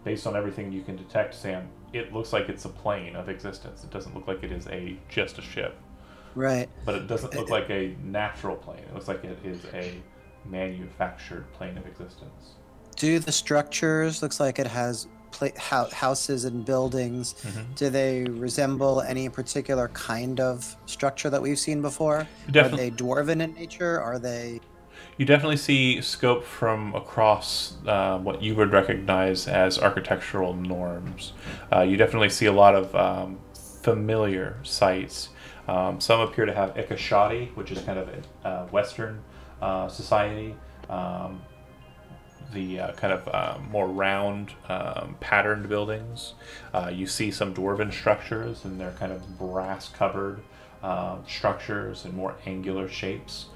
Based on everything you can detect, Sam, it looks like it's a plane of existence. It doesn't look like it is just a ship. Right. But it doesn't look like a natural plane. It looks like it is a manufactured plane of existence. Do the structures, looks like it has houses and buildings, do they resemble any particular kind of structure that we've seen before? Are they dwarven in nature? Are they... You definitely see scope from across what you would recognize as architectural norms. You definitely see a lot of familiar sites. Some appear to have Ikashadi, which is kind of a Western society. The kind of more round patterned buildings. You see some dwarven structures, and they're kind of brass-covered structures and more angular shapes.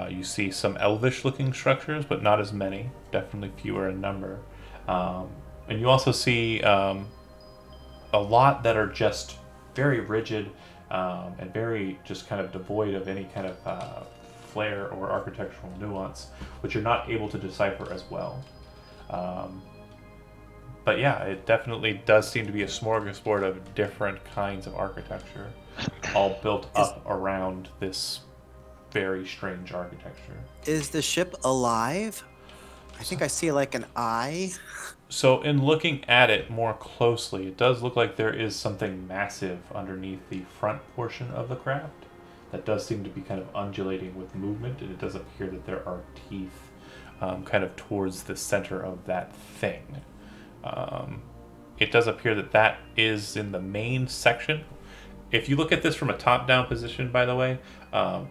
You see some elvish-looking structures, but not as many. Definitely fewer in number. And you also see a lot that are just very rigid and very just kind of devoid of any kind of flair or architectural nuance, which you're not able to decipher as well. But yeah, it definitely does seem to be a smorgasbord of different kinds of architecture, all built up around this very strange architecture. Is the ship alive? I think I see like an eye. So in looking at it more closely, it does look like there is something massive underneath the front portion of the craft that does seem to be kind of undulating with movement, and it does appear that there are teeth kind of towards the center of that thing. It does appear that that is in the main section. If you look at this from a top-down position, by the way,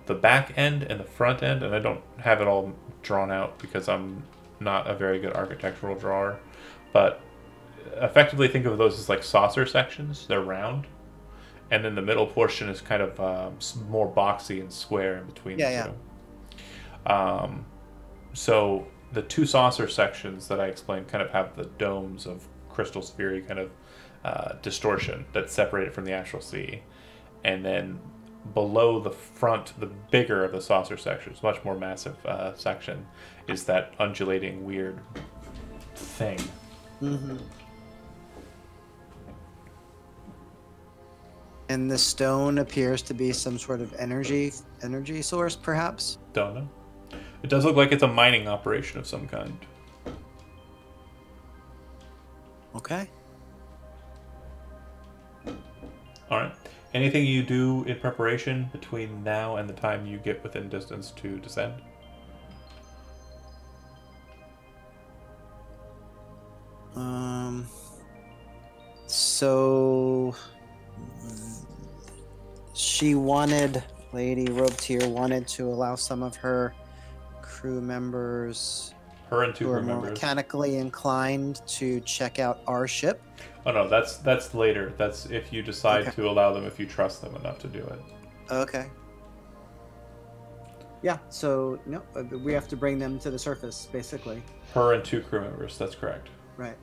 the back end and the front end, and I don't have it all drawn out because I'm not a very good architectural drawer, but effectively think of those as like saucer sections. They're round. And then the middle portion is kind of more boxy and square in between the two. So the two saucer sections that I explained kind of have the domes of crystal sphere kind of distortion that's separated from the astral sea. And then below the front, the bigger of the saucer sections, much more massive section, is that undulating weird thing. Mm-hmm. And the stone appears to be some sort of energy source, perhaps? Don't know. It does look like it's a mining operation of some kind. Okay. Alright. Anything you do in preparation between now and the time you get within distance to descend? So she wanted, Lady Robetier wanted to allow some of her crew members Her and two who are crew more members. mechanically inclined to check out our ship. Oh no, that's later. That's if you decide Okay. to allow them, if you trust them enough to do it. Okay. Yeah, so no, we have to bring them to the surface, basically. Her and two crew members, that's correct. Right.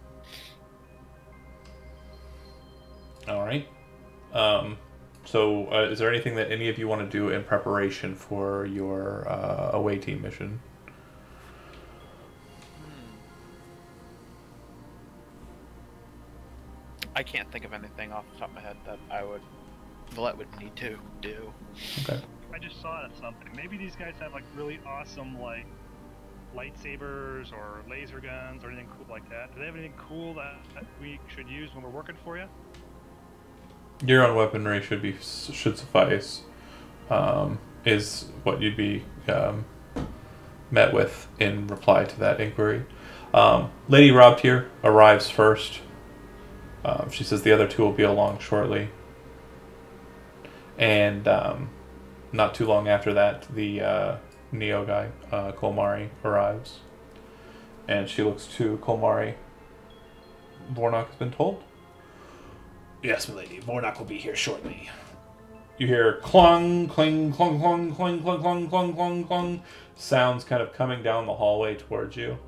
Alright. So is there anything that any of you want to do in preparation for your away team mission? I can't think of anything off the top of my head that Valette would need to do. Okay. I just saw something. Maybe these guys have like really awesome like lightsabers or laser guns or anything cool like that. Do they have anything cool that we should use when we're working for you? Your own weaponry should suffice. Is what you'd be met with in reply to that inquiry. Lady Robetier arrives first. She says the other two will be along shortly. And not too long after that, the Neo guy, Kolmari, arrives. And she looks to Kolmari. Vornok has been told? Yes, milady. Vornok will be here shortly. You hear clung, cling, clung, clung, cling, clung, clung, clung, clung, clung, sounds kind of coming down the hallway towards you.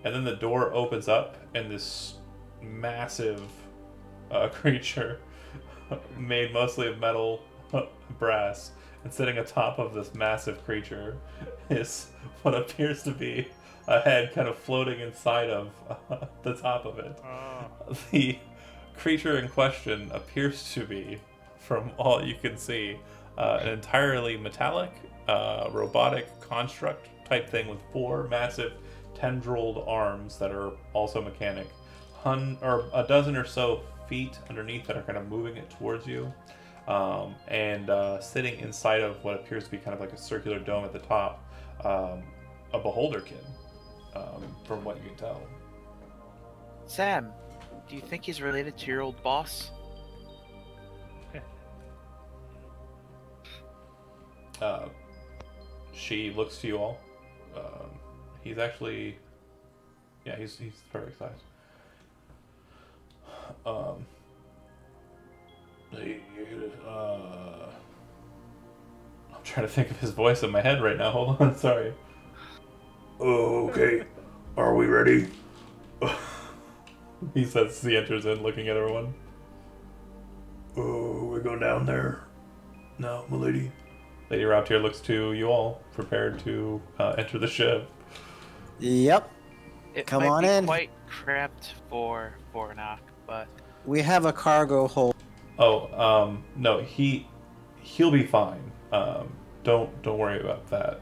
And then the door opens up, and this massive creature, made mostly of metal, brass, and sitting atop of this massive creature is what appears to be a head kind of floating inside of the top of it. The creature in question appears to be, from all you can see, an entirely metallic, robotic construct type thing with 4 massive tendrilled arms that are also mechanic, or a dozen or so feet underneath that are kind of moving it towards you, and sitting inside of what appears to be kind of like a circular dome at the top, a beholderkin, from what you can tell. Sam, do you think he's related to your old boss? She looks to you all. He's actually, yeah, he's very excited. I'm trying to think of his voice in my head right now. Hold on, sorry. Oh, okay. Are we ready? He says as he enters in, looking at everyone. Oh, we're going down there. No, milady. Lady Robetier looks to you all, prepared to enter the ship. Yep. It Come might on be in. quite cramped for Vornok, but We have a cargo hold. Oh, no, he'll be fine. Don't worry about that.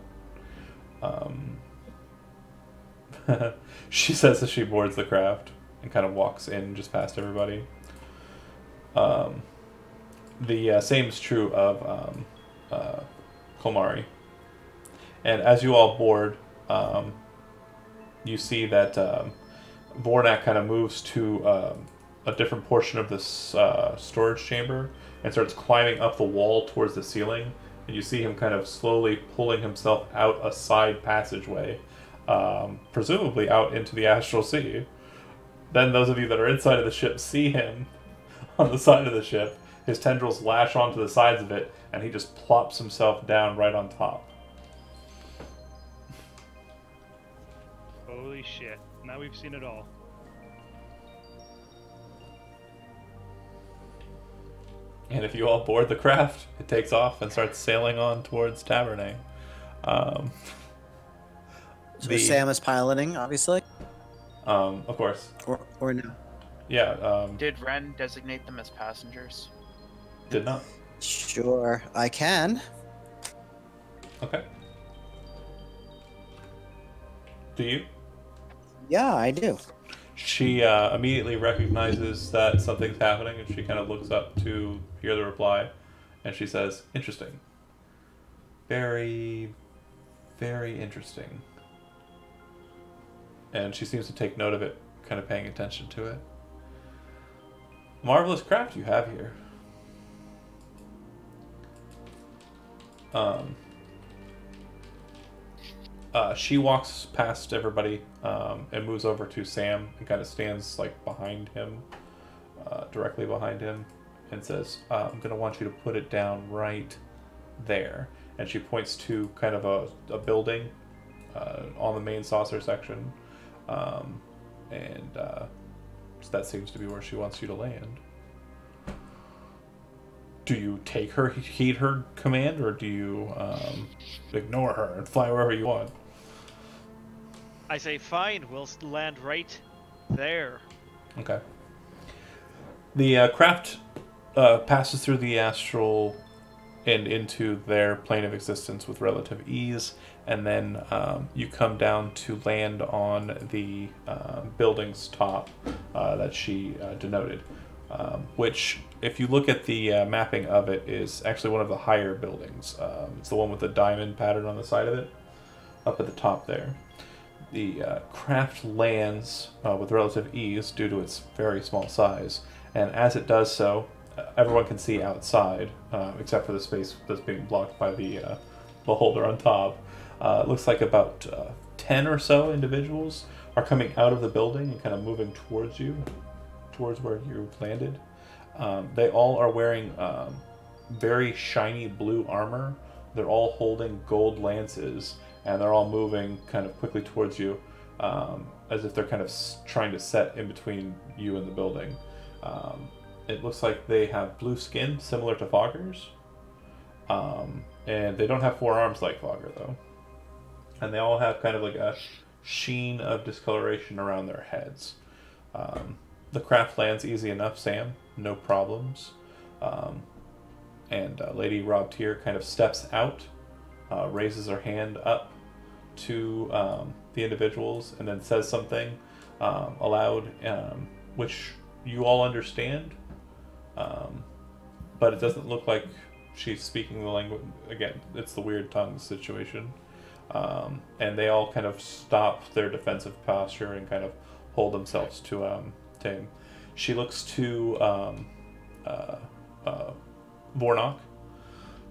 She says as she boards the craft and kind of walks in just past everybody. The same is true of Kolmari. And as you all board, you see that Vornak kind of moves to a different portion of this storage chamber and starts climbing up the wall towards the ceiling. And you see him kind of slowly pulling himself out a side passageway, presumably out into the astral sea. Then those of you that are inside of the ship see him on the side of the ship. His tendrils lash onto the sides of it, and he just plops himself down right on top. Holy shit. Now we've seen it all. And if you all board the craft, it takes off and starts sailing on towards Tavernay. So Sam is piloting, obviously. Of course. Or no? Yeah. Did Ren designate them as passengers? Did not. Sure, I can. Okay. Do you? Yeah, I do. She immediately recognizes that something's happening, and she kind of looks up to hear the reply, and she says, "Interesting. Very, very interesting." And she seems to take note of it, kind of paying attention to it. Marvelous craft you have here. She walks past everybody and moves over to Sam and kind of stands like behind him, directly behind him, and says, "I'm gonna want you to put it down right there." And she points to kind of a building on the main saucer section, and so that seems to be where she wants you to land. Do you take her, heed her command, or do you ignore her and fly wherever you want? I say, fine, we'll land right there. Okay. The craft passes through the astral and into their plane of existence with relative ease, and then you come down to land on the building's top that she denoted, which, if you look at the mapping of it, is actually one of the higher buildings. It's the one with the diamond pattern on the side of it, up at the top there. The craft lands with relative ease due to its very small size, and as it does so, everyone can see outside, except for the space that's being blocked by the beholder on top. It looks like about 10 or so individuals are coming out of the building and kind of moving towards you, towards where you landed. They all are wearing very shiny blue armor. They're all holding gold lances, and they're all moving kind of quickly towards you, as if they're kind of trying to set in between you and the building. It looks like they have blue skin, similar to Fogger's, and they don't have 4 arms like Fogger, though. And they all have kind of like a sheen of discoloration around their heads. The craft lands easy enough, Sam, no problems. And Lady Robtier kind of steps out, raises her hand up to the individuals, and then says something aloud, which you all understand, but it doesn't look like she's speaking the language. Again, it's the weird tongue situation. And they all kind of stop their defensive posture and kind of hold themselves to him. She looks to Vornok.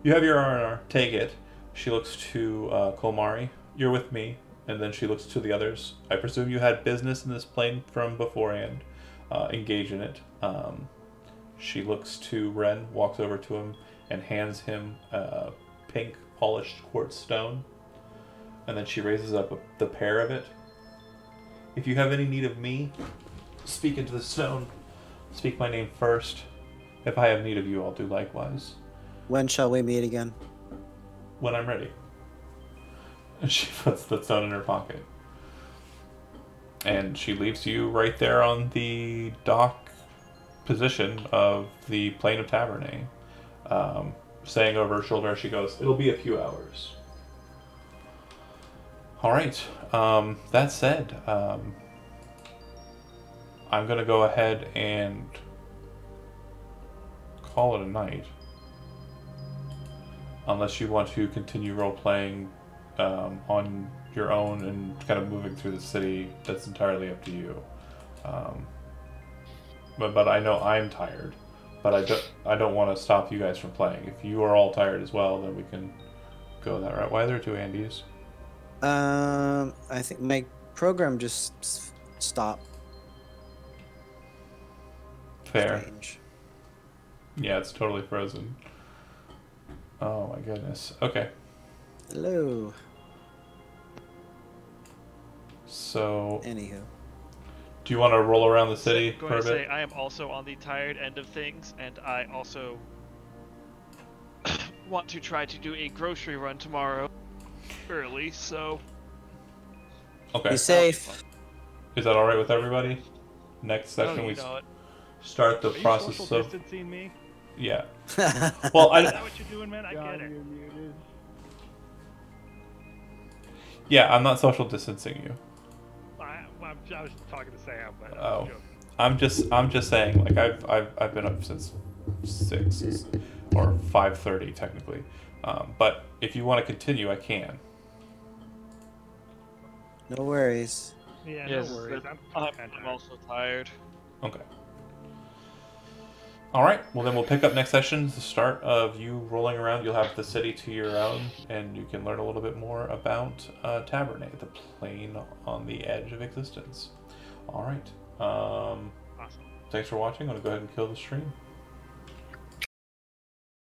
"You have your R&R, take it." She looks to Kolmari. "You're with me." And then she looks to the others. "I presume you had business in this plane from beforehand. Engage in it." She looks to Ren, walks over to him, and hands him a pink polished quartz stone. And then she raises up the pair of it. "If you have any need of me, speak into the stone. Speak my name first. If I have need of you, I'll do likewise." When shall we meet again? "When I'm ready." And she puts the stone in her pocket. And she leaves you right there on the dock position of the plane of Tavernay, saying over her shoulder as she goes, "It'll be a few hours." Alright, that said, I'm going to go ahead and call it a night. Unless you want to continue role-playing on your own and kind of moving through the city, that's entirely up to you. But I know I'm tired, but I don't want to stop you guys from playing. If you are all tired as well, then we can go that route. Why are there 2 Andys? I think my program just stopped. Fair. Strange. Yeah, it's totally frozen. Oh my goodness. Okay. Hello. So, Anywho. do you want to roll around the city Going for a to say, bit? I am also on the tired end of things, and I also want to try to do a grocery run tomorrow early, so Okay. Be safe. Is that all right with everybody? Next session we start the Are you process social of distancing me? yeah. Well, Is that what you're doing, man? I get it. Yeah, I'm not social distancing you. I was talking to Sam, but Oh, I'm just saying. Like I've been up since 6 or 5:30 technically, but if you want to continue, I can. No worries. Yeah, yes, no worries. I'm also tired. Okay. All right. Well, then we'll pick up next session. The start of you rolling around. You'll have the city to your own, and you can learn a little bit more about Tabernet, the plane on the edge of existence. All right. Awesome. Thanks for watching. I'm gonna go ahead and kill the stream.